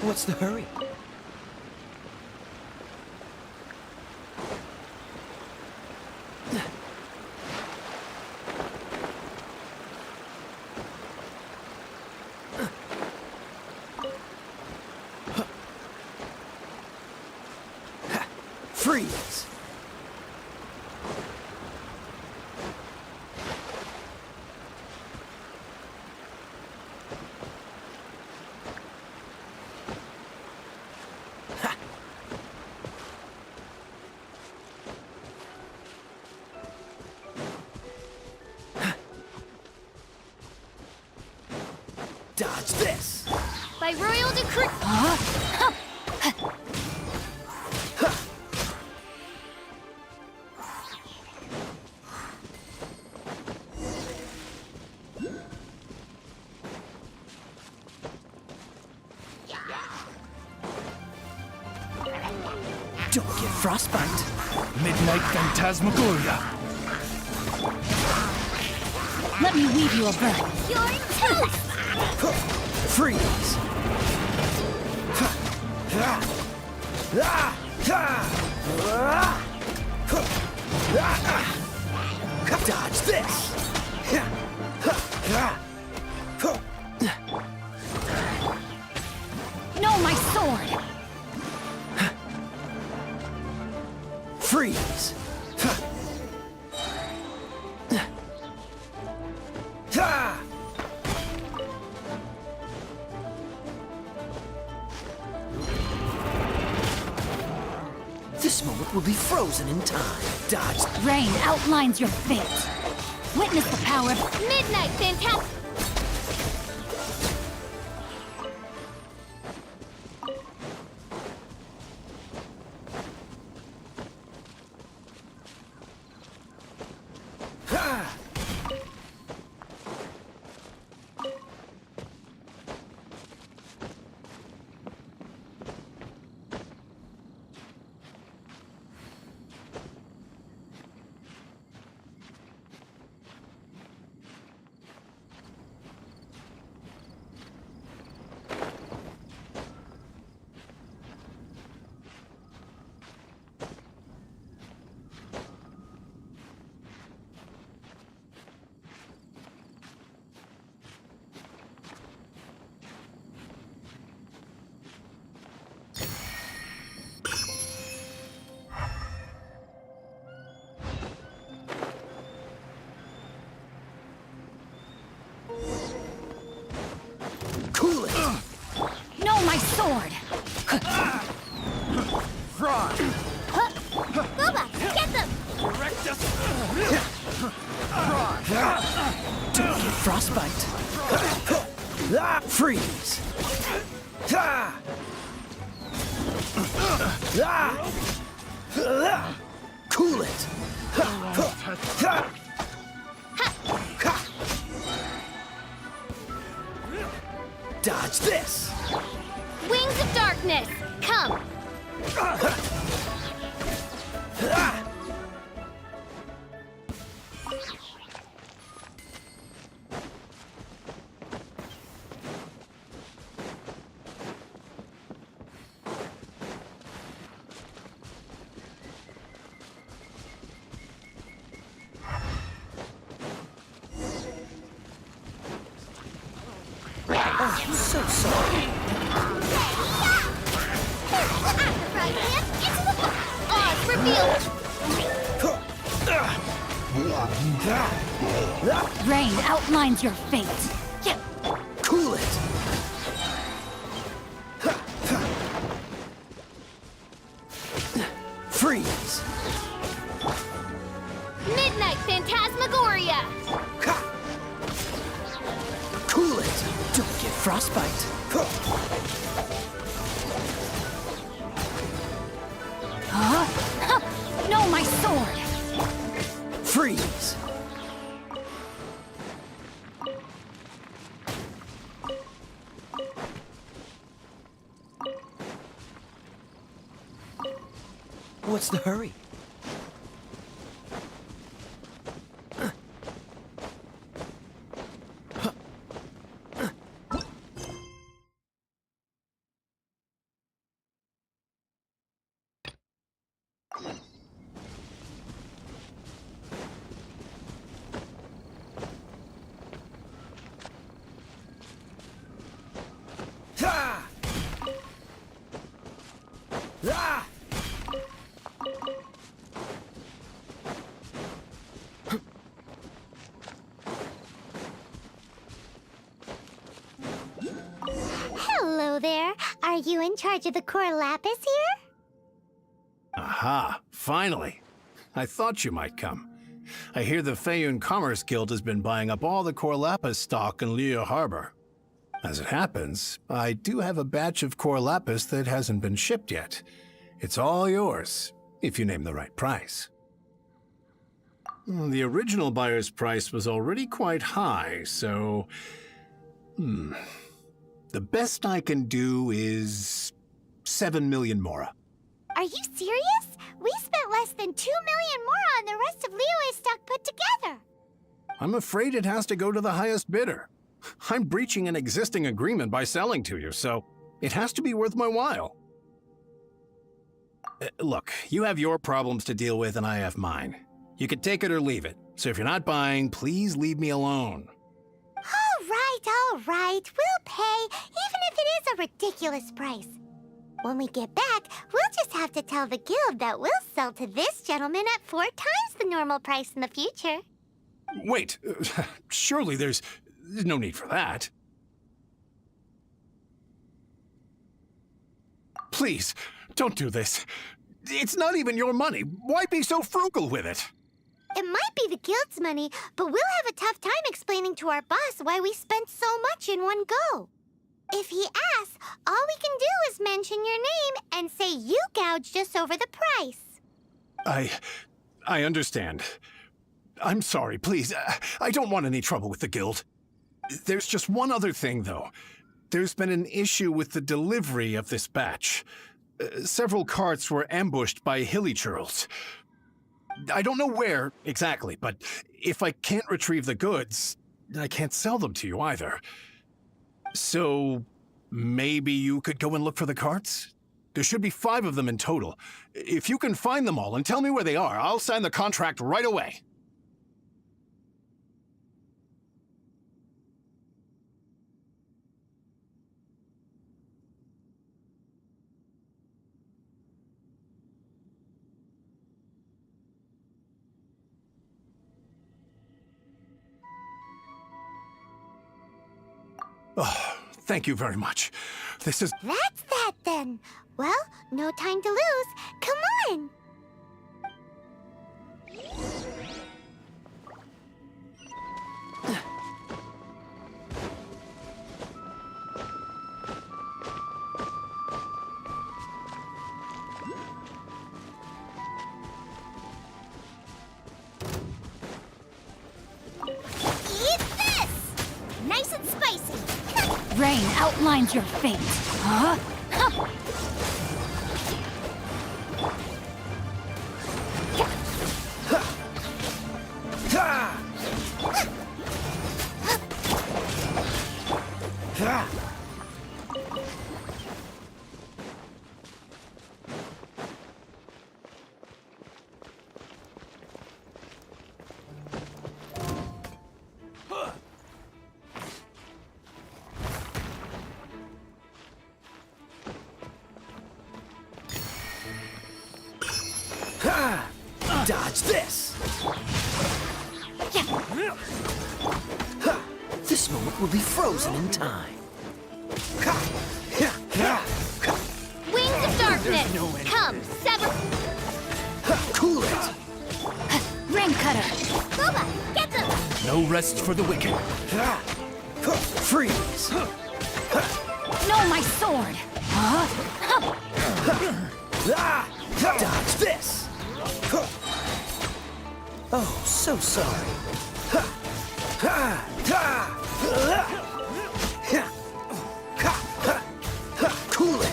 What's the hurry? Freeze! Dodge this! By royal decree. Don't get frostbite. Midnight Phantasmagoria. Let me weave you a bird. You're toast! Freeze! Dodge this! No, my sword! Freeze! This moment will be frozen in time. Dodge. Rain outlines your fate. Witness the power of Midnight Phantasm. Cool it! No, my sword! Fraud! Boba, get them! Direct us! Fraud! Don't get frostbite! Freeze! Cool it! Dodge this! Wings of darkness, come! Oh, I'm so sorry. Right hand into the odds revealed. Rain outlines your fate. Cool it. Freeze. Midnight Phantasmagoria! Cool it. Don't get frostbite. Huh? No, my sword! Freeze. What's the hurry? Hello there. Are you in charge of the core lapis here? Aha, finally. I thought you might come. I hear the Feiyun Commerce Guild has been buying up all the core lapis stock in Liu Harbor. As it happens, I do have a batch of core lapis that hasn't been shipped yet. It's all yours, if you name the right price. The original buyer's price was already quite high, so... The best I can do is 7 million mora. Are you serious? We spent less than 2 million more on the rest of Liyue's stock put together. I'm afraid it has to go to the highest bidder. I'm breaching an existing agreement by selling to you, so it has to be worth my while. Look, you have your problems to deal with and I have mine. You can take it or leave it, so if you're not buying, please leave me alone. All right. We'll pay, even if it is a ridiculous price. When we get back, we'll just have to tell the guild that we'll sell to this gentleman at 4 times the normal price in the future. Wait, surely there's no need for that. Please, don't do this. It's not even your money. Why be so frugal with it? It might be the guild's money, but we'll have a tough time explaining to our boss why we spent so much in one go. If he asks, all we can do is mention your name and say you gouged us over the price. I understand. I'm sorry, please. I don't want any trouble with the guild. There's just one other thing, though. There's been an issue with the delivery of this batch. Several carts were ambushed by hilly churls. I don't know where exactly, but if I can't retrieve the goods, I can't sell them to you either. So maybe you could go and look for the carts? There should be 5 of them in total. If you can find them all and tell me where they are, I'll sign the contract right away. Oh, thank you very much. This is... That's that, then. Well, no time to lose. Come on! Eat this! Nice and spicy. Rain outlines your fate. Huh? Huh. Dodge this! This moment will be frozen in time. Wings of darkness! Come, sever... Cool it! Rain cutter! Booba, get them! No rest for the wicked. Freeze! No, my sword! Dodge this! Oh, so sorry. Cool it!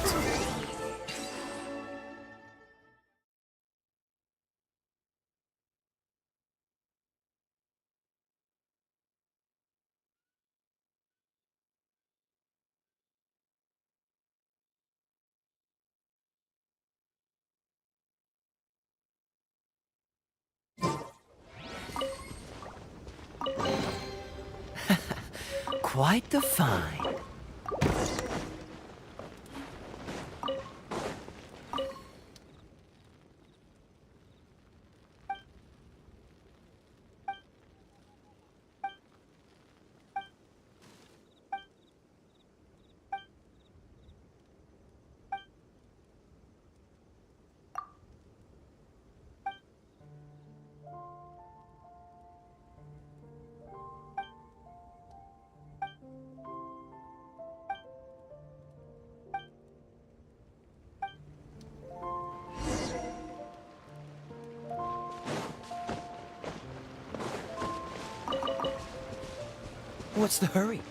Quite the find. What's the hurry?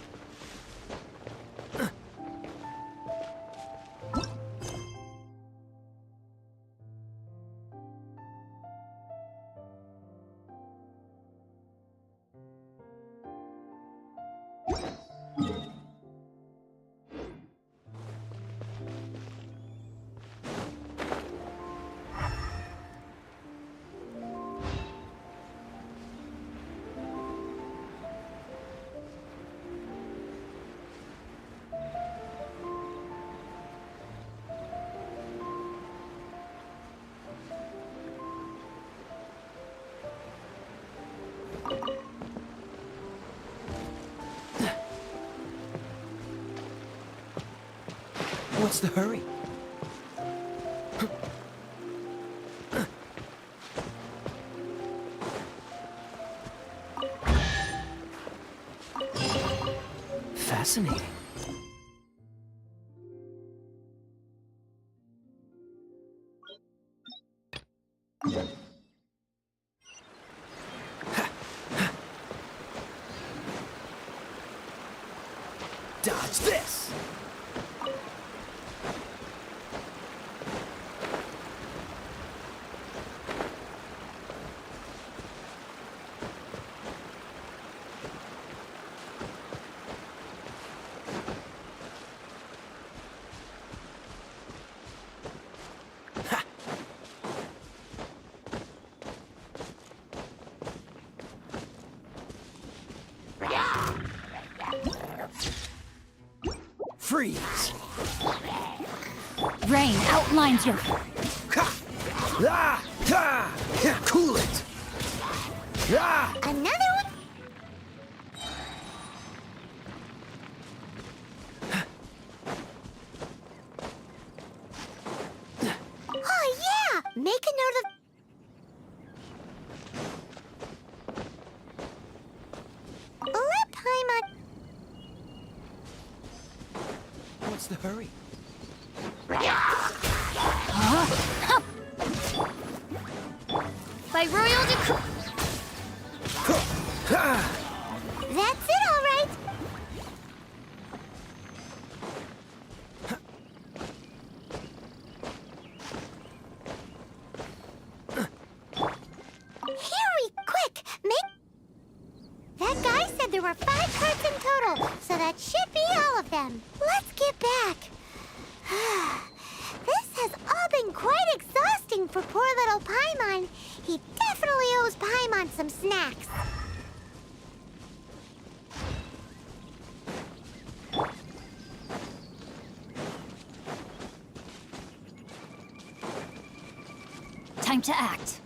What's the hurry? Fascinating. Dodge this! Freeze! Rain outlines your... Cool it! Another one? Oh yeah! Make a note of... Let Paimon... What's the hurry? By royal decree... That's it, all right. Harry, quick! That guy said there were 5 cards in total, so that should be all of them. Let's get back. This has all been quite exhausting for poor little Paimon. He definitely owes Paimon some snacks. Time to act.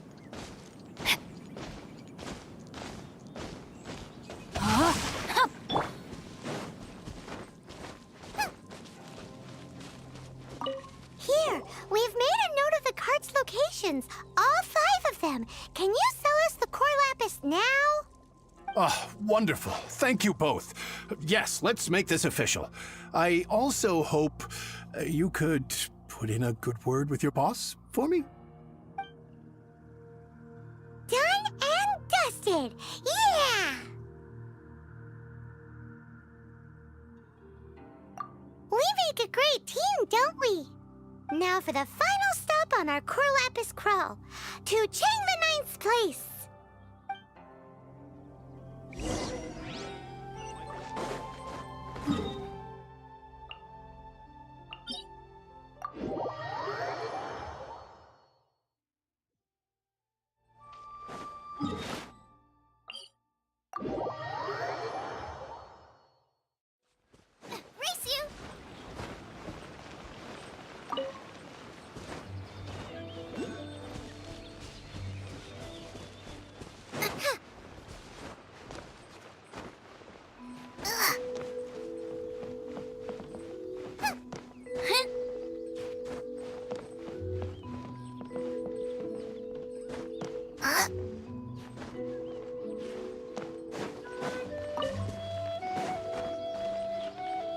Oh, wonderful. Thank you both. Yes, let's make this official. I also hope you could put in a good word with your boss for me. Done and dusted! Yeah! We make a great team, don't we? Now for the final stop on our Corlapis crawl, to Chang the Ninth's place. Race you!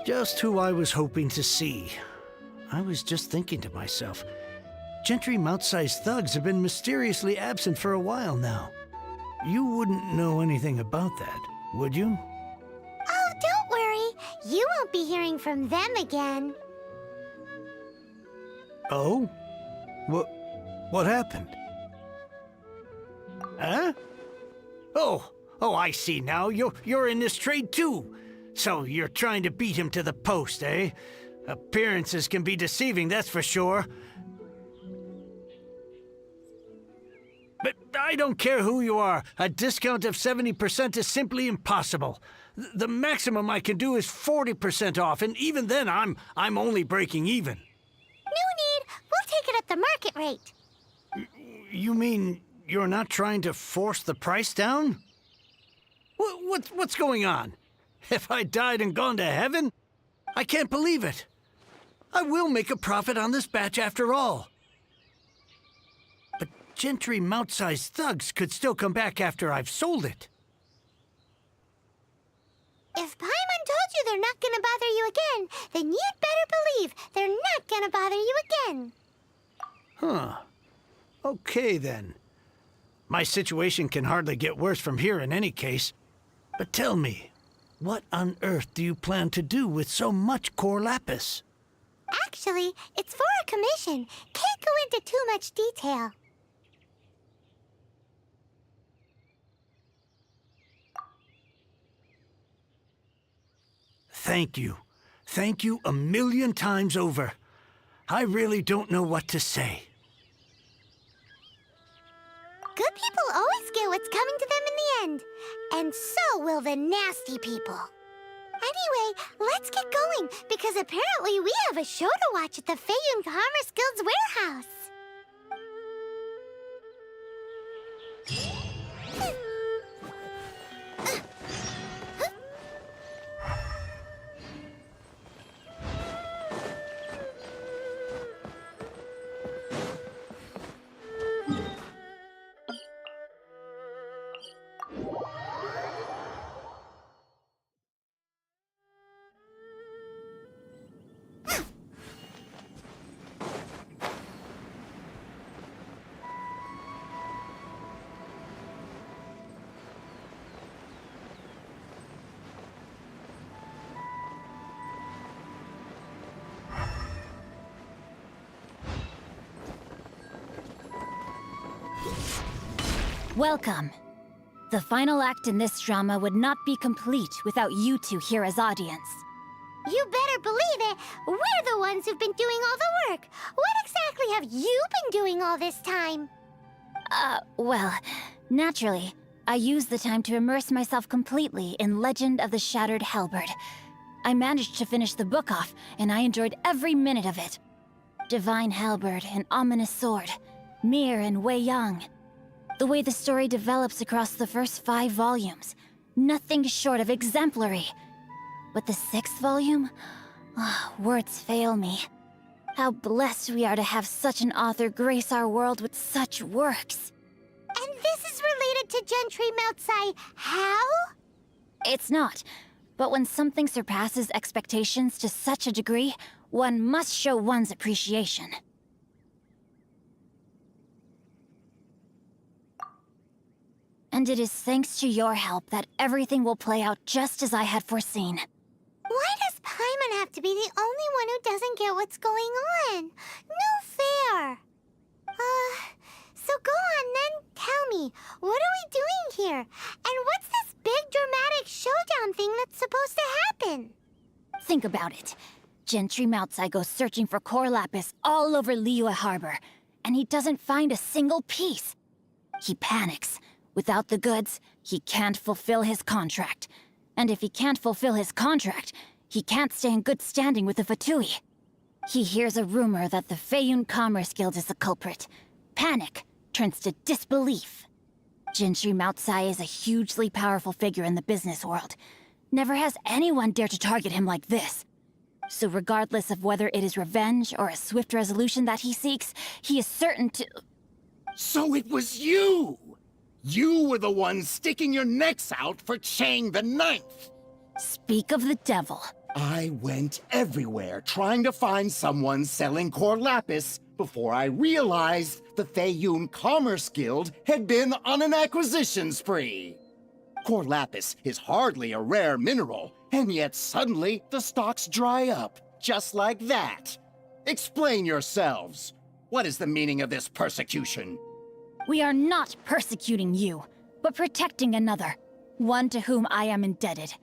Just who I was hoping to see. I was just thinking to myself, Gentry mount-sized thugs have been mysteriously absent for a while now. You wouldn't know anything about that, would you? Oh, don't worry. You won't be hearing from them again. Oh? What happened? Huh? Oh, I see now. You're in this trade too. So you're trying to beat him to the post, eh? Appearances can be deceiving, that's for sure. But I don't care who you are. A discount of 70% is simply impossible. The maximum I can do is 40% off, and even then I'm only breaking even. No need. We'll take it at the market rate. You mean you're not trying to force the price down? What's going on? Have I died and gone to heaven? I can't believe it. I will make a profit on this batch after all. But Gentry mount-sized thugs could still come back after I've sold it. If Paimon told you they're not gonna bother you again, then you'd better believe they're not gonna bother you again. Huh. Okay, then. My situation can hardly get worse from here in any case. But tell me, what on earth do you plan to do with so much core lapis? Actually, it's for a commission. Can't go into too much detail. Thank you. Thank you a million times over. I really don't know what to say. Good people always get what's coming to them in the end. And so will the nasty people. Anyway, let's get going, because apparently we have a show to watch at the Feiyun Commerce Guild's warehouse. Welcome. The final act in this drama would not be complete without you two here as audience. You better believe it. We're the ones who've been doing all the work. What exactly have you been doing all this time? Well, naturally, I used the time to immerse myself completely in Legend of the Shattered Halberd. I managed to finish the book off, and I enjoyed every minute of it. Divine Halberd, an ominous sword. Mir and Wei Yang. The way the story develops across the first 5 volumes. Nothing short of exemplary. But the 6th volume? Words fail me. How blessed we are to have such an author grace our world with such works. And this is related to Gentry Moutsai. How? It's not. But when something surpasses expectations to such a degree, one must show one's appreciation. And it is thanks to your help that everything will play out just as I had foreseen. Why does Paimon have to be the only one who doesn't get what's going on? No fair. So go on then, tell me, what are we doing here? And what's this big dramatic showdown thing that's supposed to happen? Think about it. Gentry Moutsai goes searching for core lapis all over Liyue Harbor, and he doesn't find a single piece. He panics. Without the goods, he can't fulfill his contract. And if he can't fulfill his contract, he can't stay in good standing with the Fatui. He hears a rumor that the Feiyun Commerce Guild is the culprit. Panic turns to disbelief. Gentry Moutsai is a hugely powerful figure in the business world. Never has anyone dared to target him like this. So regardless of whether it is revenge or a swift resolution that he seeks, he is certain to... So it was you! You were the one sticking your necks out for Chang the Ninth! Speak of the devil. I went everywhere trying to find someone selling core lapis before I realized the Feiyun Commerce Guild had been on an acquisition spree. Core lapis is hardly a rare mineral, and yet suddenly the stocks dry up, just like that. Explain yourselves. What is the meaning of this persecution? We are not persecuting you, but protecting another, one to whom I am indebted.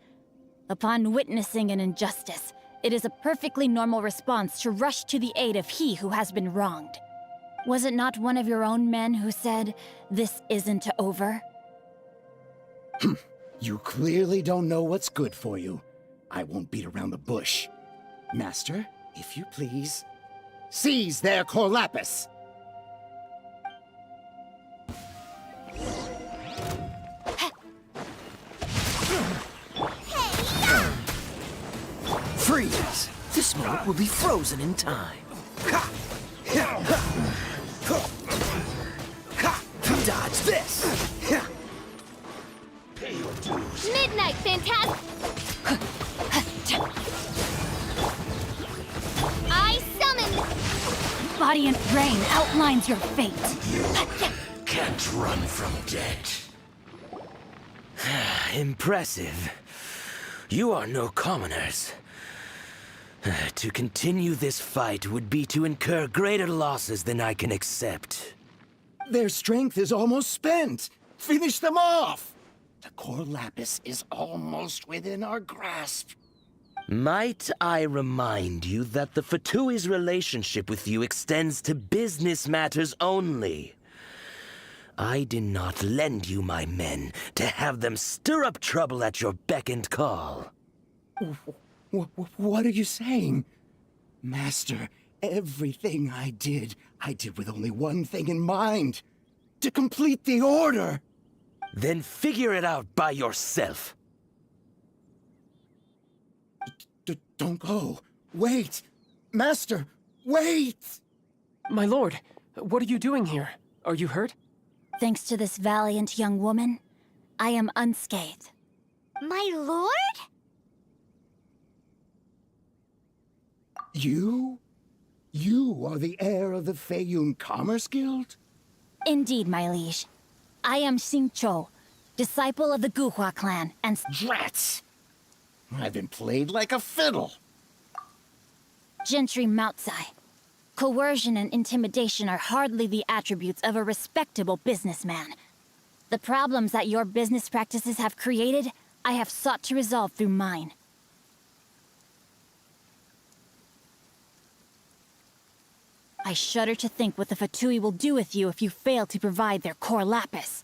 Upon witnessing an injustice, it is a perfectly normal response to rush to the aid of he who has been wronged. Was it not one of your own men who said, "This isn't over"? You clearly don't know what's good for you. I won't beat around the bush. Master, if you please, seize their core lapis! Freeze! This moment will be frozen in time. Dodge this! Midnight Phantasm! I summon! Body and brain outlines your fate. Can't run from death. Impressive. You are no commoners. To continue this fight would be to incur greater losses than I can accept. Their strength is almost spent. Finish them off! The core lapis is almost within our grasp. Might I remind you that the Fatui's relationship with you extends to business matters only? I did not lend you my men to have them stir up trouble at your beck and call. What are you saying? Master, everything I did with only one thing in mind. To complete the order! Then figure it out by yourself. Don't go. Wait! Master, wait! My lord, what are you doing here? Are you hurt? Thanks to this valiant young woman, I am unscathed. My lord? You? You are the heir of the Feiyun Commerce Guild? Indeed, my liege. I am Xingqiu, disciple of the Guhua clan, and... Rats! I've been played like a fiddle. Gentry Moutsai. Coercion and intimidation are hardly the attributes of a respectable businessman. The problems that your business practices have created, I have sought to resolve through mine. I shudder to think what the Fatui will do with you if you fail to provide their core lapis.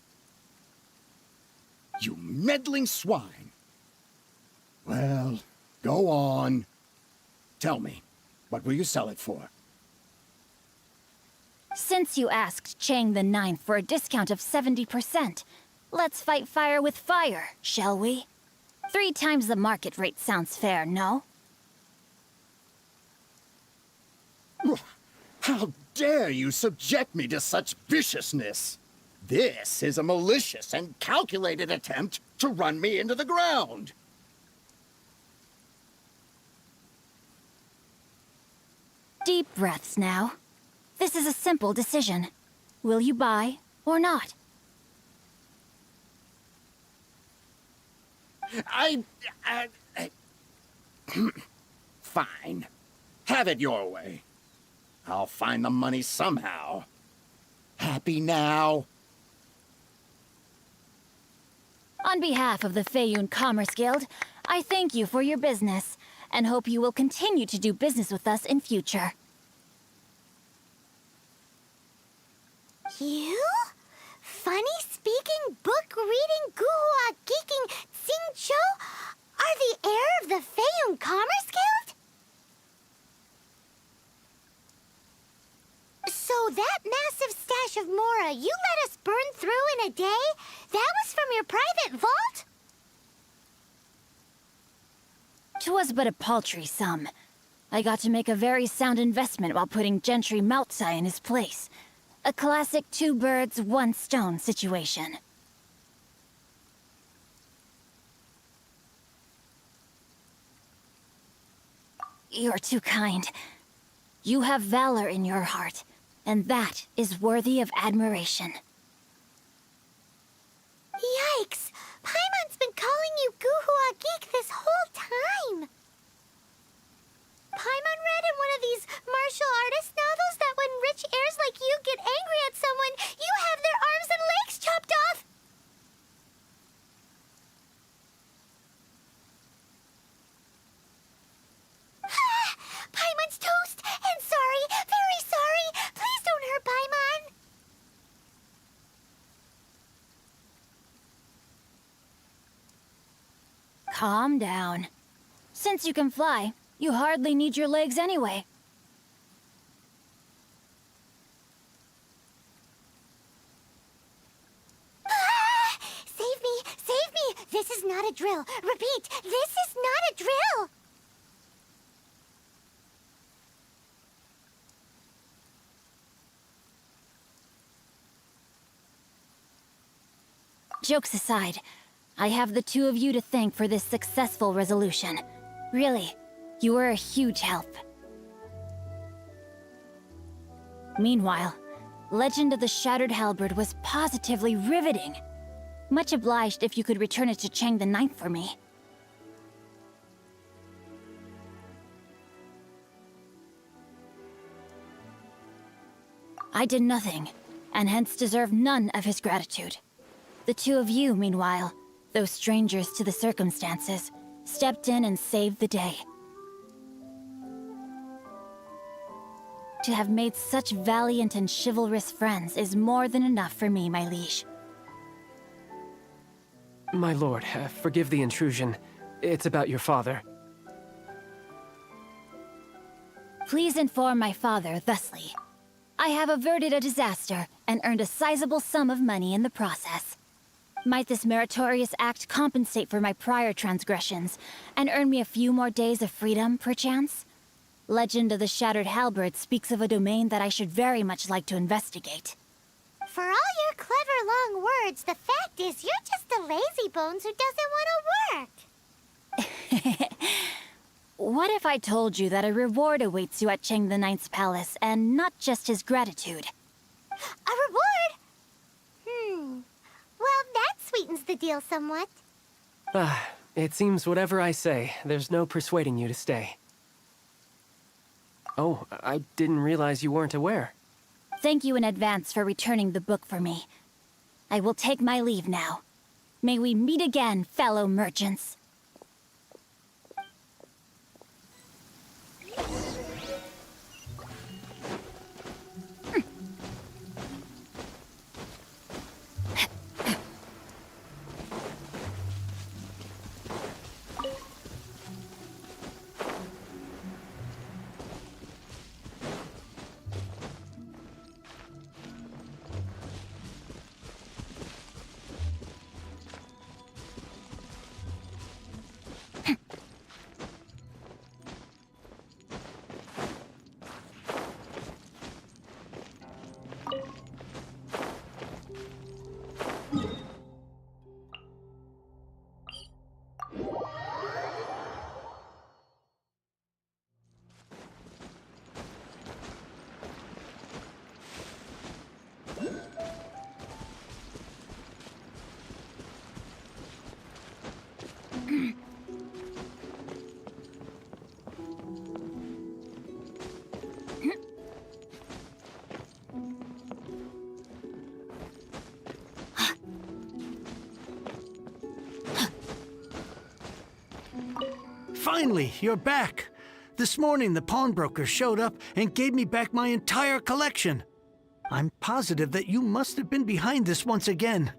You meddling swine! Well, go on. Tell me, what will you sell it for? Since you asked Chang the Ninth for a discount of 70%, let's fight fire with fire, shall we? 3 times the market rate sounds fair, no? How dare you subject me to such viciousness? This is a malicious and calculated attempt to run me into the ground. Deep breaths now. This is a simple decision. Will you buy or not? Fine. Have it your way. I'll find the money somehow. Happy now? On behalf of the Feiyun Commerce Guild, I thank you for your business, and hope you will continue to do business with us in future. You? Funny-speaking, book-reading, guhua geeking Xingqiu are the heir of the Feiyun Commerce Guild? So that massive stash of Mora you let us burn through in a day, that was from your private vault? 'Twas but a paltry sum. I got to make a very sound investment while putting Gentry Moutsai in his place. A classic two birds, one stone situation. You're too kind. You have valor in your heart, and that is worthy of admiration. Yikes! Paimon's been calling you Guhua Geek this whole time! Paimon read in one of these martial artist novels that when rich heirs like you get angry at someone, you have their arms and legs chopped off! Paimon's toast! And sorry, very sorry! Please don't hurt Paimon! Calm down. Since you can fly, you hardly need your legs anyway. Save me! Save me! This is not a drill! Repeat, this is not a drill! Jokes aside, I have the two of you to thank for this successful resolution. Really, you were a huge help. Meanwhile, Legend of the Shattered Halberd was positively riveting. Much obliged if you could return it to Chang the Ninth for me. I did nothing, and hence deserve none of his gratitude. The two of you, meanwhile, though strangers to the circumstances, stepped in and saved the day. To have made such valiant and chivalrous friends is more than enough for me, my liege. My lord, forgive the intrusion. It's about your father. Please inform my father thusly. I have averted a disaster and earned a sizable sum of money in the process. Might this meritorious act compensate for my prior transgressions, and earn me a few more days of freedom, perchance? Legend of the Shattered Halberd speaks of a domain that I should very much like to investigate. For all your clever long words, the fact is you're just a lazybones who doesn't want to work. What if I told you that a reward awaits you at Chang the Ninth's palace, and not just his gratitude? A reward? Well, that sweetens the deal somewhat. It seems whatever I say, there's no persuading you to stay. Oh, I didn't realize you weren't aware. Thank you in advance for returning the book for me. I will take my leave now. May we meet again, fellow merchants. Finally, you're back. This morning, the pawnbroker showed up and gave me back my entire collection. I'm positive that you must have been behind this once again.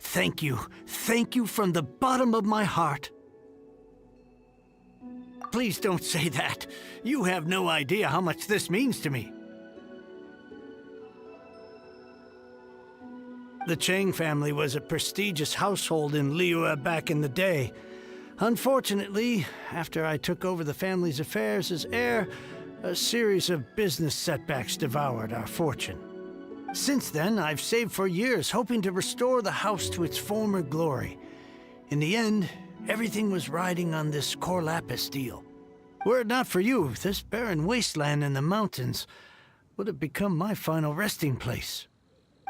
Thank you. Thank you from the bottom of my heart. Please don't say that. You have no idea how much this means to me. The Chang family was a prestigious household in Liyue back in the day. Unfortunately, after I took over the family's affairs as heir, a series of business setbacks devoured our fortune. Since then, I've saved for years, hoping to restore the house to its former glory. In the end, everything was riding on this Corlapis deal. Were it not for you, this barren wasteland in the mountains would have become my final resting place.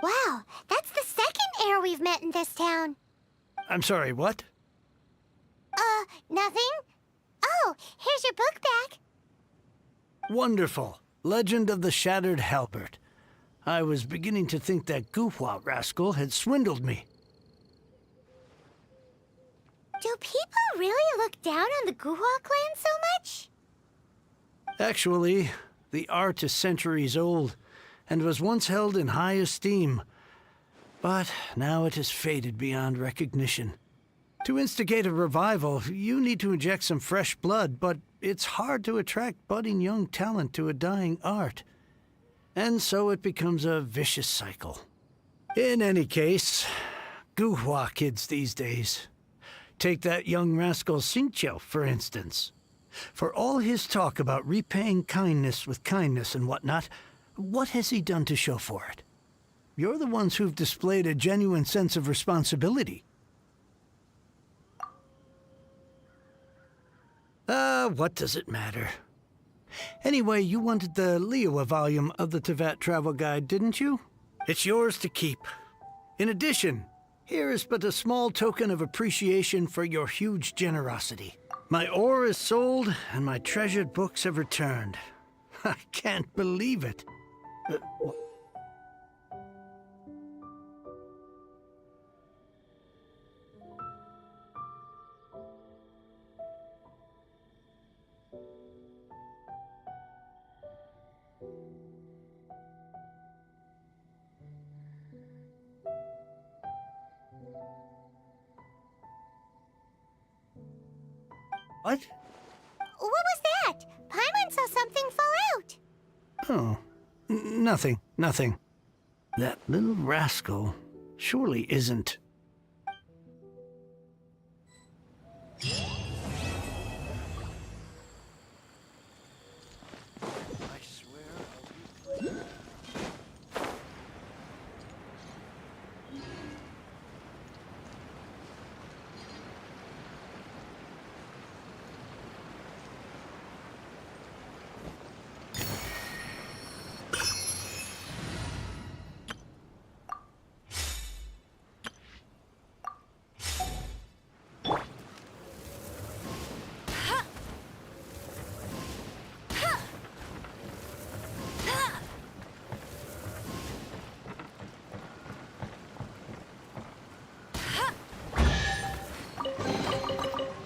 Wow, that's the second heir we've met in this town. I'm sorry, what? Nothing? Oh, here's your book back. Wonderful. Legend of the Shattered Halberd. I was beginning to think that Guhua rascal had swindled me. Do people really look down on the Guhua clan so much? Actually, the art is centuries old, and was once held in high esteem. But now it has faded beyond recognition. To instigate a revival, you need to inject some fresh blood, but it's hard to attract budding young talent to a dying art. And so it becomes a vicious cycle. In any case, Guhua kids these days. Take that young rascal Xingqiu, for instance. For all his talk about repaying kindness with kindness and whatnot, what has he done to show for it? You're the ones who've displayed a genuine sense of responsibility. What does it matter? Anyway, you wanted the Liyue volume of the Teyvat Travel Guide, didn't you? It's yours to keep. In addition, here is but a small token of appreciation for your huge generosity. My ore is sold, and my treasured books have returned. I can't believe it. What? What was that? Paimon saw something fall out. Oh, nothing, nothing. That little rascal surely isn't.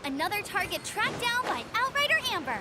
Another target tracked down by Outrider Amber.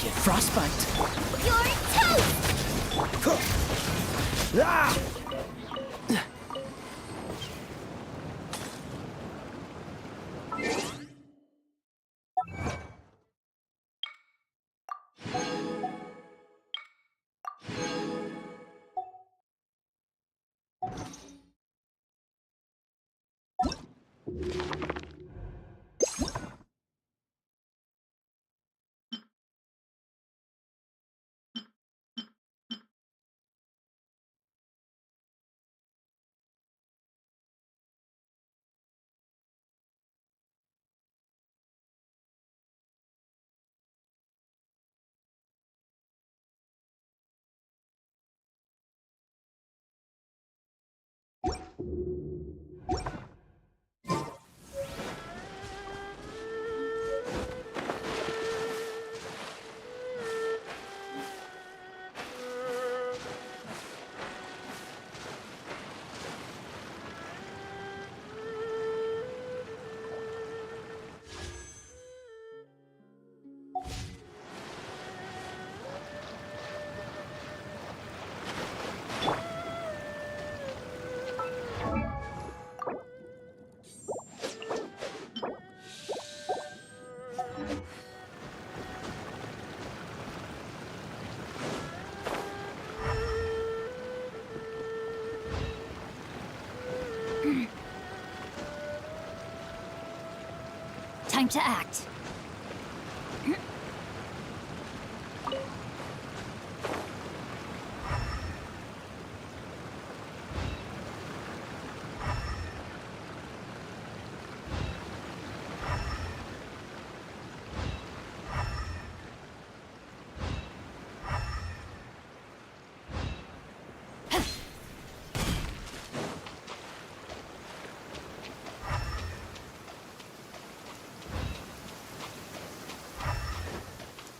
Get frostbite. You're toast! Ah! Time to act.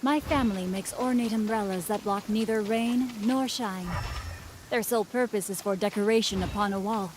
My family makes ornate umbrellas that block neither rain nor shine. Their sole purpose is for decoration upon a wall.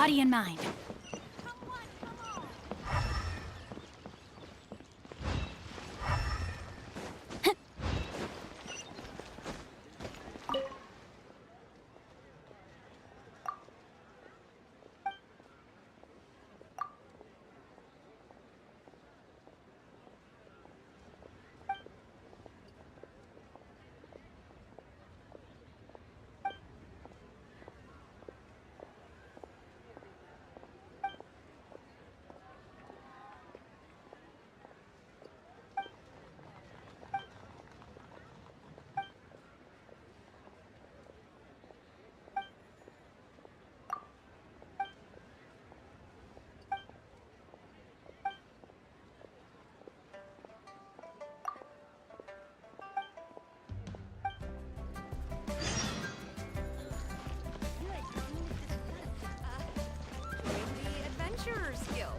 body and mind. Adventurers Guild.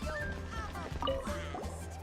You'll have a blast.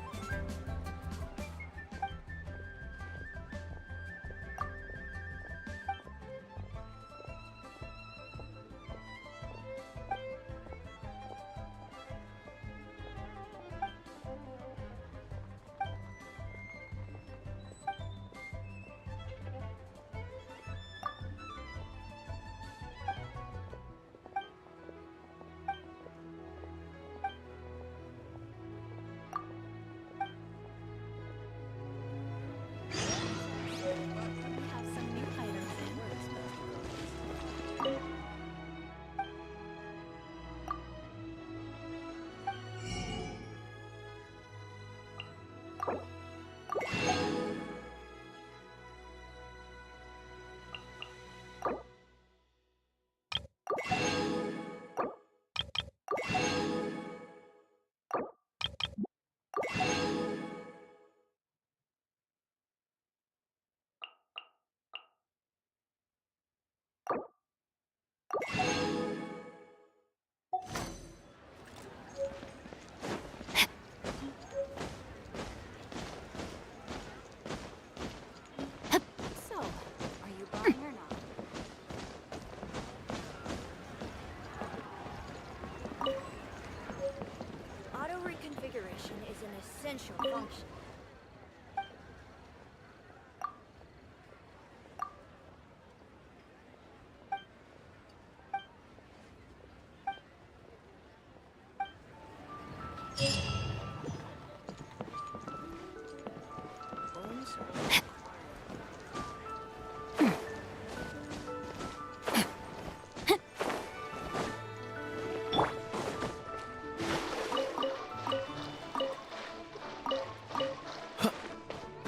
So, are you buying or not? Auto reconfiguration is an essential function.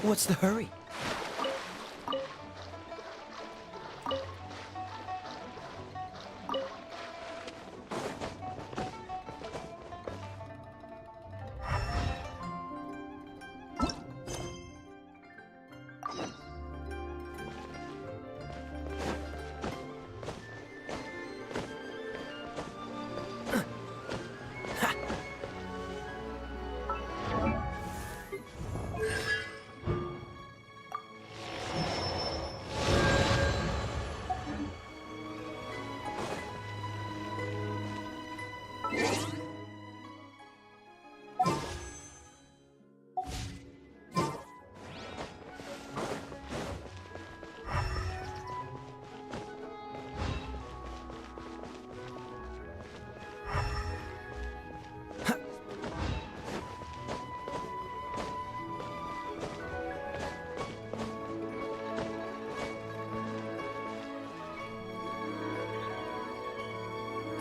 What's the hurry?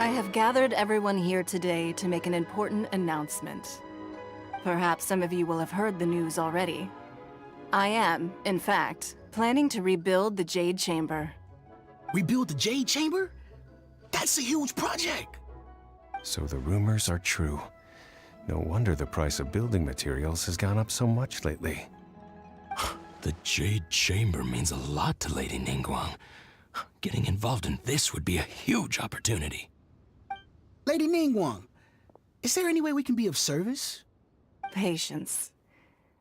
I have gathered everyone here today to make an important announcement. Perhaps some of you will have heard the news already. I am, in fact, planning to rebuild the Jade Chamber. Rebuild the Jade Chamber? That's a huge project! So the rumors are true. No wonder the price of building materials has gone up so much lately. The Jade Chamber means a lot to Lady Ningguang. Getting involved in this would be a huge opportunity. Lady Ningguang, is there any way we can be of service? Patience.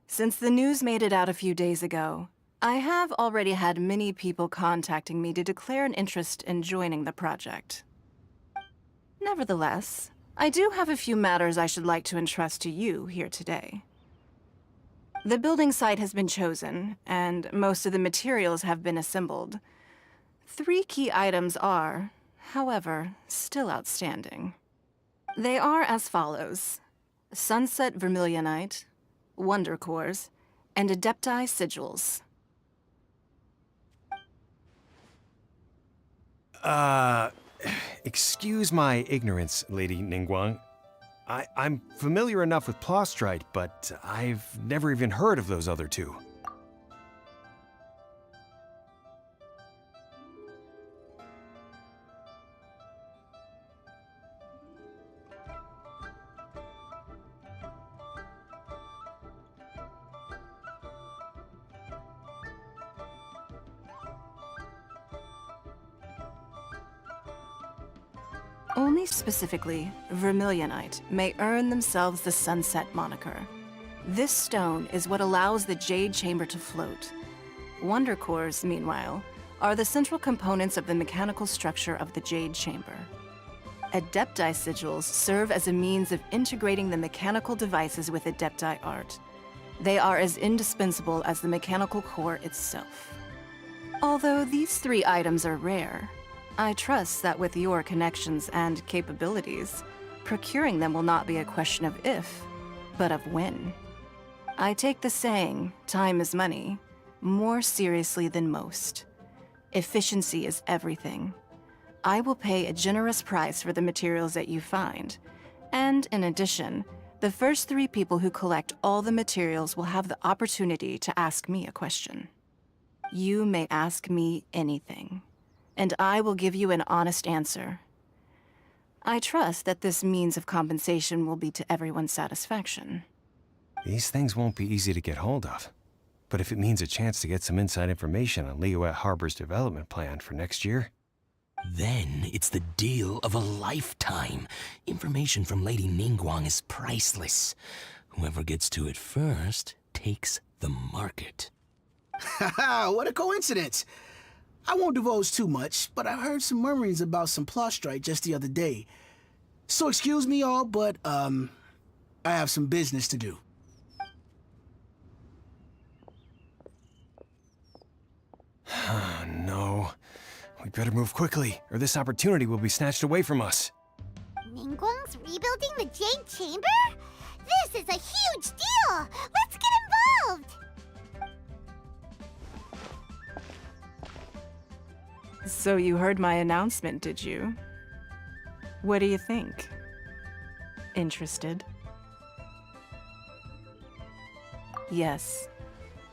Since the news made it out a few days ago, I have already had many people contacting me to declare an interest in joining the project. Nevertheless, I do have a few matters I should like to entrust to you here today. The building site has been chosen, and most of the materials have been assembled. 3 key items are, however, still outstanding. They are as follows: Sunset Vermilionite, Wonder Cores, and Adepti Sigils. Excuse my ignorance, Lady Ningguang. I'm familiar enough with Plostrite, but I've never even heard of those other 2. Only specifically, Vermilionite may earn themselves the Sunset moniker. This stone is what allows the Jade Chamber to float. Wonder Cores, meanwhile, are the central components of the mechanical structure of the Jade Chamber. Adepti Sigils serve as a means of integrating the mechanical devices with Adepti art. They are as indispensable as the mechanical core itself. Although these 3 items are rare, I trust that with your connections and capabilities, procuring them will not be a question of if, but of when. I take the saying, time is money, more seriously than most. Efficiency is everything. I will pay a generous price for the materials that you find, and in addition, the first 3 people who collect all the materials will have the opportunity to ask me a question. You may ask me anything, and I will give you an honest answer. I trust that this means of compensation will be to everyone's satisfaction. These things won't be easy to get hold of. But if it means a chance to get some inside information on Liyue Harbor's development plan for next year... Then it's the deal of a lifetime. Information from Lady Ningguang is priceless. Whoever gets to it first takes the market. Haha, what a coincidence! I won't divulge too much, but I heard some murmurings about some Plostrite just the other day. So excuse me all, but, I have some business to do. Oh, no. We better move quickly, or this opportunity will be snatched away from us. Ningguang's rebuilding the Jade Chamber? This is a huge deal! Let's get involved! So you heard my announcement, did you? What do you think? Interested? Yes.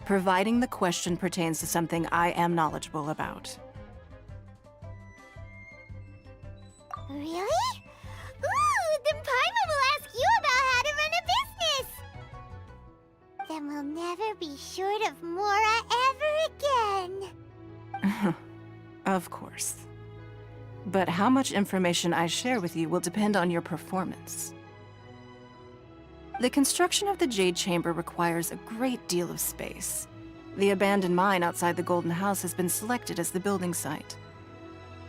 Providing the question pertains to something I am knowledgeable about. Really? Ooh, then Paimon will ask you about how to run a business! Then we'll never be short of Mora ever again. Of course. But how much information I share with you will depend on your performance. The construction of the Jade Chamber requires a great deal of space. The abandoned mine outside the Golden House has been selected as the building site.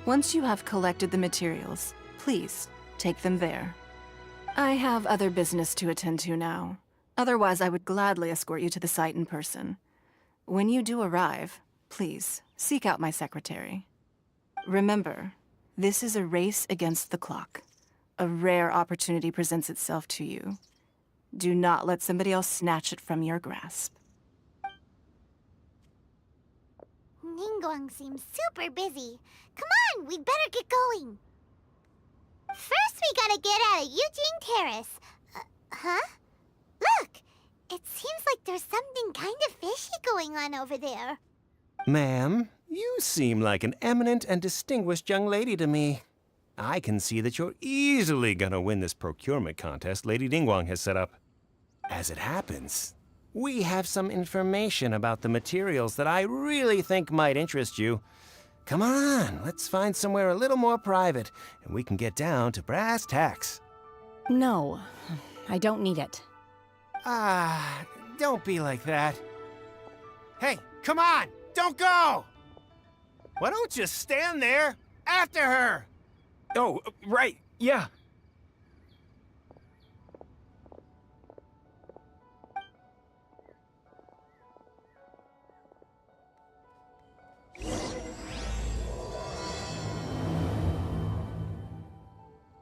Once you have collected the materials, please take them there. I have other business to attend to now. Otherwise, I would gladly escort you to the site in person. When you do arrive, please seek out my secretary. Remember, this is a race against the clock. A rare opportunity presents itself to you. Do not let somebody else snatch it from your grasp. Ningguang seems super busy. Come on, we'd better get going. First, we gotta get out of Eugene Terrace. Huh? Look! It seems like there's something kind of fishy going on over there. Ma'am, you seem like an eminent and distinguished young lady to me. I can see that you're easily gonna win this procurement contest Lady Ningguang has set up. As it happens, we have some information about the materials that I really think might interest you. Come on, let's find somewhere a little more private, and we can get down to brass tacks. No, I don't need it. Don't be like that. Hey, come on, don't go! Why don't you stand there after her? Oh, right. Yeah.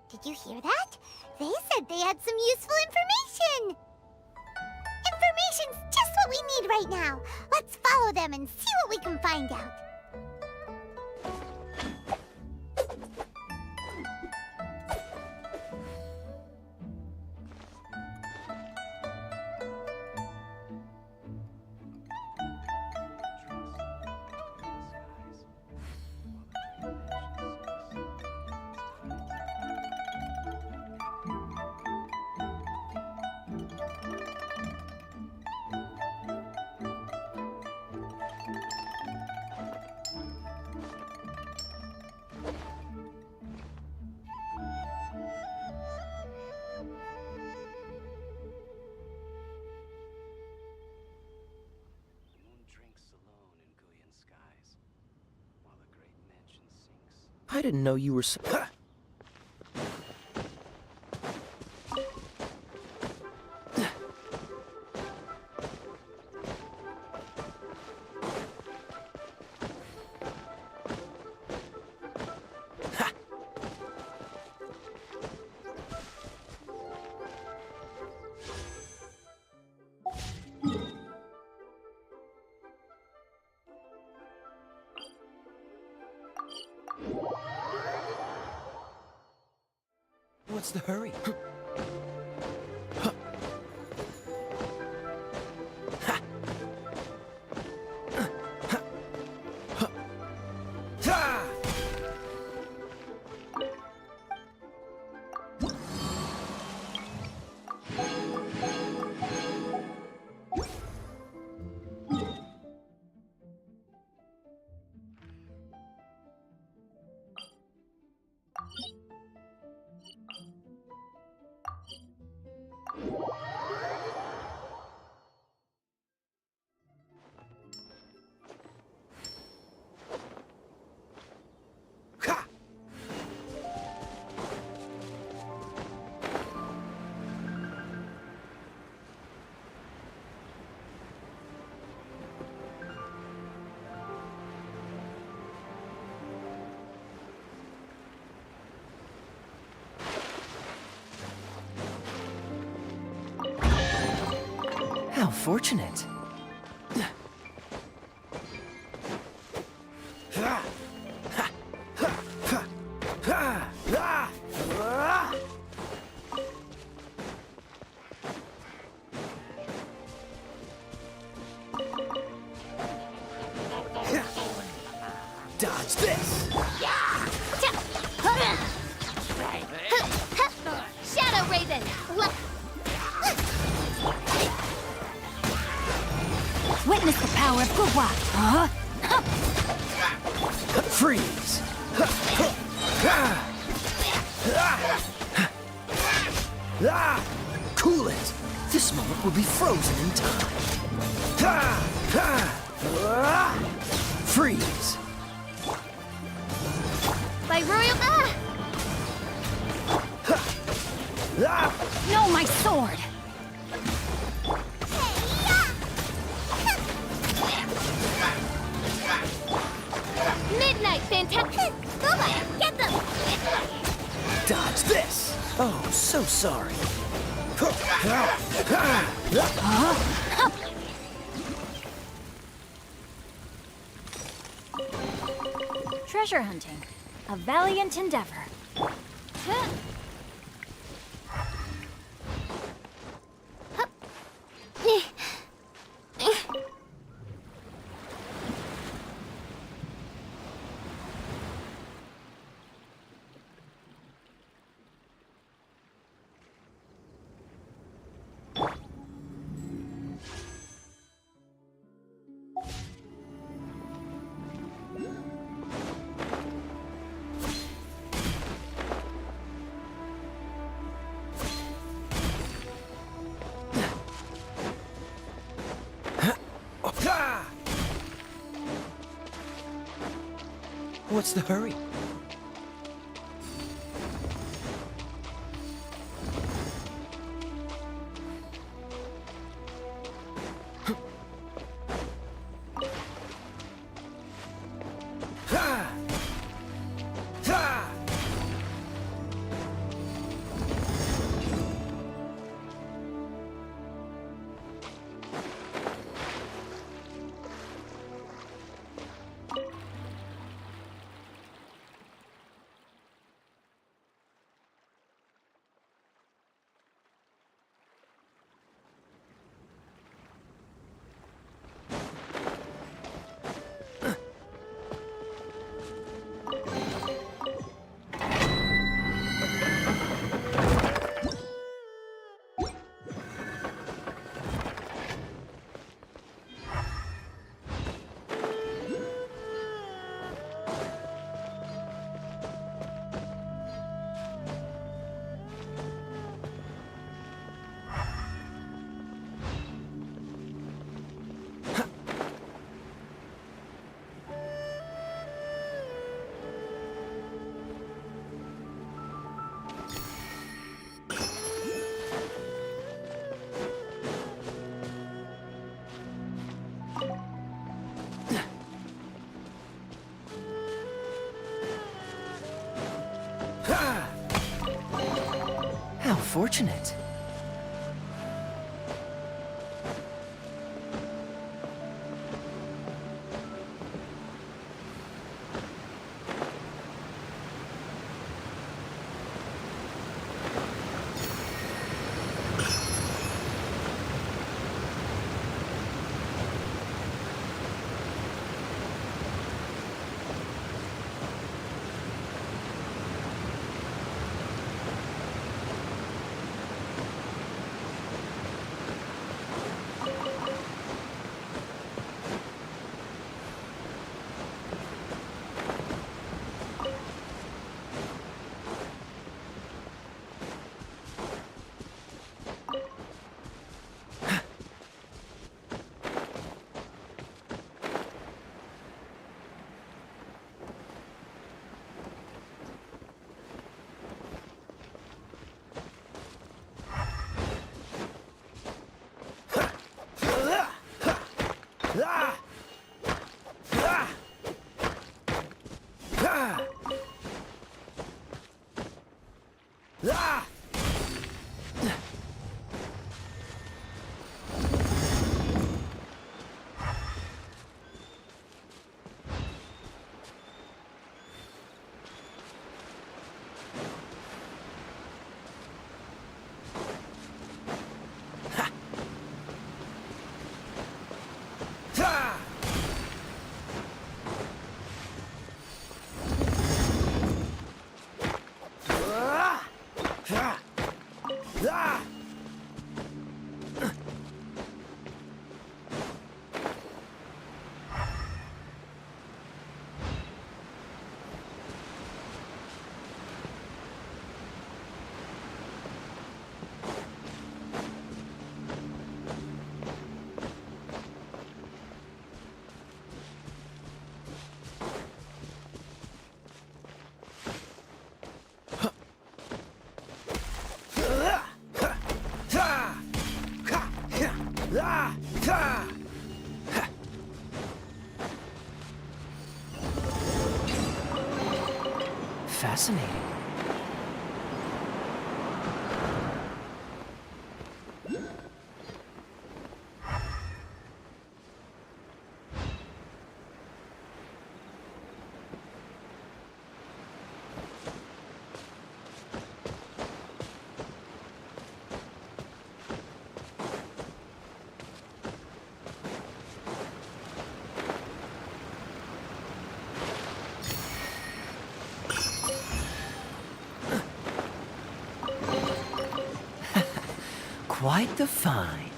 Did you hear that? They said they had some useful information! Information's just what we need right now. Let's follow them and see what we can find out. I didn't know you were so... What's the hurry? How fortunate. Dodge this! Shadow Raven! Witness the power of Gugwa! Huh? Freeze! Cool it! This moment will be frozen in time. Freeze! By royal... No, my sword! Midnight Fantastic! Go on, get them! Dodge this! Oh, so sorry. Treasure hunting. A valiant endeavor. What's the hurry? How fortunate. Fascinating. Quite the find.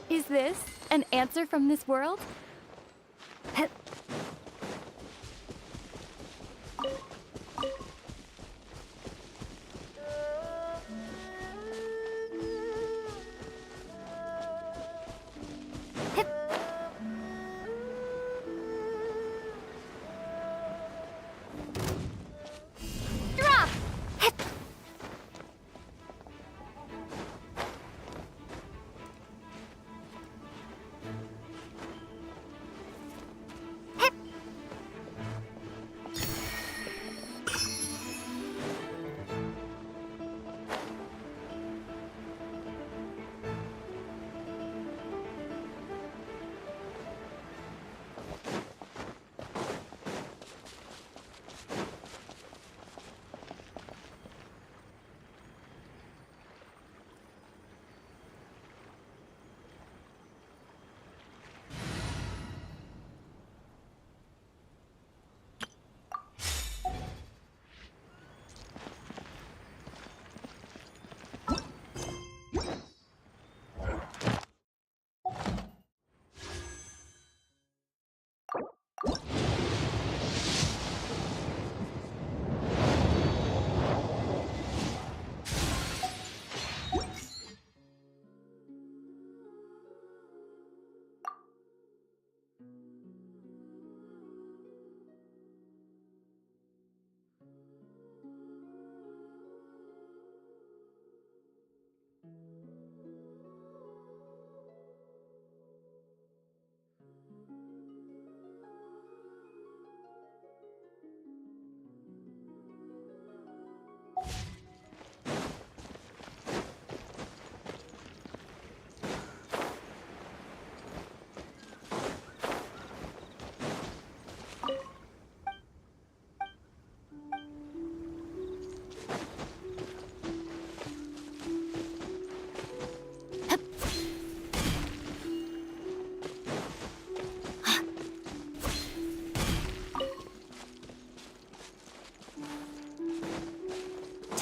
Is this an answer from this world? Drop!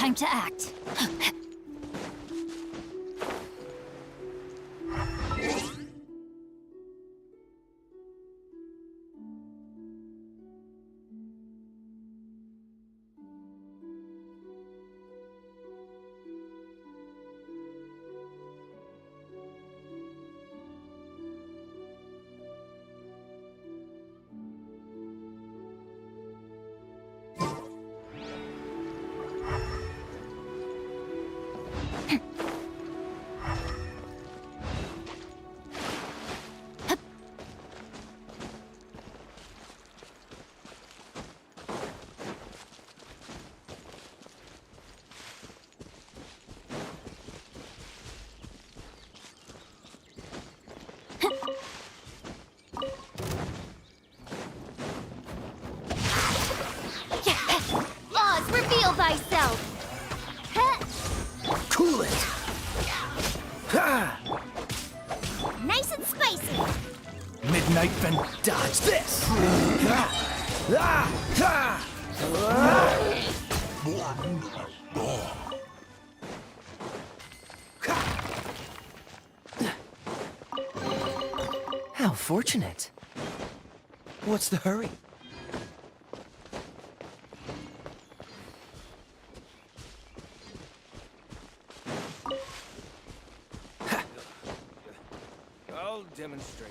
Time to act. Oz, reveal thyself! Cool it! Ha! Nice and spicy! Midnight then dodge this! How fortunate. What's the hurry? I'll demonstrate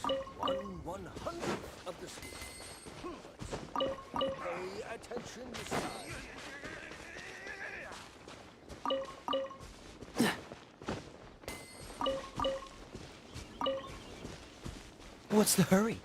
at 1/100th of the speed. Pay attention this time. What's the hurry?